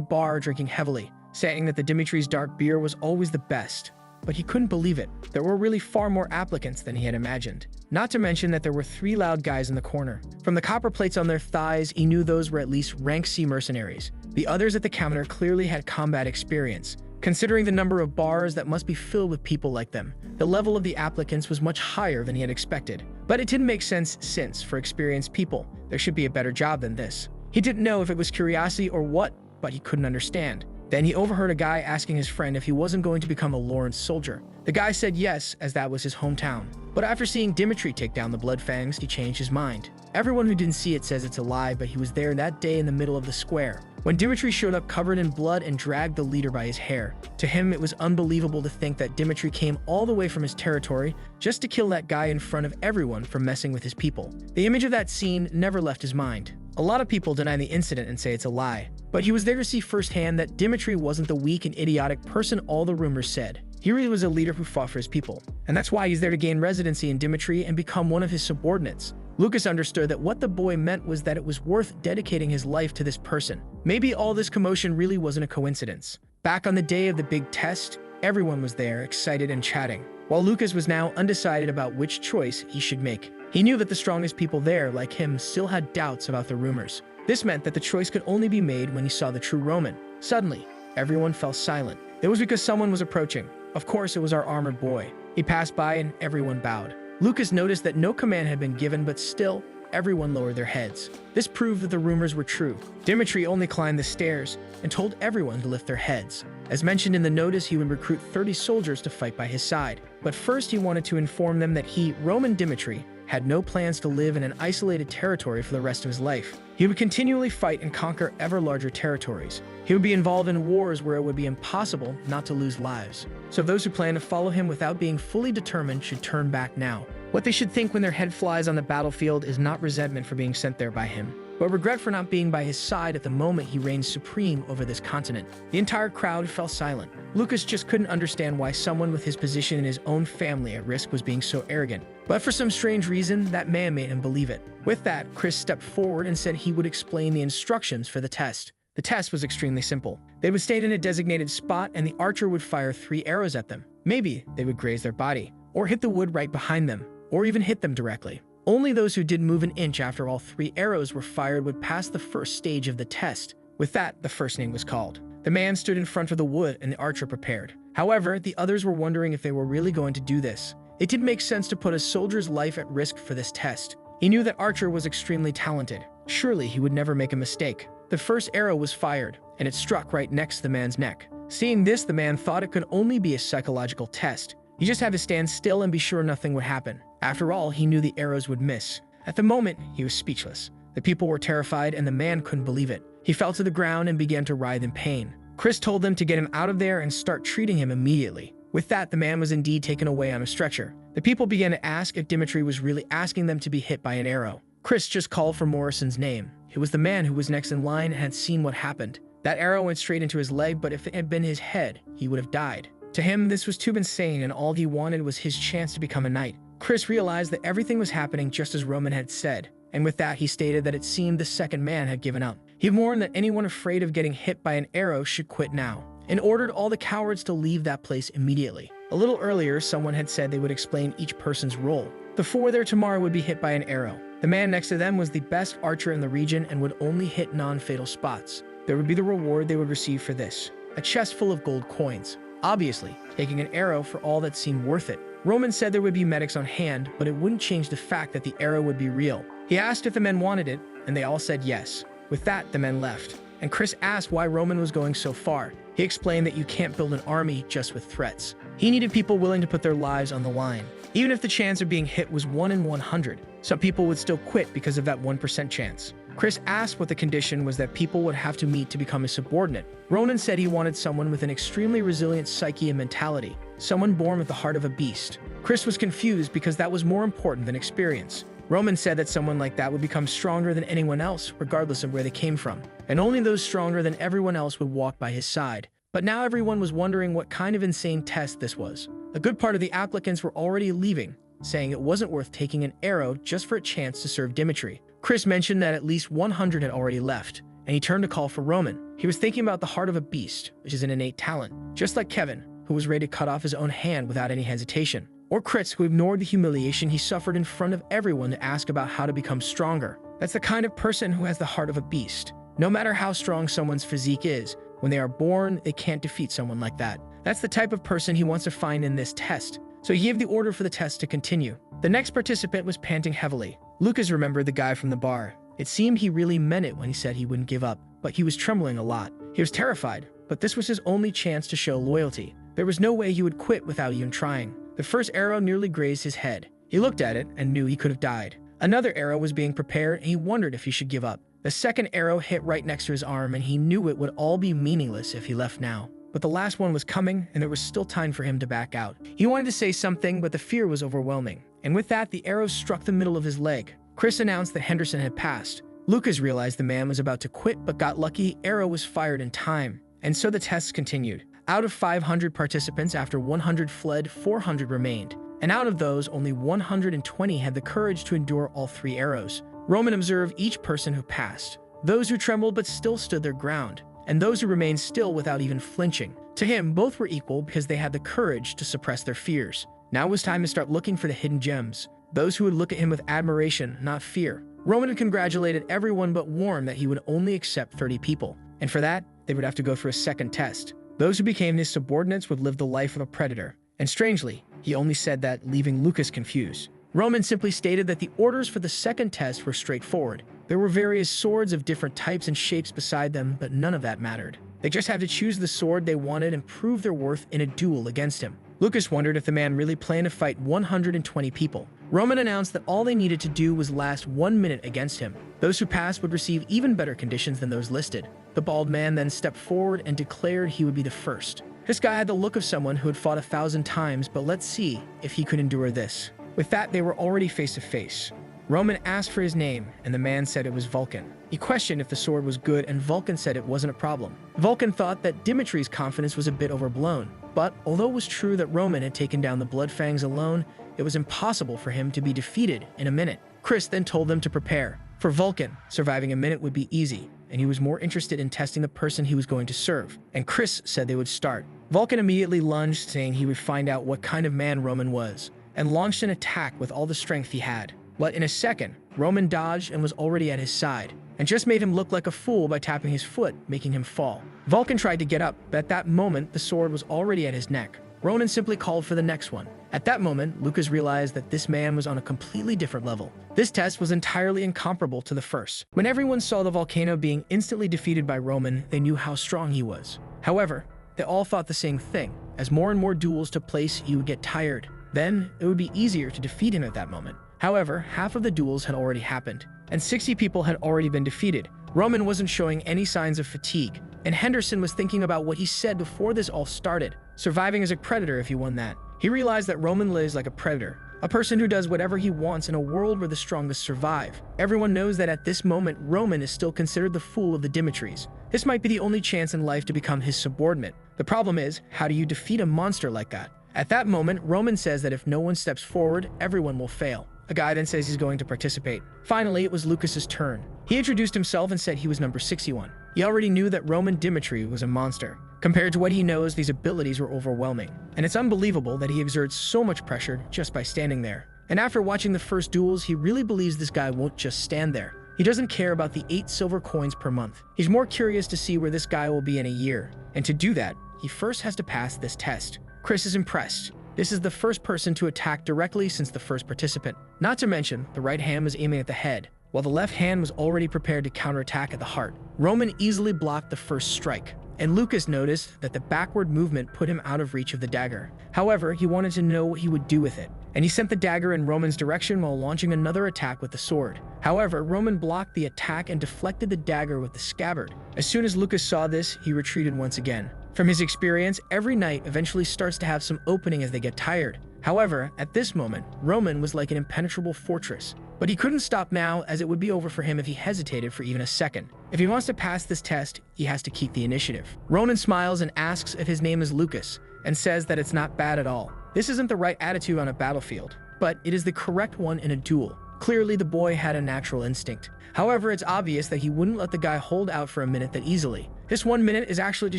bar drinking heavily, saying that the Dimitri's dark beer was always the best. But he couldn't believe it. There were really far more applicants than he had imagined. Not to mention that there were 3 loud guys in the corner. From the copper plates on their thighs, he knew those were at least rank C mercenaries. The others at the counter clearly had combat experience. Considering the number of bars that must be filled with people like them, the level of the applicants was much higher than he had expected. But it didn't make sense since, for experienced people, there should be a better job than this. He didn't know if it was curiosity or what, but he couldn't understand. Then he overheard a guy asking his friend if he wasn't going to become a Lawrence soldier. The guy said yes, as that was his hometown. But after seeing Dimitri take down the Bloodfangs, he changed his mind. Everyone who didn't see it says it's a lie, but he was there that day in the middle of the square, when Dimitri showed up covered in blood and dragged the leader by his hair. To him, it was unbelievable to think that Dimitri came all the way from his territory just to kill that guy in front of everyone for messing with his people. The image of that scene never left his mind. A lot of people deny the incident and say it's a lie, but he was there to see firsthand that Dimitri wasn't the weak and idiotic person all the rumors said. He really was a leader who fought for his people, and that's why he's there to gain residency in Dimitri and become one of his subordinates. Lucas understood that what the boy meant was that it was worth dedicating his life to this person. Maybe all this commotion really wasn't a coincidence. Back on the day of the big test, everyone was there, excited and chatting, while Lucas was now undecided about which choice he should make. He knew that the strongest people there, like him, still had doubts about the rumors. This meant that the choice could only be made when he saw the true Roman. Suddenly, everyone fell silent. It was because someone was approaching. Of course, it was our armored boy. He passed by and everyone bowed. Lucas noticed that no command had been given, but still, everyone lowered their heads. This proved that the rumors were true. Dimitri only climbed the stairs and told everyone to lift their heads. As mentioned in the notice, he would recruit 30 soldiers to fight by his side. But first, he wanted to inform them that he, Roman Dimitri, had no plans to live in an isolated territory for the rest of his life. He would continually fight and conquer ever larger territories. He would be involved in wars where it would be impossible not to lose lives. So those who plan to follow him without being fully determined should turn back now. What they should think when their head flies on the battlefield is not resentment for being sent there by him, but regret for not being by his side at the moment he reigned supreme over this continent. The entire crowd fell silent. Lucas just couldn't understand why someone with his position in his own family at risk was being so arrogant. But for some strange reason, that man made him believe it. With that, Chris stepped forward and said he would explain the instructions for the test. The test was extremely simple. They would stay in a designated spot and the archer would fire 3 arrows at them. Maybe they would graze their body, or hit the wood right behind them, or even hit them directly. Only those who did move an inch after all 3 arrows were fired would pass the first stage of the test. With that, the first name was called. The man stood in front of the wood and the archer prepared. However, the others were wondering if they were really going to do this. It didn't make sense to put a soldier's life at risk for this test. He knew that Archer was extremely talented. Surely he would never make a mistake. The first arrow was fired, and it struck right next to the man's neck. Seeing this, the man thought it could only be a psychological test. He just had to stand still and be sure nothing would happen. After all, he knew the arrows would miss. At the moment, he was speechless. The people were terrified, and the man couldn't believe it. He fell to the ground and began to writhe in pain. Chris told them to get him out of there and start treating him immediately. With that, the man was indeed taken away on a stretcher. The people began to ask if Dimitri was really asking them to be hit by an arrow. Chris just called for Morrison's name. It was the man who was next in line and had seen what happened. That arrow went straight into his leg, but if it had been his head, he would have died. To him, this was too insane, and all he wanted was his chance to become a knight. Chris realized that everything was happening just as Roman had said, and with that, he stated that it seemed the second man had given up. He warned that anyone afraid of getting hit by an arrow should quit now, and ordered all the cowards to leave that place immediately. A little earlier, someone had said they would explain each person's role. The 4 there tomorrow would be hit by an arrow. The man next to them was the best archer in the region and would only hit non-fatal spots. There would be the reward they would receive for this, a chest full of gold coins. Obviously, taking an arrow for all that seemed worth it. Roman said there would be medics on hand, but it wouldn't change the fact that the arrow would be real. He asked if the men wanted it, and they all said yes. With that, the men left, and Chris asked why Roman was going so far. He explained that you can't build an army just with threats. He needed people willing to put their lives on the line. Even if the chance of being hit was 1 in 100, some people would still quit because of that 1% chance. Chris asked what the condition was that people would have to meet to become his subordinate. Ronan said he wanted someone with an extremely resilient psyche and mentality, someone born with the heart of a beast. Chris was confused because that was more important than experience. Roman said that someone like that would become stronger than anyone else, regardless of where they came from, and only those stronger than everyone else would walk by his side. But now everyone was wondering what kind of insane test this was. A good part of the applicants were already leaving, saying it wasn't worth taking an arrow just for a chance to serve Dimitri. Chris mentioned that at least 100 had already left, and he turned to call for Roman. He was thinking about the heart of a beast, which is an innate talent, just like Kevin, who was ready to cut off his own hand without any hesitation. Or Chris, who ignored the humiliation he suffered in front of everyone to ask about how to become stronger. That's the kind of person who has the heart of a beast. No matter how strong someone's physique is, when they are born, they can't defeat someone like that. That's the type of person he wants to find in this test. So he gave the order for the test to continue. The next participant was panting heavily. Lucas remembered the guy from the bar. It seemed he really meant it when he said he wouldn't give up, but he was trembling a lot. He was terrified, but this was his only chance to show loyalty. There was no way he would quit without even trying. The first arrow nearly grazed his head. He looked at it and knew he could have died. Another arrow was being prepared and he wondered if he should give up. The second arrow hit right next to his arm and he knew it would all be meaningless if he left now. But the last one was coming and there was still time for him to back out. He wanted to say something, but the fear was overwhelming. And with that, the arrow struck the middle of his leg. Chris announced that Henderson had passed. Lucas realized the man was about to quit but got lucky. Arrow was fired in time, and so the tests continued. Out of 500 participants, after 100 fled, 400 remained. And out of those, only 120 had the courage to endure all 3 arrows. Roman observed each person who passed, those who trembled but still stood their ground, and those who remained still without even flinching. To him, both were equal because they had the courage to suppress their fears. Now it was time to start looking for the hidden gems, those who would look at him with admiration, not fear. Roman had congratulated everyone but warned that he would only accept 30 people, and for that, they would have to go through a second test. Those who became his subordinates would live the life of a predator, and strangely, he only said that, leaving Lucas confused. Roman simply stated that the orders for the second test were straightforward. There were various swords of different types and shapes beside them, but none of that mattered. They just had to choose the sword they wanted and prove their worth in a duel against him. Lucas wondered if the man really planned to fight 120 people. Roman announced that all they needed to do was last 1 minute against him. Those who passed would receive even better conditions than those listed. The bald man then stepped forward and declared he would be the first. This guy had the look of someone who had fought 1,000 times, but let's see if he could endure this. With that, they were already face to face. Roman asked for his name, and the man said it was Vulcan. He questioned if the sword was good, and Vulcan said it wasn't a problem. Vulcan thought that Dimitri's confidence was a bit overblown, but although it was true that Roman had taken down the Bloodfangs alone, it was impossible for him to be defeated in a minute. Chris then told them to prepare. For Vulcan, surviving a minute would be easy, and he was more interested in testing the person he was going to serve, and Chris said they would start. Vulcan immediately lunged, saying he would find out what kind of man Roman was, and launched an attack with all the strength he had. But in a second, Roman dodged and was already at his side, and just made him look like a fool by tapping his foot, making him fall. Vulcan tried to get up, but at that moment, the sword was already at his neck. Roman simply called for the next one. At that moment, Lucas realized that this man was on a completely different level. This test was entirely incomparable to the first. When everyone saw the volcano being instantly defeated by Roman, they knew how strong he was. However, they all thought the same thing. As more and more duels took place, he would get tired. Then, it would be easier to defeat him at that moment. However, half of the duels had already happened, and 60 people had already been defeated. Roman wasn't showing any signs of fatigue, and Henderson was thinking about what he said before this all started, surviving as a predator if he won that. He realized that Roman lives like a predator, a person who does whatever he wants in a world where the strongest survive. Everyone knows that at this moment, Roman is still considered the fool of the Dimitris. This might be the only chance in life to become his subordinate. The problem is, how do you defeat a monster like that? At that moment, Roman says that if no one steps forward, everyone will fail. A guy then says he's going to participate. Finally, it was Lucas's turn. He introduced himself and said he was number 61. He already knew that Roman Dimitri was a monster. Compared to what he knows, these abilities were overwhelming. And it's unbelievable that he exerts so much pressure just by standing there. And after watching the first duels, he really believes this guy won't just stand there. He doesn't care about the 8 silver coins per month. He's more curious to see where this guy will be in a year. And to do that, he first has to pass this test. Chris is impressed. This is the first person to attack directly since the first participant. Not to mention, the right hand was aiming at the head, while the left hand was already prepared to counterattack at the heart. Roman easily blocked the first strike, and Lucas noticed that the backward movement put him out of reach of the dagger. However, he wanted to know what he would do with it, and he sent the dagger in Roman's direction while launching another attack with the sword. However, Roman blocked the attack and deflected the dagger with the scabbard. As soon as Lucas saw this, he retreated once again. From his experience, every knight eventually starts to have some opening as they get tired. However, at this moment, Roman was like an impenetrable fortress. But he couldn't stop now, as it would be over for him if he hesitated for even a second. If he wants to pass this test, he has to keep the initiative. Roman smiles and asks if his name is Lucas, and says that it's not bad at all. This isn't the right attitude on a battlefield, but it is the correct one in a duel. Clearly, the boy had a natural instinct. However, it's obvious that he wouldn't let the guy hold out for a minute that easily. This 1 minute is actually to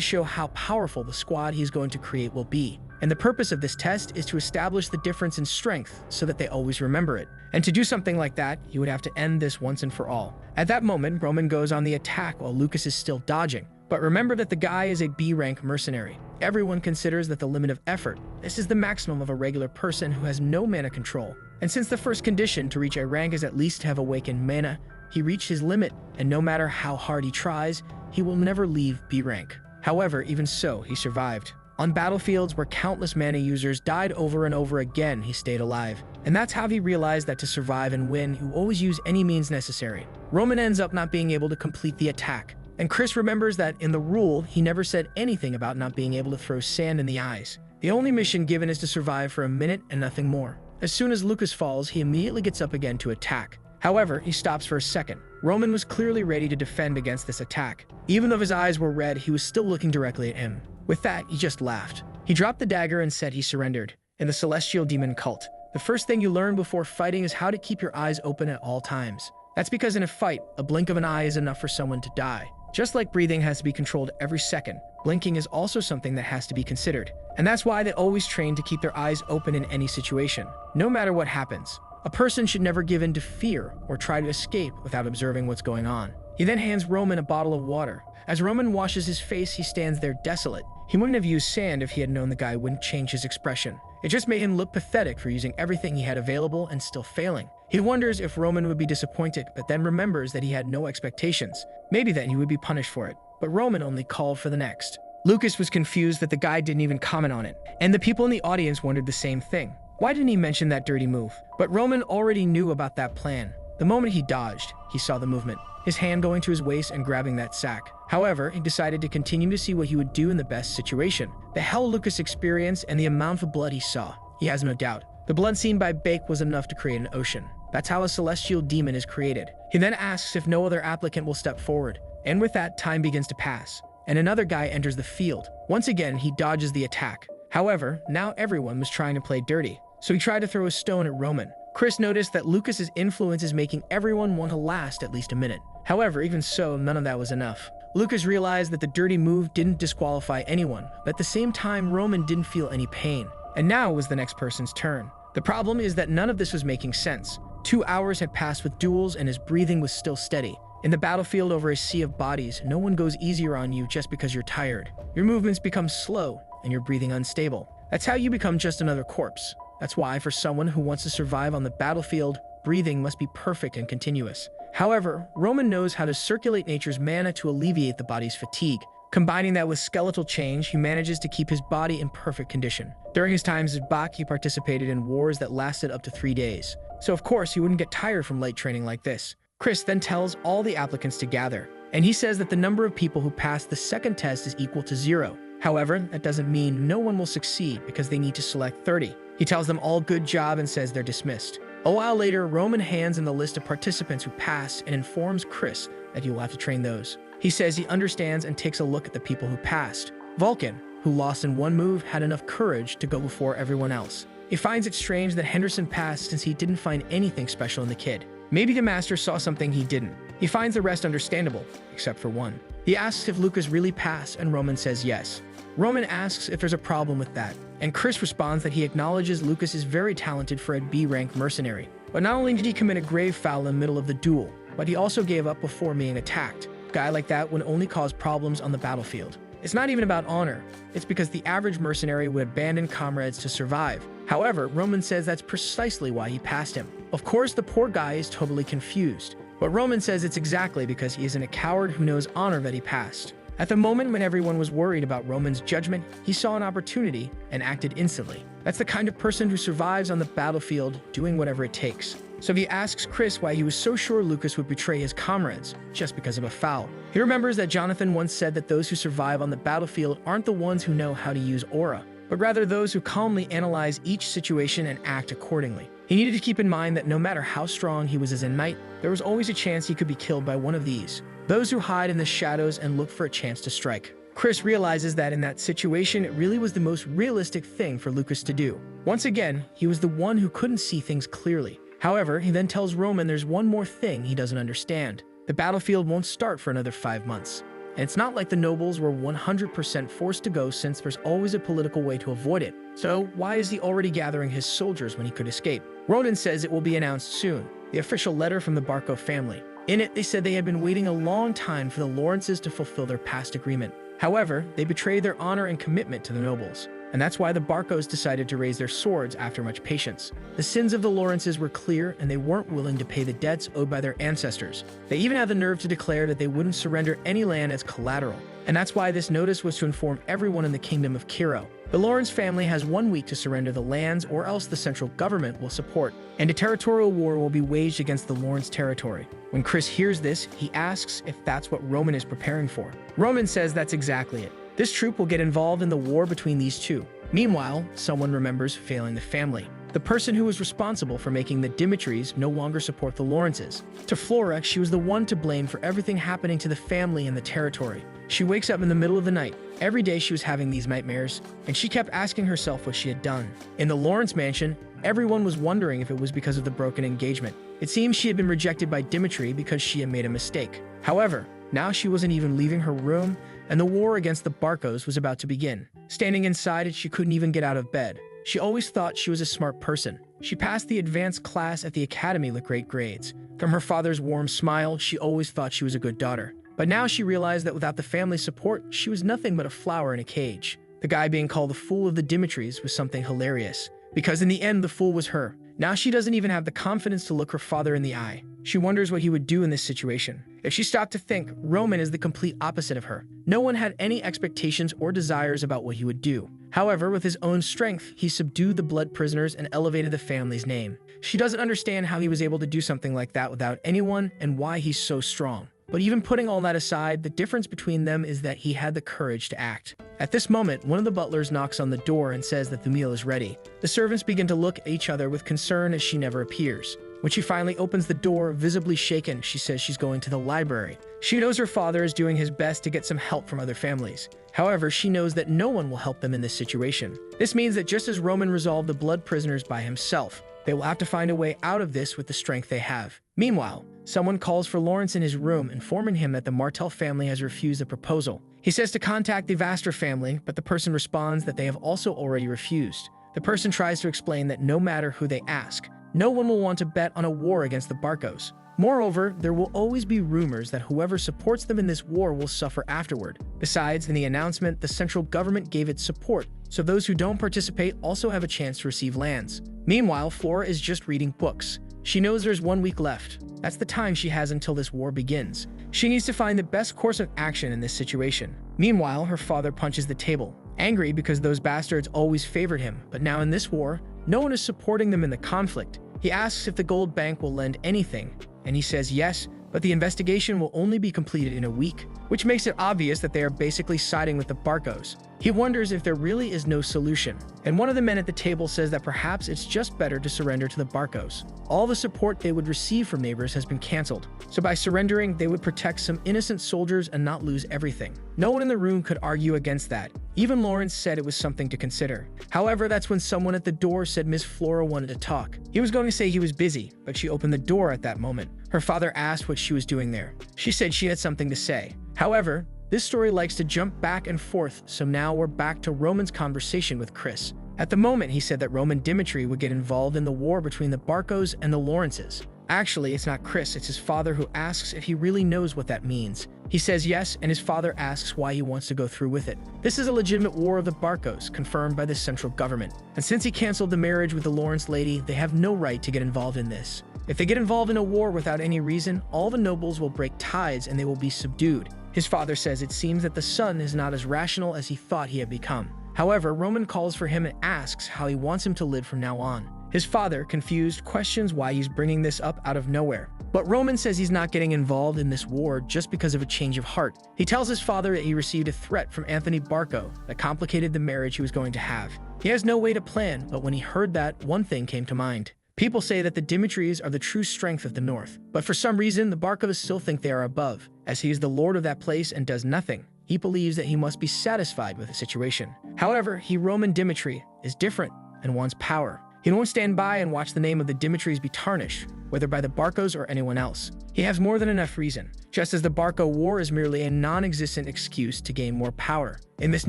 show how powerful the squad he's going to create will be. And the purpose of this test is to establish the difference in strength so that they always remember it. And to do something like that, you would have to end this once and for all. At that moment, Roman goes on the attack while Lucas is still dodging. But remember that the guy is a B-rank mercenary. Everyone considers that the limit of effort. This is the maximum of a regular person who has no mana control. And since the first condition to reach a rank is at least to have awakened mana, he reached his limit, and no matter how hard he tries, he will never leave B rank. However, even so, he survived. On battlefields where countless mana users died over and over again, he stayed alive. And that's how he realized that to survive and win, you always use any means necessary. Roman ends up not being able to complete the attack. And Chris remembers that in the rule, he never said anything about not being able to throw sand in the eyes. The only mission given is to survive for a minute and nothing more. As soon as Lucas falls, he immediately gets up again to attack. However, he stops for a second. Roman was clearly ready to defend against this attack. Even though his eyes were red, he was still looking directly at him. With that, he just laughed. He dropped the dagger and said he surrendered. In the celestial demon cult, the first thing you learn before fighting is how to keep your eyes open at all times. That's because in a fight, a blink of an eye is enough for someone to die. Just like breathing has to be controlled every second, blinking is also something that has to be considered. And that's why they always train to keep their eyes open in any situation, no matter what happens. A person should never give in to fear or try to escape without observing what's going on. He then hands Roman a bottle of water. As Roman washes his face, he stands there desolate. He wouldn't have used sand if he had known the guy wouldn't change his expression. It just made him look pathetic for using everything he had available and still failing. He wonders if Roman would be disappointed, but then remembers that he had no expectations. Maybe then he would be punished for it. But Roman only called for the next. Lucas was confused that the guy didn't even comment on it, and the people in the audience wondered the same thing. Why didn't he mention that dirty move? But Roman already knew about that plan. The moment he dodged, he saw the movement, his hand going to his waist and grabbing that sack. However, he decided to continue to see what he would do in the best situation. The hell Lucas experienced and the amount of blood he saw, he has no doubt. The blood seen by Bake was enough to create an ocean. That's how a celestial demon is created. He then asks if no other applicant will step forward. And with that, time begins to pass. And another guy enters the field. Once again, he dodges the attack. However, now everyone was trying to play dirty. So he tried to throw a stone at Roman. Chris noticed that Lucas's influence is making everyone want to last at least a minute. However, even so, none of that was enough. Lucas realized that the dirty move didn't disqualify anyone, but at the same time, Roman didn't feel any pain. And now was the next person's turn. The problem is that none of this was making sense. 2 hours had passed with duels and his breathing was still steady. In the battlefield over a sea of bodies, no one goes easier on you just because you're tired. Your movements become slow and your breathing unstable. That's how you become just another corpse. That's why, for someone who wants to survive on the battlefield, breathing must be perfect and continuous. However, Roman knows how to circulate nature's mana to alleviate the body's fatigue. Combining that with skeletal change, he manages to keep his body in perfect condition. During his times as Bak, he participated in wars that lasted up to 3 days. So of course, he wouldn't get tired from light training like this. Chris then tells all the applicants to gather, and he says that the number of people who pass the second test is equal to 0. However, that doesn't mean no one will succeed because they need to select 30. He tells them all good job and says they're dismissed. A while later, Roman hands in the list of participants who passed and informs Chris that he will have to train those. He says he understands and takes a look at the people who passed. Vulcan, who lost in one move, had enough courage to go before everyone else. He finds it strange that Henderson passed since he didn't find anything special in the kid. Maybe the master saw something he didn't. He finds the rest understandable, except for one. He asks if Lucas really passed, and Roman says yes. Roman asks if there's a problem with that, and Chris responds that he acknowledges Lucas is very talented for a B-rank mercenary. But not only did he commit a grave foul in the middle of the duel, but he also gave up before being attacked. A guy like that would only cause problems on the battlefield. It's not even about honor. It's because the average mercenary would abandon comrades to survive. However, Roman says that's precisely why he passed him. Of course, the poor guy is totally confused. But Roman says it's exactly because he isn't a coward who knows honor that he passed. At the moment when everyone was worried about Roman's judgment, he saw an opportunity and acted instantly. That's the kind of person who survives on the battlefield, doing whatever it takes. So he asks Chris why he was so sure Lucas would betray his comrades just because of a foul. He remembers that Jonathan once said that those who survive on the battlefield aren't the ones who know how to use aura, but rather those who calmly analyze each situation and act accordingly. He needed to keep in mind that no matter how strong he was as a knight, there was always a chance he could be killed by one of these, those who hide in the shadows and look for a chance to strike. Chris realizes that in that situation, it really was the most realistic thing for Lucas to do. Once again, he was the one who couldn't see things clearly. However, he then tells Roman there's one more thing he doesn't understand. The battlefield won't start for another 5 months. And it's not like the nobles were 100% forced to go, since there's always a political way to avoid it. So why is he already gathering his soldiers when he could escape? Ronan says it will be announced soon, the official letter from the Barco family. In it, they said they had been waiting a long time for the Lawrences to fulfill their past agreement. However, they betrayed their honor and commitment to the nobles. And that's why the Barcos decided to raise their swords after much patience. The sins of the Lawrences were clear, and they weren't willing to pay the debts owed by their ancestors. They even had the nerve to declare that they wouldn't surrender any land as collateral. And that's why this notice was to inform everyone in the kingdom of Kiro. The Lawrence family has 1 week to surrender the lands, or else the central government will support, and a territorial war will be waged against the Lawrence territory. When Chris hears this, he asks if that's what Roman is preparing for. Roman says that's exactly it. This troop will get involved in the war between these two. Meanwhile, someone remembers failing the family. the person who was responsible for making the Dimitris no longer support the Lawrences. To Flora, she was the one to blame for everything happening to the family and the territory. She wakes up in the middle of the night. Every day she was having these nightmares, and she kept asking herself what she had done. In the Lawrence mansion, everyone was wondering if it was because of the broken engagement. It seems she had been rejected by Dimitri because she had made a mistake. However, now she wasn't even leaving her room, and the war against the Barcos was about to begin. Standing inside it, she couldn't even get out of bed. She always thought she was a smart person. She passed the advanced class at the academy with great grades. From her father's warm smile, she always thought she was a good daughter. But now she realized that without the family's support, she was nothing but a flower in a cage. The guy being called the fool of the Dimitris was something hilarious, because in the end, the fool was her. Now she doesn't even have the confidence to look her father in the eye. She wonders what he would do in this situation. If she stopped to think, Roman is the complete opposite of her. No one had any expectations or desires about what he would do. However, with his own strength, he subdued the blood prisoners and elevated the family's name. She doesn't understand how he was able to do something like that without anyone and why he's so strong. But even putting all that aside, the difference between them is that he had the courage to act. At this moment, one of the butlers knocks on the door and says that the meal is ready. The servants begin to look at each other with concern as she never appears. When she finally opens the door, visibly shaken, she says she's going to the library. She knows her father is doing his best to get some help from other families. However, she knows that no one will help them in this situation. This means that just as Roman resolved the blood prisoners by himself, they will have to find a way out of this with the strength they have. Meanwhile, someone calls for Lawrence in his room, informing him that the Martel family has refused the proposal. He says to contact the Vaster family, but the person responds that they have also already refused. The person tries to explain that no matter who they ask, no one will want to bet on a war against the Barcos. Moreover, there will always be rumors that whoever supports them in this war will suffer afterward. Besides, in the announcement, the central government gave its support, so those who don't participate also have a chance to receive lands. Meanwhile, Flora is just reading books. She knows there's 1 week left. That's the time she has until this war begins. She needs to find the best course of action in this situation. Meanwhile, her father punches the table, angry because those bastards always favored him, but now in this war, no one is supporting them in the conflict. He asks if the gold bank will lend anything, and he says yes, but the investigation will only be completed in a week, which makes it obvious that they are basically siding with the Barcos. He wonders if there really is no solution, and one of the men at the table says that perhaps it's just better to surrender to the Barcos. All the support they would receive from neighbors has been cancelled, so by surrendering, they would protect some innocent soldiers and not lose everything. No one in the room could argue against that. Even Lawrence said it was something to consider. However, that's when someone at the door said Miss Flora wanted to talk. He was going to say he was busy, but she opened the door at that moment. Her father asked what she was doing there. She said she had something to say. However, this story likes to jump back and forth, so now we're back to Roman's conversation with Chris. At the moment, he said that Roman Dimitri would get involved in the war between the Barcos and the Lawrences. Actually, it's not Chris, it's his father who asks if he really knows what that means. He says yes, and his father asks why he wants to go through with it. This is a legitimate war of the Barcos, confirmed by the central government. And since he canceled the marriage with the Lawrence lady, they have no right to get involved in this. If they get involved in a war without any reason, all the nobles will break ties and they will be subdued. His father says it seems that the son is not as rational as he thought he had become. However, Roman calls for him and asks how he wants him to live from now on. His father, confused, questions why he's bringing this up out of nowhere. But Roman says he's not getting involved in this war just because of a change of heart. He tells his father that he received a threat from Anthony Barco that complicated the marriage he was going to have. He has no way to plan, but when he heard that, one thing came to mind. People say that the Dimitris are the true strength of the North, but for some reason, the Barcos still think they are above. As he is the lord of that place and does nothing, he believes that he must be satisfied with the situation. However, Roman Dimitri is different and wants power. He won't stand by and watch the name of the Dimitris be tarnished, whether by the Barcos or anyone else. He has more than enough reason, just as the Barco War is merely a non-existent excuse to gain more power. In this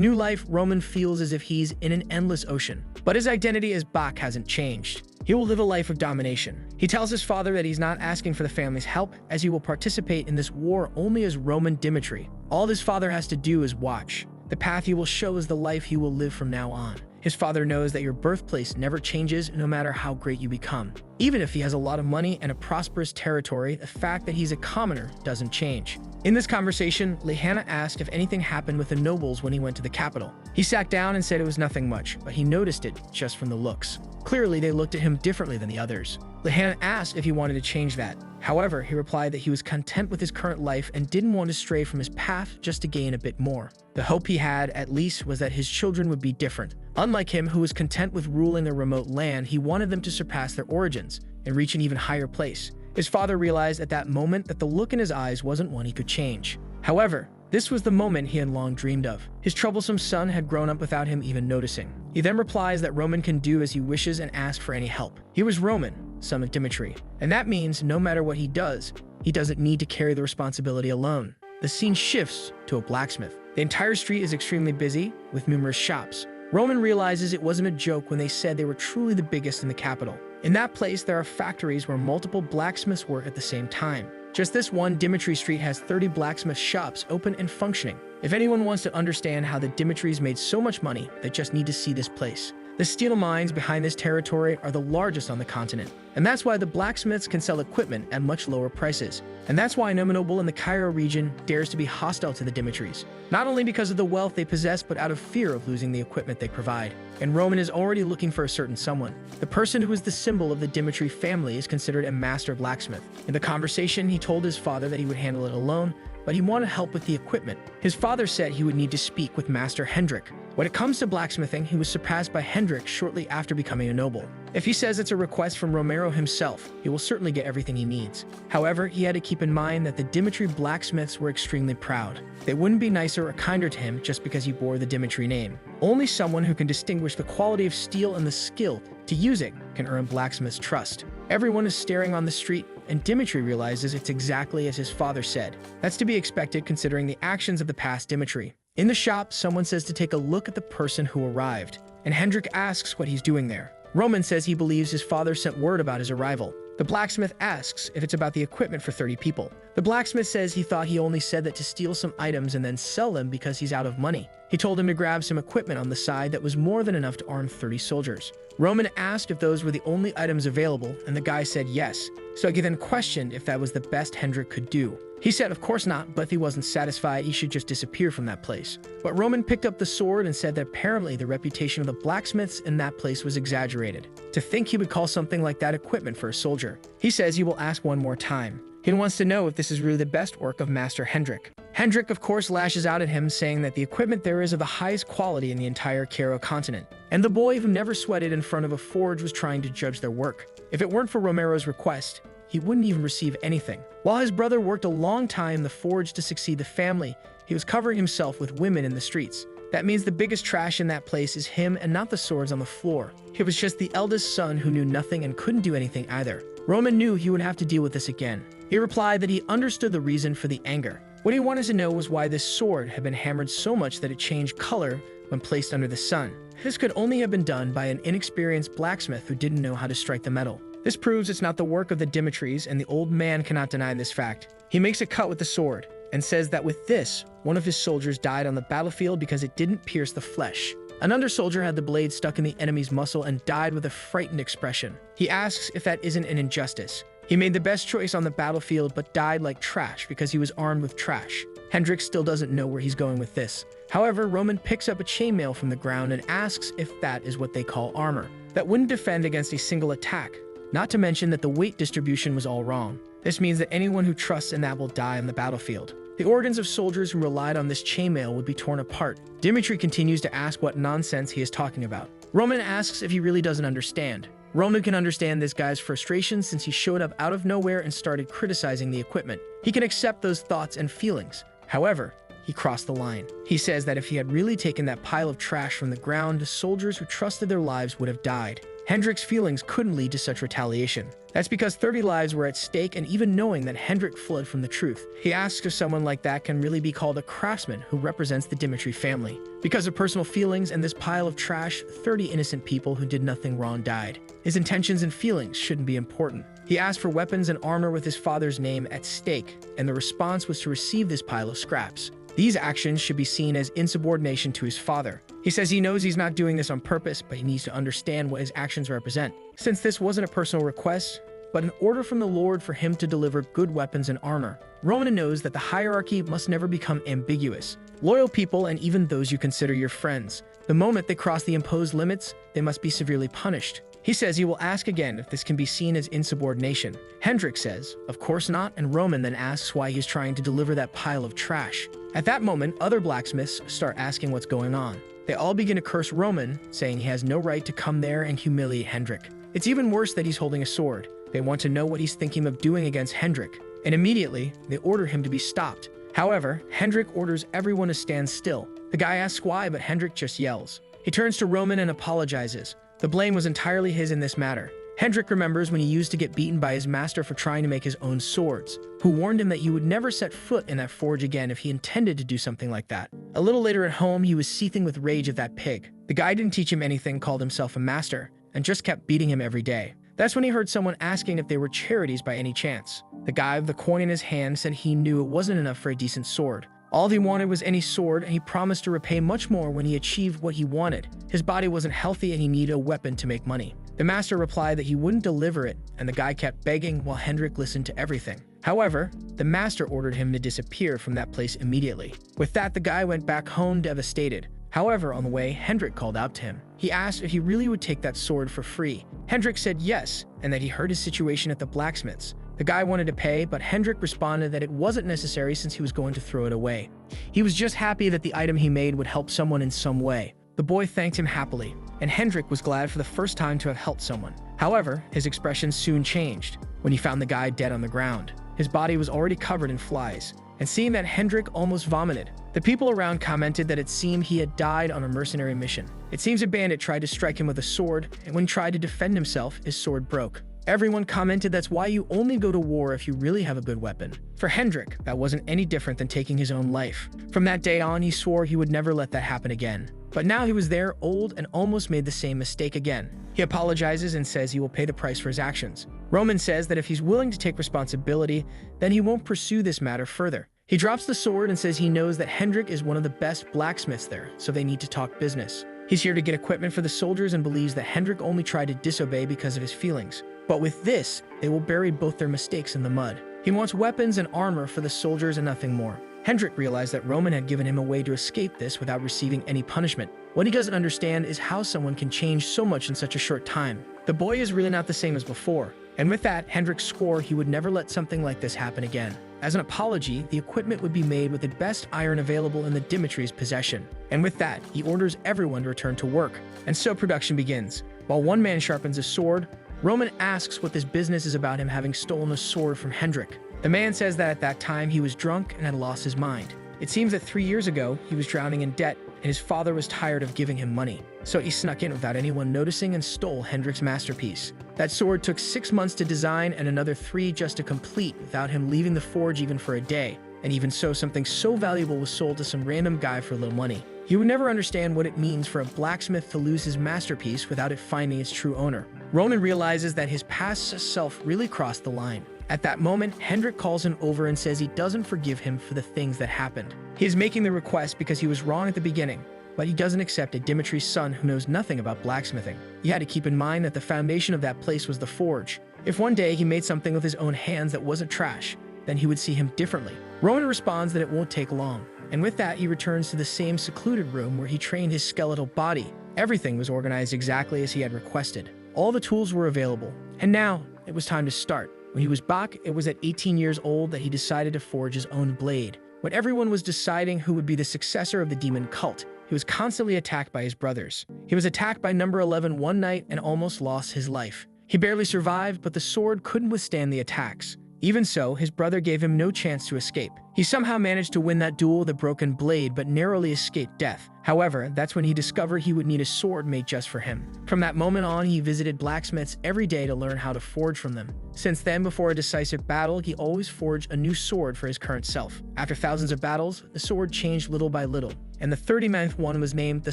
new life, Roman feels as if he's in an endless ocean, but his identity as Bach hasn't changed. He will live a life of domination. He tells his father that he's not asking for the family's help, as he will participate in this war only as Roman Dimitri. All his father has to do is watch. The path he will show is the life he will live from now on. His father knows that your birthplace never changes no matter how great you become. Even if he has a lot of money and a prosperous territory, the fact that he's a commoner doesn't change. In this conversation, Lehanna asked if anything happened with the nobles when he went to the capital. He sat down and said it was nothing much, but he noticed it just from the looks. Clearly, they looked at him differently than the others. Lehanna asked if he wanted to change that. However, he replied that he was content with his current life and didn't want to stray from his path just to gain a bit more. The hope he had, at least, was that his children would be different. Unlike him, who was content with ruling their remote land, he wanted them to surpass their origins and reach an even higher place. His father realized at that moment that the look in his eyes wasn't one he could change. However, this was the moment he had long dreamed of. His troublesome son had grown up without him even noticing. He then replies that Roman can do as he wishes and ask for any help. He was Roman, son of Dimitri, and that means no matter what he doesn't need to carry the responsibility alone. The scene shifts to a blacksmith. The entire street is extremely busy, with numerous shops. Roman realizes it wasn't a joke when they said they were truly the biggest in the capital. In that place, there are factories where multiple blacksmiths work at the same time. Just this one Dimitri street has 30 blacksmith shops open and functioning. If anyone wants to understand how the Dimitris made so much money, they just need to see this place. The steel mines behind this territory are the largest on the continent, and that's why the blacksmiths can sell equipment at much lower prices. And that's why no noble in the Cairo region dares to be hostile to the Dimitris, not only because of the wealth they possess, but out of fear of losing the equipment they provide. And Roman is already looking for a certain someone. The person who is the symbol of the Dimitri family is considered a master blacksmith. In the conversation, he told his father that he would handle it alone, but he wanted help with the equipment. His father said he would need to speak with Master Hendrik. When it comes to blacksmithing, he was surpassed by Hendrik shortly after becoming a noble. If he says it's a request from Romero himself, he will certainly get everything he needs. However, he had to keep in mind that the Dimitri blacksmiths were extremely proud. They wouldn't be nicer or kinder to him just because he bore the Dimitri name. Only someone who can distinguish the quality of steel and the skill to use it can earn blacksmith's trust. Everyone is staring on the street, and Dimitri realizes it's exactly as his father said. That's to be expected considering the actions of the past Dimitri. In the shop, someone says to take a look at the person who arrived, and Hendrik asks what he's doing there. Roman says he believes his father sent word about his arrival. The blacksmith asks if it's about the equipment for 30 people. The blacksmith says he thought he only said that to steal some items and then sell them because he's out of money. He told him to grab some equipment on the side that was more than enough to arm 30 soldiers. Roman asked if those were the only items available, and the guy said yes. So he then questioned if that was the best Hendrik could do. He said of course not, but if he wasn't satisfied, he should just disappear from that place. But Roman picked up the sword and said that apparently the reputation of the blacksmiths in that place was exaggerated. To think he would call something like that equipment for a soldier. He says he will ask one more time. He wants to know if this is really the best work of Master Hendrik. Hendrik, of course, lashes out at him, saying that the equipment there is of the highest quality in the entire Cairo continent. And the boy who never sweated in front of a forge was trying to judge their work. If it weren't for Romero's request, he wouldn't even receive anything. While his brother worked a long time in the forge to succeed the family, he was covering himself with women in the streets. That means the biggest trash in that place is him and not the swords on the floor. It was just the eldest son who knew nothing and couldn't do anything either. Roman knew he would have to deal with this again. He replied that he understood the reason for the anger. What he wanted to know was why this sword had been hammered so much that it changed color when placed under the sun. This could only have been done by an inexperienced blacksmith who didn't know how to strike the metal. This proves it's not the work of the Dimitris, and the old man cannot deny this fact. He makes a cut with the sword and says that with this, one of his soldiers died on the battlefield because it didn't pierce the flesh. Another soldier had the blade stuck in the enemy's muscle and died with a frightened expression. He asks if that isn't an injustice. He made the best choice on the battlefield but died like trash because he was armed with trash. Hendrik still doesn't know where he's going with this. However, Roman picks up a chainmail from the ground and asks if that is what they call armor. That wouldn't defend against a single attack. Not to mention that the weight distribution was all wrong. This means that anyone who trusts in that will die on the battlefield. The organs of soldiers who relied on this chainmail would be torn apart. Dimitri continues to ask what nonsense he is talking about. Roman asks if he really doesn't understand. Roman can understand this guy's frustration since he showed up out of nowhere and started criticizing the equipment. He can accept those thoughts and feelings. However, he crossed the line. He says that if he had really taken that pile of trash from the ground, soldiers who trusted their lives would have died. Hendrik's feelings couldn't lead to such retaliation. That's because 30 lives were at stake, and even knowing that Hendrik fled from the truth, he asks if someone like that can really be called a craftsman who represents the Dimitri family. Because of personal feelings and this pile of trash, 30 innocent people who did nothing wrong died. His intentions and feelings shouldn't be important. He asked for weapons and armor with his father's name at stake, and the response was to receive this pile of scraps. These actions should be seen as insubordination to his father. He says he knows he's not doing this on purpose, but he needs to understand what his actions represent. Since this wasn't a personal request, but an order from the Lord for him to deliver good weapons and armor, Roman knows that the hierarchy must never become ambiguous. Loyal people, and even those you consider your friends, the moment they cross the imposed limits, they must be severely punished. He says he will ask again if this can be seen as insubordination. Hendrik says, of course not, and Roman then asks why he's trying to deliver that pile of trash. At that moment, other blacksmiths start asking what's going on. They all begin to curse Roman, saying he has no right to come there and humiliate Hendrik. It's even worse that he's holding a sword. They want to know what he's thinking of doing against Hendrik, and immediately they order him to be stopped. However, Hendrik orders everyone to stand still. The guy asks why, but Hendrik just yells. He turns to Roman and apologizes. The blame was entirely his in this matter. Hendrik remembers when he used to get beaten by his master for trying to make his own swords, who warned him that he would never set foot in that forge again if he intended to do something like that. A little later at home, he was seething with rage at that pig. The guy didn't teach him anything, called himself a master, and just kept beating him every day. That's when he heard someone asking if they were charities by any chance. The guy with the coin in his hand said he knew it wasn't enough for a decent sword. All he wanted was any sword, and he promised to repay much more when he achieved what he wanted. His body wasn't healthy and he needed a weapon to make money. The master replied that he wouldn't deliver it, and the guy kept begging while Hendrik listened to everything. However, the master ordered him to disappear from that place immediately. With that, the guy went back home devastated. However, on the way, Hendrik called out to him. He asked if he really would take that sword for free. Hendrik said yes, and that he heard his situation at the blacksmith's. The guy wanted to pay, but Hendrik responded that it wasn't necessary since he was going to throw it away. He was just happy that the item he made would help someone in some way. The boy thanked him happily, and Hendrik was glad for the first time to have helped someone. However, his expression soon changed when he found the guy dead on the ground. His body was already covered in flies, and seeing that, Hendrik almost vomited. The people around commented that it seemed he had died on a mercenary mission. It seems a bandit tried to strike him with a sword, and when he tried to defend himself, his sword broke. Everyone commented that's why you only go to war if you really have a good weapon. For Hendrik, that wasn't any different than taking his own life. From that day on, he swore he would never let that happen again. But now he was there, old, and almost made the same mistake again. He apologizes and says he will pay the price for his actions. Roman says that if he's willing to take responsibility, then he won't pursue this matter further. He drops the sword and says he knows that Hendrik is one of the best blacksmiths there, so they need to talk business. He's here to get equipment for the soldiers and believes that Hendrik only tried to disobey because of his feelings. But with this, they will bury both their mistakes in the mud. He wants weapons and armor for the soldiers and nothing more. Hendrik realized that Roman had given him a way to escape this without receiving any punishment. What he doesn't understand is how someone can change so much in such a short time. The boy is really not the same as before. And with that, Hendrik swore he would never let something like this happen again. As an apology, the equipment would be made with the best iron available in the Dimitri's possession. And with that, he orders everyone to return to work. And so production begins. While one man sharpens a sword, Roman asks what this business is about him having stolen a sword from Hendrik. The man says that at that time he was drunk and had lost his mind. It seems that 3 years ago, he was drowning in debt, and his father was tired of giving him money. So he snuck in without anyone noticing and stole Hendrik's masterpiece. That sword took 6 months to design and another 3 just to complete without him leaving the forge even for a day. And even so, something so valuable was sold to some random guy for a little money. He would never understand what it means for a blacksmith to lose his masterpiece without it finding its true owner. Roman realizes that his past self really crossed the line. At that moment, Hendrik calls him over and says he doesn't forgive him for the things that happened. He is making the request because he was wrong at the beginning, but he doesn't accept a Dimitri's son who knows nothing about blacksmithing. He had to keep in mind that the foundation of that place was the forge. If one day he made something with his own hands that wasn't trash, then he would see him differently. Roman responds that it won't take long, and with that he returns to the same secluded room where he trained his skeletal body. Everything was organized exactly as he had requested. All the tools were available, and now it was time to start. When he was back, it was at 18 years old that he decided to forge his own blade. When everyone was deciding who would be the successor of the demon cult, he was constantly attacked by his brothers. He was attacked by number 11 one night and almost lost his life. He barely survived, but the sword couldn't withstand the attacks. Even so, his brother gave him no chance to escape. He somehow managed to win that duel with a broken blade, but narrowly escaped death. However, that's when he discovered he would need a sword made just for him. From that moment on, he visited blacksmiths every day to learn how to forge from them. Since then, before a decisive battle, he always forged a new sword for his current self. After thousands of battles, the sword changed little by little, and the 39th one was named the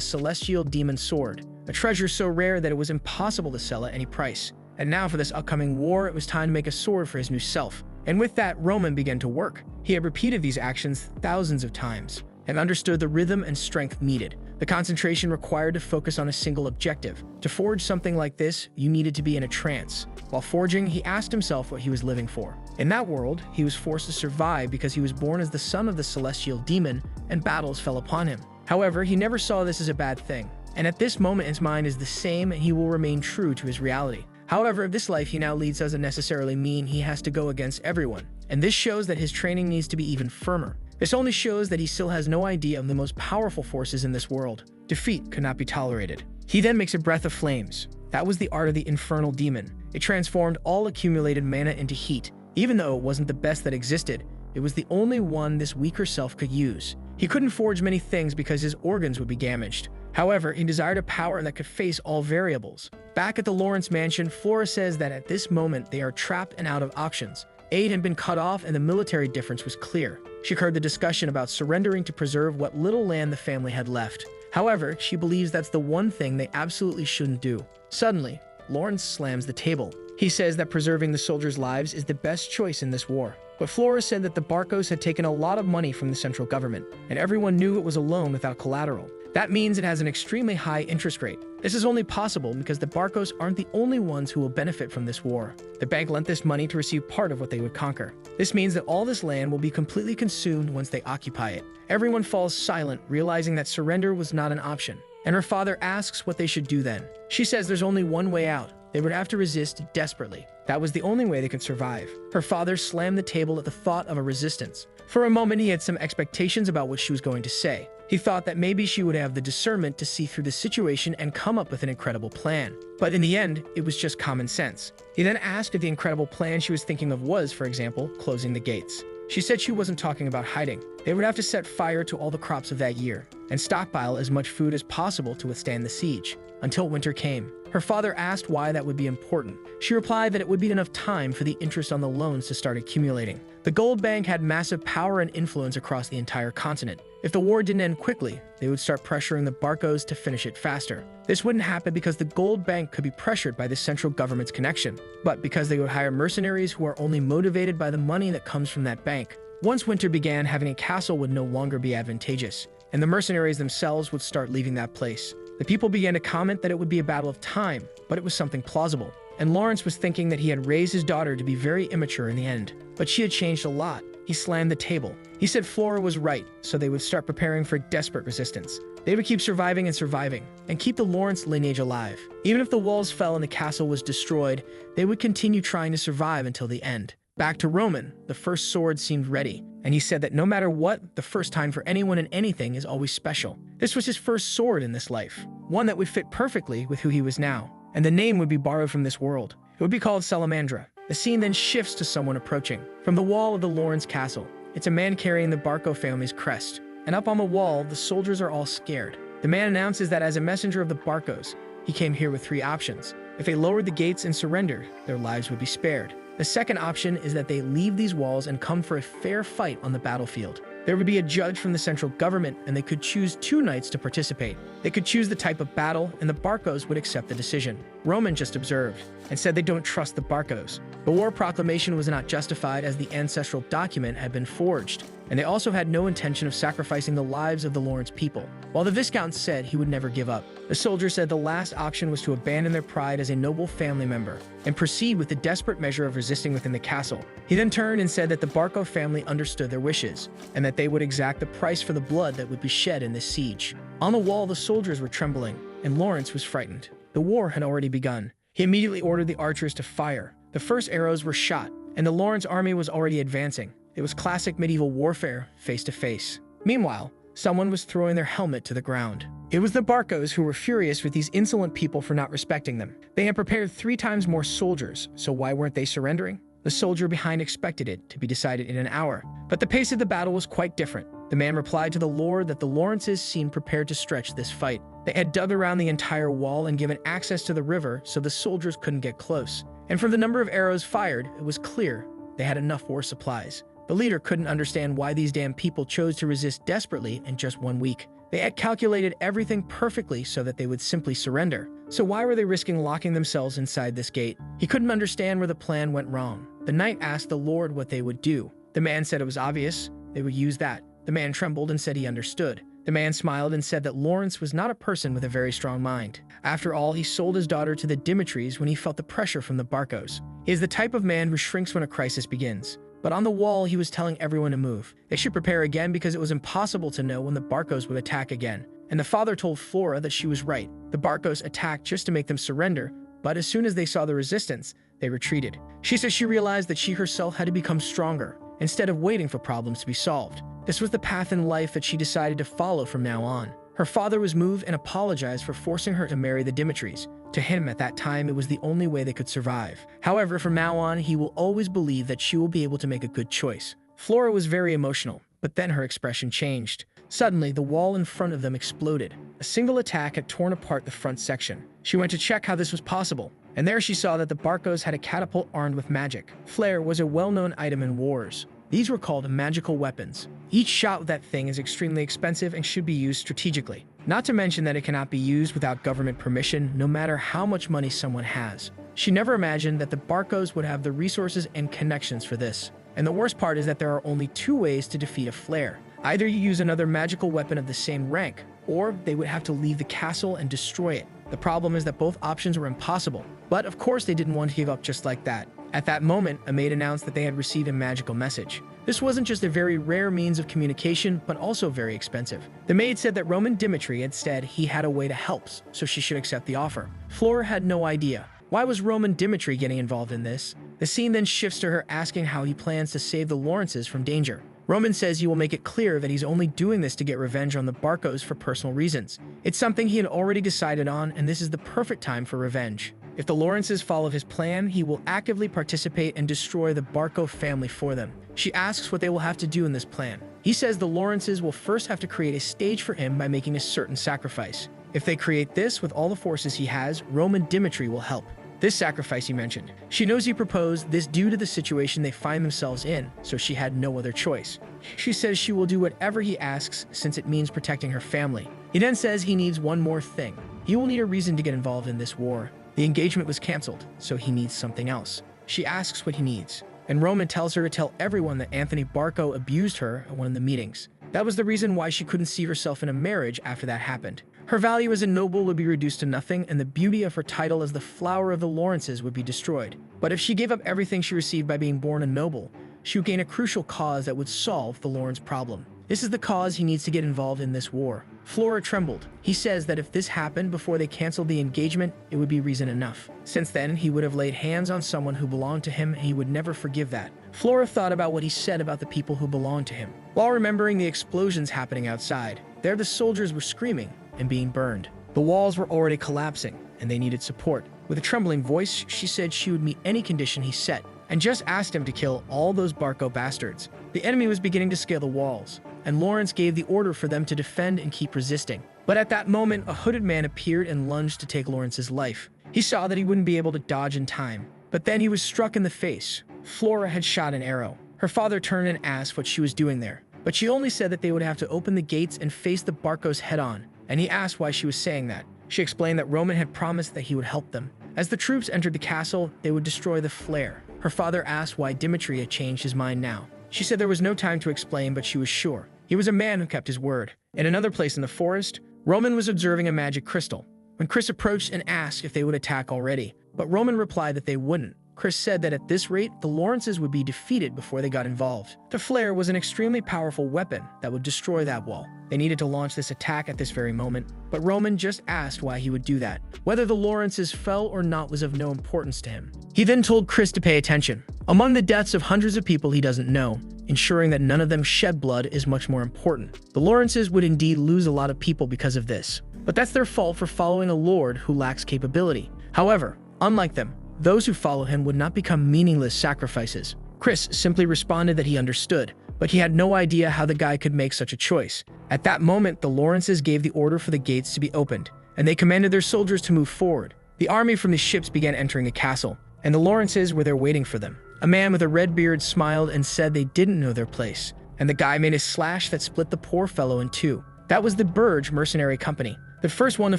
Celestial Demon Sword, a treasure so rare that it was impossible to sell at any price. And now for this upcoming war, it was time to make a sword for his new self. And with that, Roman began to work. He had repeated these actions thousands of times and understood the rhythm and strength needed, the concentration required to focus on a single objective. To forge something like this, you needed to be in a trance. While forging, he asked himself what he was living for. In that world, he was forced to survive because he was born as the son of the celestial demon, and battles fell upon him. However, he never saw this as a bad thing. And at this moment, his mind is the same, and he will remain true to his reality. However, this life he now leads doesn't necessarily mean he has to go against everyone, and this shows that his training needs to be even firmer. This only shows that he still has no idea of the most powerful forces in this world. Defeat could not be tolerated. He then makes a breath of flames. That was the art of the infernal demon. It transformed all accumulated mana into heat. Even though it wasn't the best that existed, it was the only one this weaker self could use. He couldn't forge many things because his organs would be damaged. However, he desired a power that could face all variables. Back at the Lawrence mansion, Flora says that at this moment they are trapped and out of options. Aid had been cut off and the military difference was clear. She heard the discussion about surrendering to preserve what little land the family had left. However, she believes that's the one thing they absolutely shouldn't do. Suddenly, Lawrence slams the table. He says that preserving the soldiers' lives is the best choice in this war. But Flora said that the Barcos had taken a lot of money from the central government, and everyone knew it was a loan without collateral. That means it has an extremely high interest rate. This is only possible because the Barcos aren't the only ones who will benefit from this war. The bank lent this money to receive part of what they would conquer. This means that all this land will be completely consumed once they occupy it. Everyone falls silent, realizing that surrender was not an option. And her father asks what they should do then. She says there's only one way out. They would have to resist desperately. That was the only way they could survive. Her father slammed the table at the thought of a resistance. For a moment, he had some expectations about what she was going to say. He thought that maybe she would have the discernment to see through the situation and come up with an incredible plan. But in the end, it was just common sense. He then asked if the incredible plan she was thinking of was, for example, closing the gates. She said she wasn't talking about hiding. They would have to set fire to all the crops of that year and stockpile as much food as possible to withstand the siege until winter came. Her father asked why that would be important. She replied that it would be enough time for the interest on the loans to start accumulating. The gold bank had massive power and influence across the entire continent. If the war didn't end quickly, they would start pressuring the Barcos to finish it faster. This wouldn't happen because the gold bank could be pressured by the central government's connection, but because they would hire mercenaries who are only motivated by the money that comes from that bank. Once winter began, having a castle would no longer be advantageous, and the mercenaries themselves would start leaving that place. The people began to comment that it would be a battle of time, but it was something plausible. And Lawrence was thinking that he had raised his daughter to be very immature in the end. But she had changed a lot. He slammed the table. He said Flora was right, so they would start preparing for desperate resistance. They would keep surviving and keep the Lawrence lineage alive. Even if the walls fell and the castle was destroyed, they would continue trying to survive until the end. Back to Roman, the first sword seemed ready, and he said that no matter what, the first time for anyone and anything is always special. This was his first sword in this life, one that would fit perfectly with who he was now, and the name would be borrowed from this world. It would be called Salamandra. The scene then shifts to someone approaching. From the wall of the Lawrence castle, it's a man carrying the Barco family's crest, and up on the wall, the soldiers are all scared. The man announces that as a messenger of the Barcos, he came here with 3 options. If they lowered the gates and surrendered, their lives would be spared. The second option is that they leave these walls and come for a fair fight on the battlefield. There would be a judge from the central government, and they could choose 2 knights to participate. They could choose the type of battle, and the Barcos would accept the decision. Roman just observed and said they don't trust the Barcos. The war proclamation was not justified as the ancestral document had been forged, and they also had no intention of sacrificing the lives of the Lawrence people, while the Viscount said he would never give up. The soldier said the last option was to abandon their pride as a noble family member and proceed with the desperate measure of resisting within the castle. He then turned and said that the Barco family understood their wishes, and that they would exact the price for the blood that would be shed in this siege. On the wall, the soldiers were trembling, and Lawrence was frightened. The war had already begun. He immediately ordered the archers to fire. The first arrows were shot, and the Lawrence army was already advancing. It was classic medieval warfare, face to face. Meanwhile, someone was throwing their helmet to the ground. It was the Barcos who were furious with these insolent people for not respecting them. They had prepared 3 times more soldiers, so why weren't they surrendering? The soldier behind expected it to be decided in an hour, but the pace of the battle was quite different. The man replied to the Lord that the Lawrences seemed prepared to stretch this fight. They had dug around the entire wall and given access to the river so the soldiers couldn't get close. And from the number of arrows fired, it was clear they had enough war supplies. The leader couldn't understand why these damn people chose to resist desperately in just 1 week. They had calculated everything perfectly so that they would simply surrender. So why were they risking locking themselves inside this gate? He couldn't understand where the plan went wrong. The knight asked the Lord what they would do. The man said it was obvious. They would use that. The man trembled and said he understood. The man smiled and said that Lawrence was not a person with a very strong mind. After all, he sold his daughter to the Dimitris when he felt the pressure from the Barcos. He is the type of man who shrinks when a crisis begins. But on the wall, he was telling everyone to move. They should prepare again because it was impossible to know when the Barcos would attack again. And the father told Flora that she was right. The Barcos attacked just to make them surrender, but as soon as they saw the resistance, they retreated. She said she realized that she herself had to become stronger, instead of waiting for problems to be solved. This was the path in life that she decided to follow from now on. Her father was moved and apologized for forcing her to marry the Dimitris. To him, at that time, it was the only way they could survive. However, from now on, he will always believe that she will be able to make a good choice. Flora was very emotional, but then her expression changed. Suddenly, the wall in front of them exploded. A single attack had torn apart the front section. She went to check how this was possible, and there she saw that the Barcos had a catapult armed with magic. Flare was a well-known item in wars. These were called magical weapons. Each shot with that thing is extremely expensive and should be used strategically. Not to mention that it cannot be used without government permission, no matter how much money someone has. She never imagined that the Barcos would have the resources and connections for this. And the worst part is that there are only two ways to defeat a flare. Either you use another magical weapon of the same rank, or they would have to leave the castle and destroy it. The problem is that both options were impossible. But of course they didn't want to give up just like that. At that moment, a maid announced that they had received a magical message. This wasn't just a very rare means of communication, but also very expensive. The maid said that Roman Dimitri had said he had a way to help, so she should accept the offer. Flora had no idea. Why was Roman Dimitri getting involved in this? The scene then shifts to her asking how he plans to save the Lawrences from danger. Roman says he will make it clear that he's only doing this to get revenge on the Barcos for personal reasons. It's something he had already decided on, and this is the perfect time for revenge. If the Lawrences follow his plan, he will actively participate and destroy the Barco family for them. She asks what they will have to do in this plan. He says the Lawrences will first have to create a stage for him by making a certain sacrifice. If they create this with all the forces he has, Roman Dimitri will help. This sacrifice he mentioned. She knows he proposed this due to the situation they find themselves in, so she had no other choice. She says she will do whatever he asks since it means protecting her family. He then says he needs one more thing. He will need a reason to get involved in this war. The engagement was cancelled, so he needs something else. She asks what he needs, and Roman tells her to tell everyone that Anthony Barco abused her at one of the meetings. That was the reason why she couldn't see herself in a marriage after that happened. Her value as a noble would be reduced to nothing, and the beauty of her title as the flower of the Lawrences would be destroyed. But if she gave up everything she received by being born a noble, she would gain a crucial cause that would solve the Lawrence problem. This is the cause he needs to get involved in this war. Flora trembled. He says that if this happened before they canceled the engagement, it would be reason enough. Since then, he would have laid hands on someone who belonged to him, and he would never forgive that. Flora thought about what he said about the people who belonged to him, while remembering the explosions happening outside. There the soldiers were screaming and being burned. The walls were already collapsing, and they needed support. With a trembling voice, she said she would meet any condition he set, and just asked him to kill all those Barco bastards. The enemy was beginning to scale the walls, and Lawrence gave the order for them to defend and keep resisting. But at that moment, a hooded man appeared and lunged to take Lawrence's life. He saw that he wouldn't be able to dodge in time, but then he was struck in the face. Flora had shot an arrow. Her father turned and asked what she was doing there, but she only said that they would have to open the gates and face the Barcos head-on, and he asked why she was saying that. She explained that Roman had promised that he would help them. As the troops entered the castle, they would destroy the flare. Her father asked why Dimitri had changed his mind now. She said there was no time to explain, but she was sure. He was a man who kept his word. In another place in the forest, Roman was observing a magic crystal, when Chris approached and asked if they would attack already. But Roman replied that they wouldn't. Chris said that at this rate, the Lawrences would be defeated before they got involved. The flare was an extremely powerful weapon that would destroy that wall. They needed to launch this attack at this very moment, but Roman just asked why he would do that. Whether the Lawrences fell or not was of no importance to him. He then told Chris to pay attention. Among the deaths of hundreds of people he doesn't know, ensuring that none of them shed blood is much more important. The Lawrences would indeed lose a lot of people because of this, but that's their fault for following a lord who lacks capability. However, unlike them, those who follow him would not become meaningless sacrifices. Chris simply responded that he understood, but he had no idea how the guy could make such a choice. At that moment, the Lawrences gave the order for the gates to be opened, and they commanded their soldiers to move forward. The army from the ships began entering the castle, and the Lawrences were there waiting for them. A man with a red beard smiled and said they didn't know their place, and the guy made a slash that split the poor fellow in two. That was the Burge mercenary company. The first one to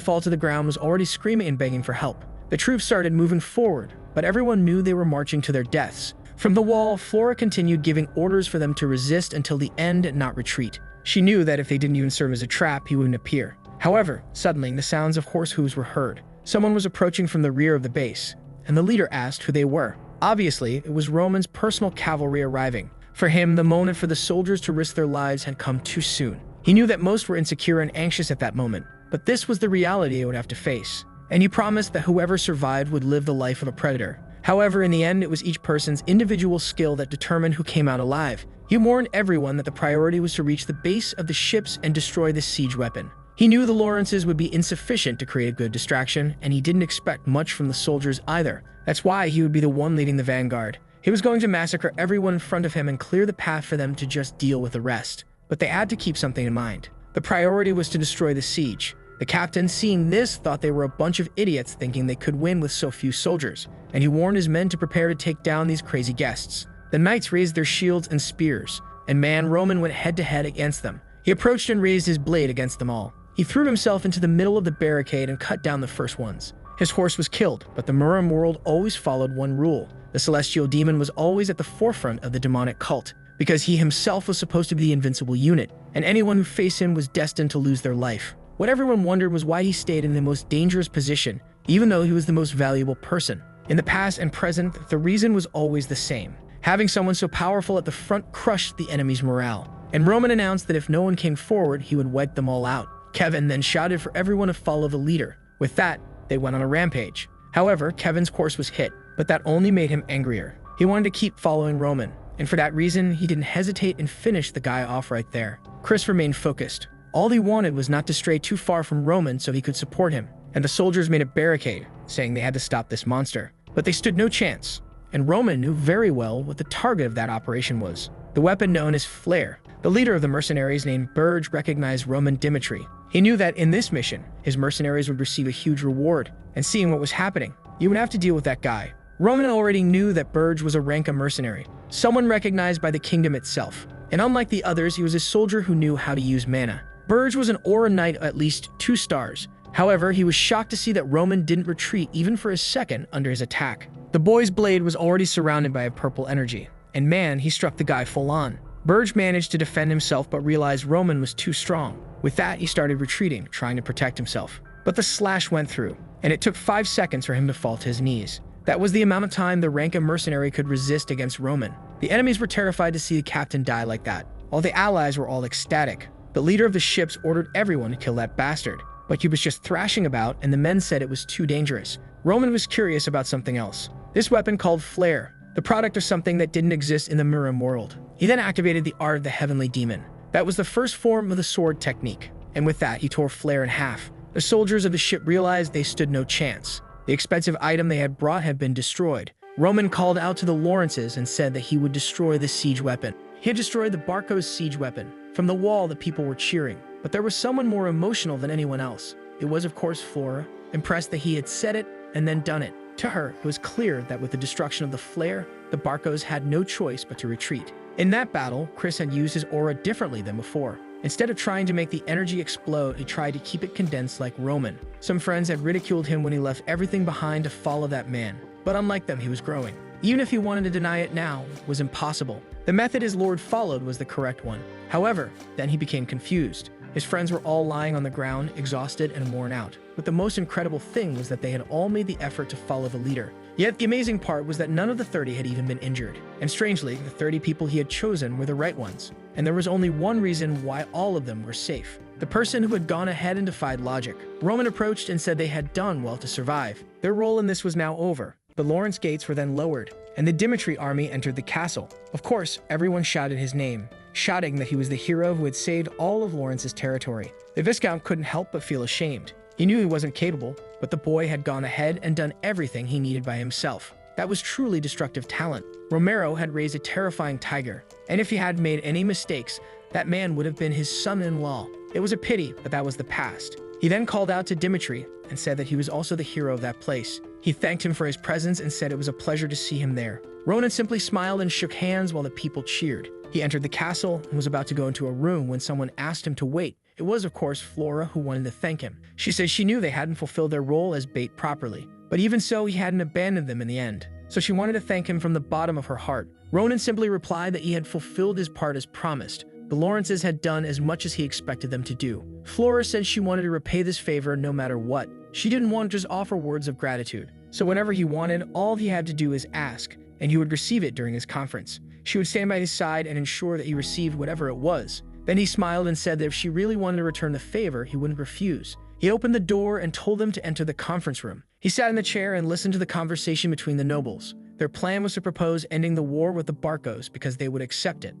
fall to the ground was already screaming and begging for help. The troops started moving forward, but everyone knew they were marching to their deaths. From the wall, Flora continued giving orders for them to resist until the end and not retreat. She knew that if they didn't even serve as a trap, he wouldn't appear. However, suddenly the sounds of horse hooves were heard. Someone was approaching from the rear of the base, and the leader asked who they were. Obviously, it was Roman's personal cavalry arriving. For him, the moment for the soldiers to risk their lives had come too soon. He knew that most were insecure and anxious at that moment, but this was the reality they would have to face. And he promised that whoever survived would live the life of a predator. However, in the end, it was each person's individual skill that determined who came out alive. He warned everyone that the priority was to reach the base of the ships and destroy the siege weapon. He knew the Lawrences would be insufficient to create a good distraction, and he didn't expect much from the soldiers either. That's why he would be the one leading the vanguard. He was going to massacre everyone in front of him and clear the path for them to just deal with the rest. But they had to keep something in mind. The priority was to destroy the siege. The captain, seeing this, thought they were a bunch of idiots thinking they could win with so few soldiers, and he warned his men to prepare to take down these crazy guests. The knights raised their shields and spears, and Roman went head-to-head against them. He approached and raised his blade against them all. He threw himself into the middle of the barricade and cut down the first ones. His horse was killed, but the Muram world always followed one rule. The celestial demon was always at the forefront of the demonic cult, because he himself was supposed to be the invincible unit, and anyone who faced him was destined to lose their life. What everyone wondered was why he stayed in the most dangerous position, even though he was the most valuable person. In the past and present, the reason was always the same. Having someone so powerful at the front crushed the enemy's morale, and Roman announced that if no one came forward, he would wipe them all out. Kevin then shouted for everyone to follow the leader. With that, they went on a rampage. However, Kevin's course was hit, but that only made him angrier. He wanted to keep following Roman, and for that reason, he didn't hesitate and finished the guy off right there. Chris remained focused. All he wanted was not to stray too far from Roman so he could support him, and the soldiers made a barricade, saying they had to stop this monster. But they stood no chance, and Roman knew very well what the target of that operation was. The weapon known as Flare. The leader of the mercenaries named Burge recognized Roman Dimitri. He knew that in this mission, his mercenaries would receive a huge reward, and seeing what was happening, you would have to deal with that guy. Roman already knew that Burge was a Ranka mercenary, someone recognized by the kingdom itself, and unlike the others, he was a soldier who knew how to use mana. Burge was an Aura Knight at least 2 stars. However, he was shocked to see that Roman didn't retreat even for a second under his attack. The boy's blade was already surrounded by a purple energy, and he struck the guy full on. Burge managed to defend himself but realized Roman was too strong. With that, he started retreating, trying to protect himself. But the slash went through, and it took 5 seconds for him to fall to his knees. That was the amount of time the Ranka mercenary could resist against Roman. The enemies were terrified to see the captain die like that. All the allies were all ecstatic. The leader of the ships ordered everyone to kill that bastard, but he was just thrashing about and the men said it was too dangerous. Roman was curious about something else. This weapon called Flare, the product of something that didn't exist in the Muram world. He then activated the Art of the Heavenly Demon. That was the first form of the sword technique, and with that he tore Flare in half. The soldiers of the ship realized they stood no chance. The expensive item they had brought had been destroyed. Roman called out to the Lawrences and said that he would destroy the siege weapon. He had destroyed the Barco's siege weapon. From the wall, the people were cheering, but there was someone more emotional than anyone else. It was, of course, Flora, impressed that he had said it and then done it. To her, it was clear that with the destruction of the Flare, the Barcos had no choice but to retreat. In that battle, Chris had used his aura differently than before. Instead of trying to make the energy explode, he tried to keep it condensed like Roman. Some friends had ridiculed him when he left everything behind to follow that man, but unlike them, he was growing. Even if he wanted to deny it now, it was impossible. The method his lord followed was the correct one. However, then he became confused. His friends were all lying on the ground, exhausted and worn out. But the most incredible thing was that they had all made the effort to follow the leader. Yet the amazing part was that none of the 30 had even been injured. And strangely, the 30 people he had chosen were the right ones. And there was only one reason why all of them were safe. The person who had gone ahead and defied logic. Roman approached and said they had done well to survive. Their role in this was now over. The Lawrence gates were then lowered, and the Dimitri army entered the castle. Of course, everyone shouted his name, shouting that he was the hero who had saved all of Lawrence's territory. The Viscount couldn't help but feel ashamed. He knew he wasn't capable, but the boy had gone ahead and done everything he needed by himself. That was truly destructive talent. Romero had raised a terrifying tiger, and if he had made any mistakes, that man would have been his son-in-law. It was a pity, but that was the past. He then called out to Dimitri and said that he was also the hero of that place. He thanked him for his presence and said it was a pleasure to see him there. Ronan simply smiled and shook hands while the people cheered. He entered the castle and was about to go into a room when someone asked him to wait. It was, of course, Flora who wanted to thank him. She said she knew they hadn't fulfilled their role as bait properly, but even so, he hadn't abandoned them in the end. So she wanted to thank him from the bottom of her heart. Ronan simply replied that he had fulfilled his part as promised. The Lawrences had done as much as he expected them to do. Flora said she wanted to repay this favor no matter what. She didn't want to just offer words of gratitude. So whenever he wanted, all he had to do is ask, and he would receive it during his conference. She would stand by his side and ensure that he received whatever it was. Then he smiled and said that if she really wanted to return the favor, he wouldn't refuse. He opened the door and told them to enter the conference room. He sat in the chair and listened to the conversation between the nobles. Their plan was to propose ending the war with the Barcos because they would accept it.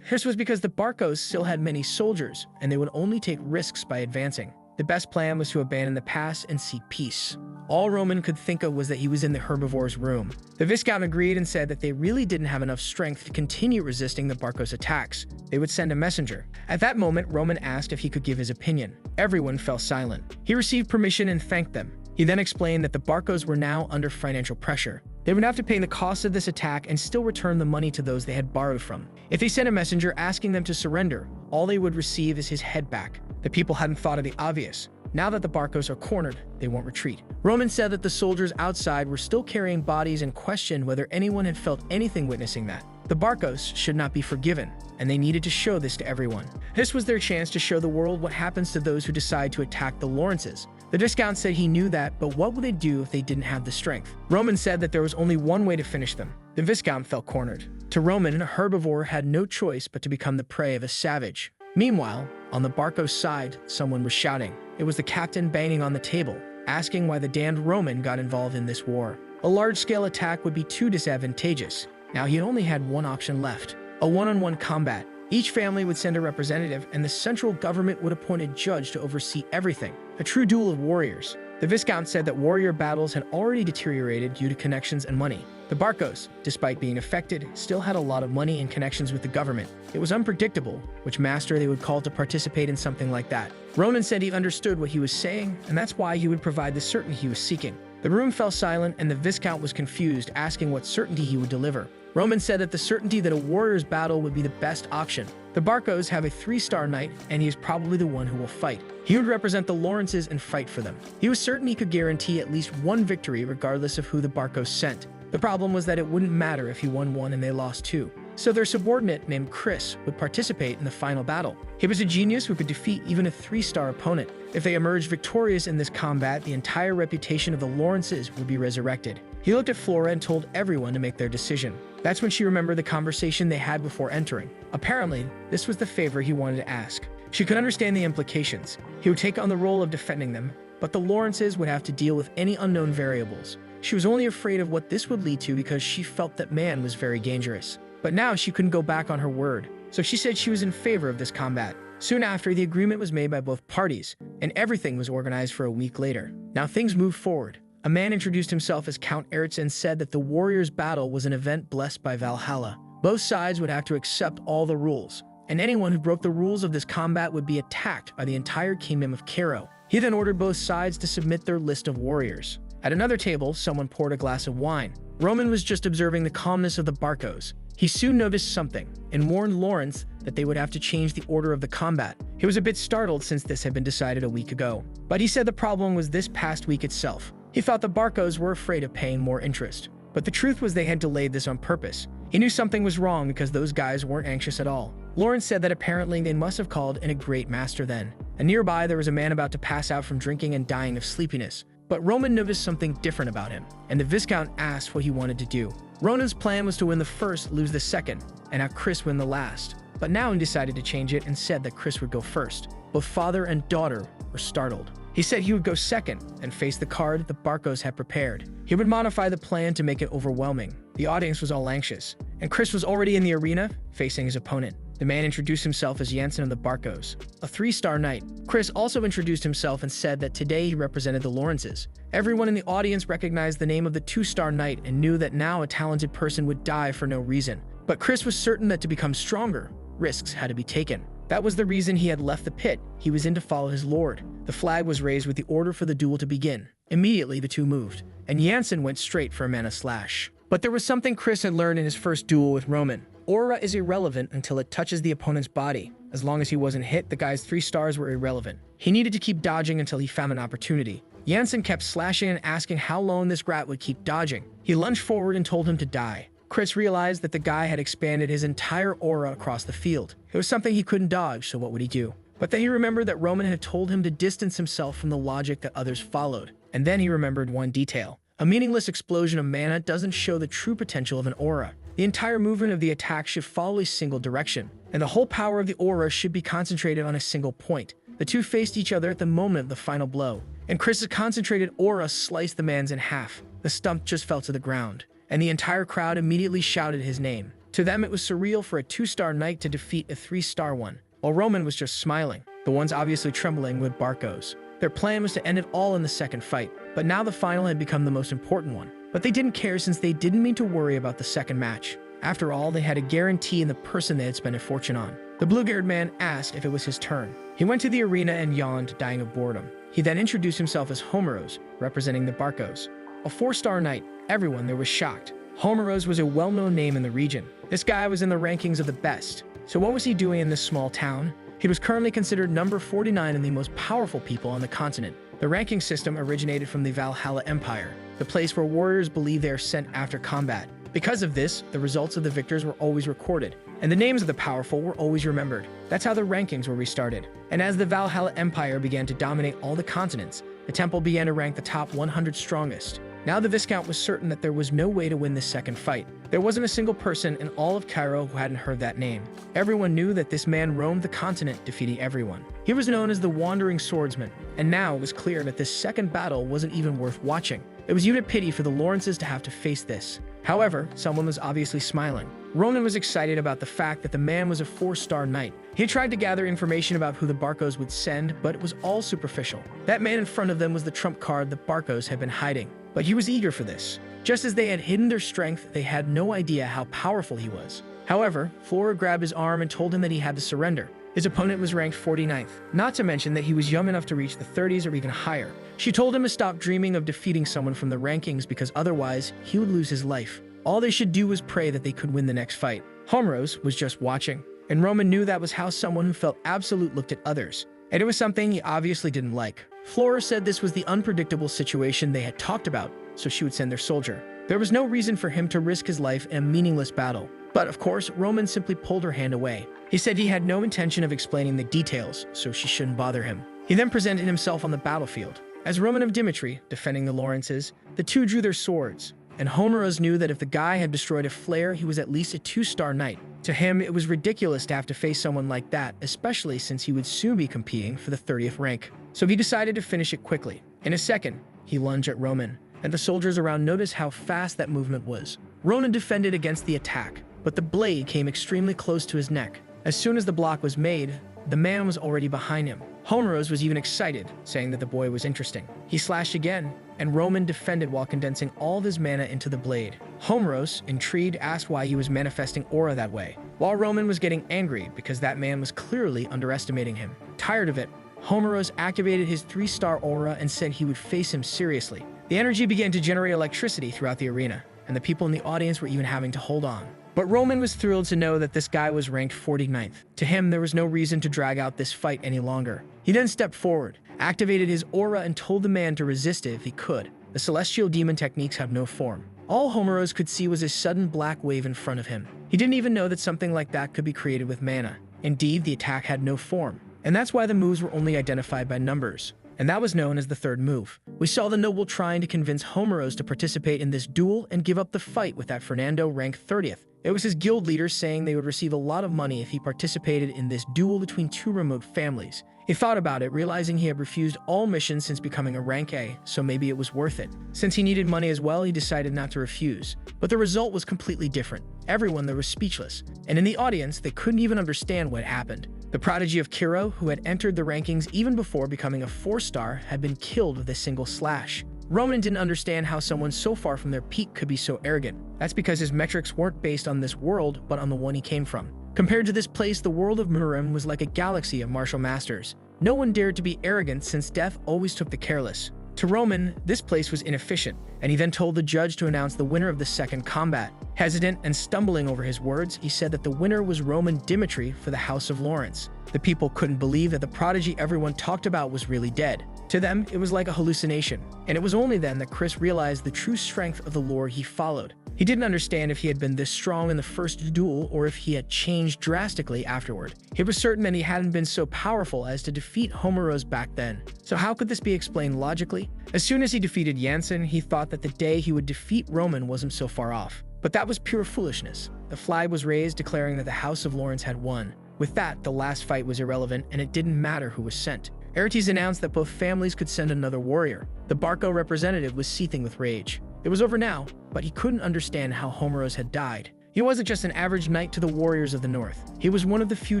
This was because the Barcos still had many soldiers, and they would only take risks by advancing. The best plan was to abandon the pass and seek peace. All Roman could think of was that he was in the herbivore's room. The Viscount agreed and said that they really didn't have enough strength to continue resisting the Barcos' attacks. They would send a messenger. At that moment, Roman asked if he could give his opinion. Everyone fell silent. He received permission and thanked them. He then explained that the Barcos were now under financial pressure. They would have to pay the cost of this attack and still return the money to those they had borrowed from. If they sent a messenger asking them to surrender, all they would receive is his head back. The people hadn't thought of the obvious. Now that the Barcos are cornered, they won't retreat. Roman said that the soldiers outside were still carrying bodies and questioned whether anyone had felt anything witnessing that. The Barcos should not be forgiven, and they needed to show this to everyone. This was their chance to show the world what happens to those who decide to attack the Lawrences. The Viscount said he knew that, but what would they do if they didn't have the strength? Roman said that there was only one way to finish them. The Viscount felt cornered. To Roman, a herbivore had no choice but to become the prey of a savage. Meanwhile, on the Barcos side, someone was shouting. It was the captain banging on the table, asking why the damned Roman got involved in this war. A large-scale attack would be too disadvantageous. Now he only had one option left: a one-on-one combat. Each family would send a representative, and the central government would appoint a judge to oversee everything. A true duel of warriors. The Viscount said that warrior battles had already deteriorated due to connections and money. The Barcos, despite being affected, still had a lot of money and connections with the government. It was unpredictable which master they would call to participate in something like that. Roman said he understood what he was saying, and that's why he would provide the certainty he was seeking. The room fell silent, and the Viscount was confused, asking what certainty he would deliver. Roman said that the certainty that a warrior's battle would be the best option. The Barcos have a 3-star knight, and he is probably the one who will fight. He would represent the Lawrences and fight for them. He was certain he could guarantee at least one victory regardless of who the Barcos sent. The problem was that it wouldn't matter if he won one and they lost two. So their subordinate, named Chris, would participate in the final battle. He was a genius who could defeat even a 3-star opponent. If they emerged victorious in this combat, the entire reputation of the Lawrences would be resurrected. He looked at Flora and told everyone to make their decision. That's when she remembered the conversation they had before entering. Apparently, this was the favor he wanted to ask. She could understand the implications. He would take on the role of defending them, but the Lawrences would have to deal with any unknown variables. She was only afraid of what this would lead to because she felt that man was very dangerous. But now she couldn't go back on her word, so she said she was in favor of this combat. Soon after, the agreement was made by both parties, and everything was organized for a week later. Now things moved forward. A man introduced himself as Count Eritz and said that the warriors' battle was an event blessed by Valhalla. Both sides would have to accept all the rules, and anyone who broke the rules of this combat would be attacked by the entire kingdom of Cairo. He then ordered both sides to submit their list of warriors. At another table, someone poured a glass of wine. Roman was just observing the calmness of the Barcos. He soon noticed something and warned Lawrence that they would have to change the order of the combat. He was a bit startled since this had been decided a week ago, but he said the problem was this past week itself. He thought the Barcos were afraid of paying more interest, but the truth was they had delayed this on purpose. He knew something was wrong because those guys weren't anxious at all. Lawrence said that apparently they must have called in a great master then. And nearby there was a man about to pass out from drinking and dying of sleepiness. But Roman noticed something different about him, and the Viscount asked what he wanted to do. Ronan's plan was to win the first, lose the second, and have Chris win the last. But now he decided to change it and said that Chris would go first. Both father and daughter were startled. He said he would go second and face the card the Barcos had prepared. He would modify the plan to make it overwhelming. The audience was all anxious, and Chris was already in the arena facing his opponent. The man introduced himself as Jansen of the Barcos, a 3-star knight. Chris also introduced himself and said that today he represented the Lawrences. Everyone in the audience recognized the name of the 2-star knight and knew that now a talented person would die for no reason. But Chris was certain that to become stronger, risks had to be taken. That was the reason he had left the pit. He was in to follow his lord. The flag was raised with the order for the duel to begin. Immediately, the two moved, and Jansen went straight for a mana slash. But there was something Chris had learned in his first duel with Roman. Aura is irrelevant until it touches the opponent's body. As long as he wasn't hit, the guy's 3 stars were irrelevant. He needed to keep dodging until he found an opportunity. Jansen kept slashing and asking how long this rat would keep dodging. He lunged forward and told him to die. Chris realized that the guy had expanded his entire aura across the field. It was something he couldn't dodge, so what would he do? But then he remembered that Roman had told him to distance himself from the logic that others followed. And then he remembered one detail. A meaningless explosion of mana doesn't show the true potential of an aura. The entire movement of the attack should follow a single direction, and the whole power of the aura should be concentrated on a single point. The two faced each other at the moment of the final blow, and Chris's concentrated aura sliced the man's in half. The stump just fell to the ground, and the entire crowd immediately shouted his name. To them, it was surreal for a 2-star knight to defeat a 3-star one, while Roman was just smiling, the ones obviously trembling with Barcos. Their plan was to end it all in the second fight, but now the final had become the most important one. But they didn't care since they didn't mean to worry about the second match. After all, they had a guarantee in the person they had spent a fortune on. The blue-haired man asked if it was his turn. He went to the arena and yawned, dying of boredom. He then introduced himself as Homeros, representing the Barcos. A 4-star knight, everyone there was shocked. Homeros was a well-known name in the region. This guy was in the rankings of the best. So what was he doing in this small town? He was currently considered number 49 in the most powerful people on the continent. The ranking system originated from the Valhalla Empire, the place where warriors believe they are sent after combat. Because of this, the results of the victors were always recorded, and the names of the powerful were always remembered. That's how the rankings were restarted. And as the Valhalla Empire began to dominate all the continents, the temple began to rank the top 100 strongest. Now the Viscount was certain that there was no way to win this second fight. There wasn't a single person in all of Cairo who hadn't heard that name. Everyone knew that this man roamed the continent, defeating everyone. He was known as the Wandering Swordsman, and now it was clear that this second battle wasn't even worth watching. It was even a pity for the Lawrences to have to face this. However, someone was obviously smiling. Roman was excited about the fact that the man was a 4-star knight. He tried to gather information about who the Barcos would send, but it was all superficial. That man in front of them was the trump card the Barcos had been hiding. But he was eager for this. Just as they had hidden their strength, they had no idea how powerful he was. However, Flora grabbed his arm and told him that he had to surrender. His opponent was ranked 49th, not to mention that he was young enough to reach the 30s or even higher. She told him to stop dreaming of defeating someone from the rankings because otherwise, he would lose his life. All they should do was pray that they could win the next fight. Homeros was just watching, and Roman knew that was how someone who felt absolute looked at others. And it was something he obviously didn't like. Flora said this was the unpredictable situation they had talked about, so she would send their soldier. There was no reason for him to risk his life in a meaningless battle. But of course, Roman simply pulled her hand away. He said he had no intention of explaining the details, so she shouldn't bother him. He then presented himself on the battlefield. As Roman of Dimitri, defending the Lawrences, the two drew their swords, and Homeros knew that if the guy had destroyed a flare, he was at least a 2-star knight. To him, it was ridiculous to have to face someone like that, especially since he would soon be competing for the 30th rank. So he decided to finish it quickly. In a second, he lunged at Roman, and the soldiers around noticed how fast that movement was. Roman defended against the attack, but the blade came extremely close to his neck. As soon as the block was made, the man was already behind him. Homeros was even excited, saying that the boy was interesting. He slashed again, and Roman defended while condensing all of his mana into the blade. Homeros, intrigued, asked why he was manifesting aura that way, while Roman was getting angry because that man was clearly underestimating him. Tired of it, Homeros activated his 3-star aura and said he would face him seriously. The energy began to generate electricity throughout the arena, and the people in the audience were even having to hold on. But Roman was thrilled to know that this guy was ranked 49th. To him, there was no reason to drag out this fight any longer. He then stepped forward, activated his aura, and told the man to resist it if he could. The celestial demon techniques have no form. All Homeros could see was a sudden black wave in front of him. He didn't even know that something like that could be created with mana. Indeed, the attack had no form, and that's why the moves were only identified by numbers. And that was known as the third move. We saw the noble trying to convince Homeros to participate in this duel and give up the fight with that Fernando ranked 30th. It was his guild leaders saying they would receive a lot of money if he participated in this duel between two remote families. He thought about it, realizing he had refused all missions since becoming a rank A, so maybe it was worth it. Since he needed money as well, he decided not to refuse. But the result was completely different. Everyone there was speechless, and in the audience, they couldn't even understand what happened. The prodigy of Cairo, who had entered the rankings even before becoming a 4-star, had been killed with a single slash. Roman didn't understand how someone so far from their peak could be so arrogant. That's because his metrics weren't based on this world, but on the one he came from. Compared to this place, the world of Murim was like a galaxy of martial masters. No one dared to be arrogant since death always took the careless. To Roman, this place was inefficient, and he then told the judge to announce the winner of the second combat. Hesitant and stumbling over his words, he said that the winner was Roman Dimitri for the House of Lawrence. The people couldn't believe that the prodigy everyone talked about was really dead. To them, it was like a hallucination, and it was only then that Chris realized the true strength of the lore he followed. He didn't understand if he had been this strong in the first duel or if he had changed drastically afterward. He was certain that he hadn't been so powerful as to defeat Homeros back then. So how could this be explained logically? As soon as he defeated Jansen, he thought that the day he would defeat Roman wasn't so far off. But that was pure foolishness. The flag was raised declaring that the House of Lawrence had won. With that, the last fight was irrelevant and it didn't matter who was sent. Aertes announced that both families could send another warrior. The Barco representative was seething with rage. It was over now, but he couldn't understand how Homeros had died. He wasn't just an average knight to the warriors of the north. He was one of the few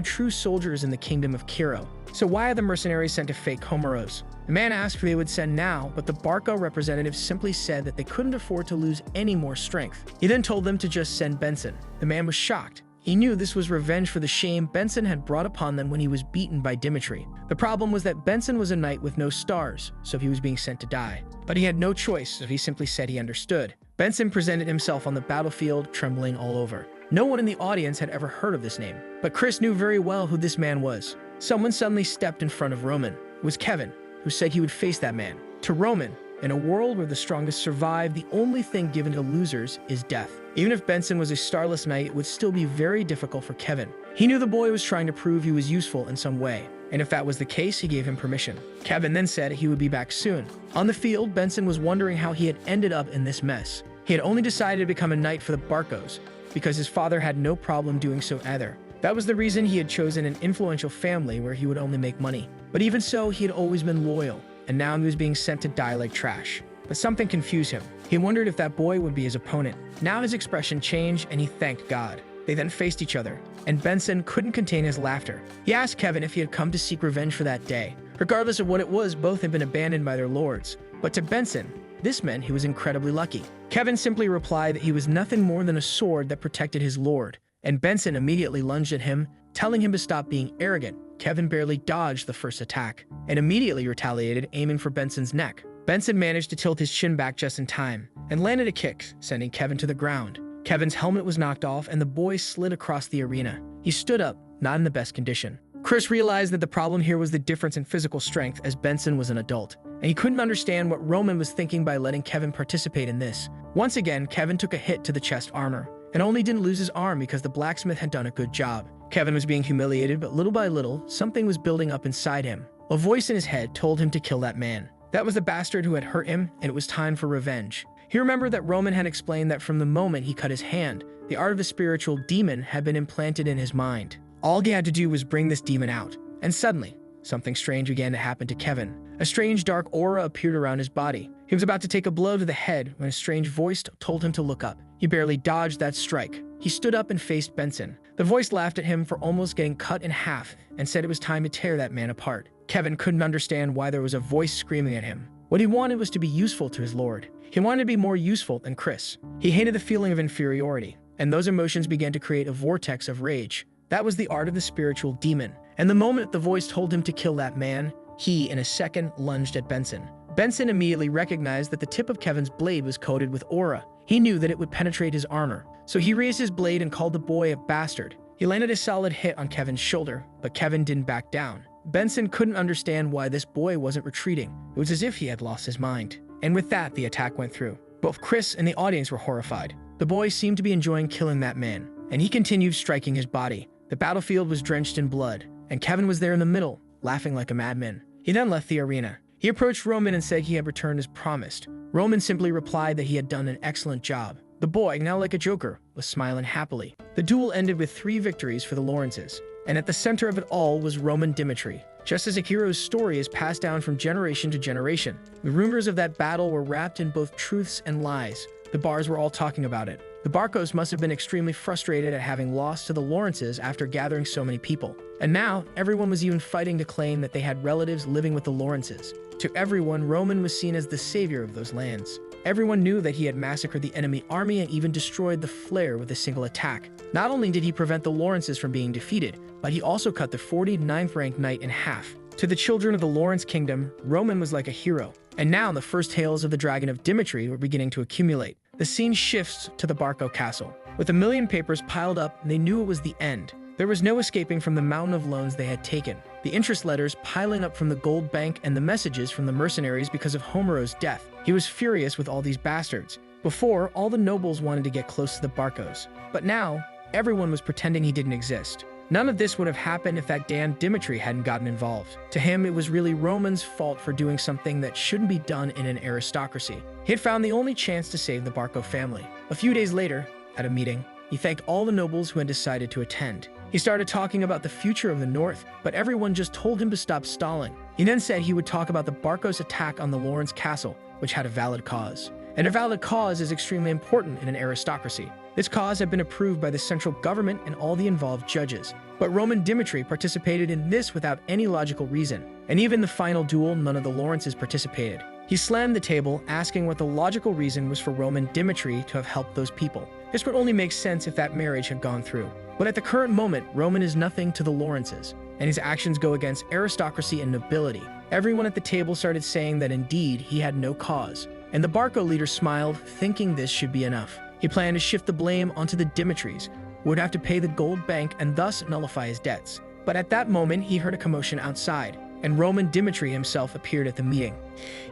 true soldiers in the kingdom of Kiro. So why are the mercenaries sent to fake Homeros? The man asked who they would send now, but the Barco representative simply said that they couldn't afford to lose any more strength. He then told them to just send Benson. The man was shocked. He knew this was revenge for the shame Benson had brought upon them when he was beaten by Dimitri. The problem was that Benson was a knight with no stars, so he was being sent to die. But he had no choice, so he simply said he understood. Benson presented himself on the battlefield, trembling all over. No one in the audience had ever heard of this name, but Chris knew very well who this man was. Someone suddenly stepped in front of Roman. It was Kevin, who said he would face that man. To Roman, in a world where the strongest survive, the only thing given to losers is death. Even if Benson was a starless knight, it would still be very difficult for Kevin. He knew the boy was trying to prove he was useful in some way, and if that was the case, he gave him permission. Kevin then said he would be back soon. On the field, Benson was wondering how he had ended up in this mess. He had only decided to become a knight for the Barcos, because his father had no problem doing so either. That was the reason he had chosen an influential family where he would only make money. But even so, he had always been loyal, and now he was being sent to die like trash. But something confused him. He wondered if that boy would be his opponent. Now his expression changed, and he thanked God. They then faced each other, and Benson couldn't contain his laughter. He asked Kevin if he had come to seek revenge for that day. Regardless of what it was, both had been abandoned by their lords. But to Benson, this meant he was incredibly lucky. Kevin simply replied that he was nothing more than a sword that protected his lord, and Benson immediately lunged at him, telling him to stop being arrogant. Kevin barely dodged the first attack, and immediately retaliated, aiming for Benson's neck. Benson managed to tilt his chin back just in time, and landed a kick, sending Kevin to the ground. Kevin's helmet was knocked off, and the boy slid across the arena. He stood up, not in the best condition. Chris realized that the problem here was the difference in physical strength, as Benson was an adult, and he couldn't understand what Roman was thinking by letting Kevin participate in this. Once again, Kevin took a hit to the chest armor, and only didn't lose his arm because the blacksmith had done a good job. Kevin was being humiliated, but little by little, something was building up inside him. A voice in his head told him to kill that man. That was the bastard who had hurt him, and it was time for revenge. He remembered that Roman had explained that from the moment he cut his hand, the art of the spiritual demon had been implanted in his mind. All he had to do was bring this demon out. And suddenly, something strange began to happen to Kevin. A strange dark aura appeared around his body. He was about to take a blow to the head when a strange voice told him to look up. He barely dodged that strike. He stood up and faced Benson. The voice laughed at him for almost getting cut in half and said it was time to tear that man apart. Kevin couldn't understand why there was a voice screaming at him. What he wanted was to be useful to his lord. He wanted to be more useful than Chris. He hated the feeling of inferiority, and those emotions began to create a vortex of rage. That was the art of the spiritual demon. And the moment the voice told him to kill that man, he, in a second, lunged at Benson. Benson immediately recognized that the tip of Kevin's blade was coated with aura. He knew that it would penetrate his armor. So he raised his blade and called the boy a bastard. He landed a solid hit on Kevin's shoulder, but Kevin didn't back down. Benson couldn't understand why this boy wasn't retreating. It was as if he had lost his mind. And with that, the attack went through. Both Chris and the audience were horrified. The boy seemed to be enjoying killing that man, and he continued striking his body. The battlefield was drenched in blood, and Kevin was there in the middle, laughing like a madman. He then left the arena. He approached Roman and said he had returned as promised. Roman simply replied that he had done an excellent job. The boy, now like a joker, was smiling happily. The duel ended with 3 victories for the Lawrences, and at the center of it all was Roman Dimitri. Just as a hero's story is passed down from generation to generation, the rumors of that battle were wrapped in both truths and lies. The bars were all talking about it. The Barcos must have been extremely frustrated at having lost to the Lawrences after gathering so many people. And now, everyone was even fighting to claim that they had relatives living with the Lawrences. To everyone, Roman was seen as the savior of those lands. Everyone knew that he had massacred the enemy army and even destroyed the Flare with a single attack. Not only did he prevent the Lawrences from being defeated, but he also cut the 49th ranked knight in half. To the children of the Lawrence kingdom, Roman was like a hero. And now the first tales of the Dragon of Dimitri were beginning to accumulate. The scene shifts to the Barco castle. With 1,000,000 papers piled up, they knew it was the end. There was no escaping from the mountain of loans they had taken, the interest letters piling up from the gold bank and the messages from the mercenaries because of Homero's death. He was furious with all these bastards. Before, all the nobles wanted to get close to the Barcos. But now, everyone was pretending he didn't exist. None of this would have happened if that damn Dimitri hadn't gotten involved. To him, it was really Roman's fault for doing something that shouldn't be done in an aristocracy. He had found the only chance to save the Barco family. A few days later, at a meeting, he thanked all the nobles who had decided to attend. He started talking about the future of the North, but everyone just told him to stop stalling. He then said he would talk about the Barcos attack on the Lawrence castle, which had a valid cause. And a valid cause is extremely important in an aristocracy. This cause had been approved by the central government and all the involved judges. But Roman Dimitri participated in this without any logical reason. And even the final duel, none of the Lawrences participated. He slammed the table, asking what the logical reason was for Roman Dimitri to have helped those people. This would only make sense if that marriage had gone through. But at the current moment, Roman is nothing to the Lawrences, and his actions go against aristocracy and nobility. Everyone at the table started saying that indeed he had no cause. And the Barco leader smiled, thinking this should be enough. He planned to shift the blame onto the Dimitris, who would have to pay the gold bank and thus nullify his debts. But at that moment, he heard a commotion outside, and Roman Dimitri himself appeared at the meeting.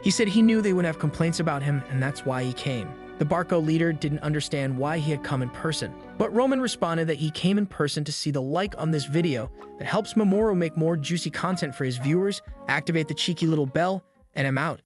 He said he knew they would have complaints about him, and that's why he came. The Barco leader didn't understand why he had come in person, but Roman responded that he came in person to see the like on this video that helps Mamoru make more juicy content for his viewers, activate the cheeky little bell, and I'm out.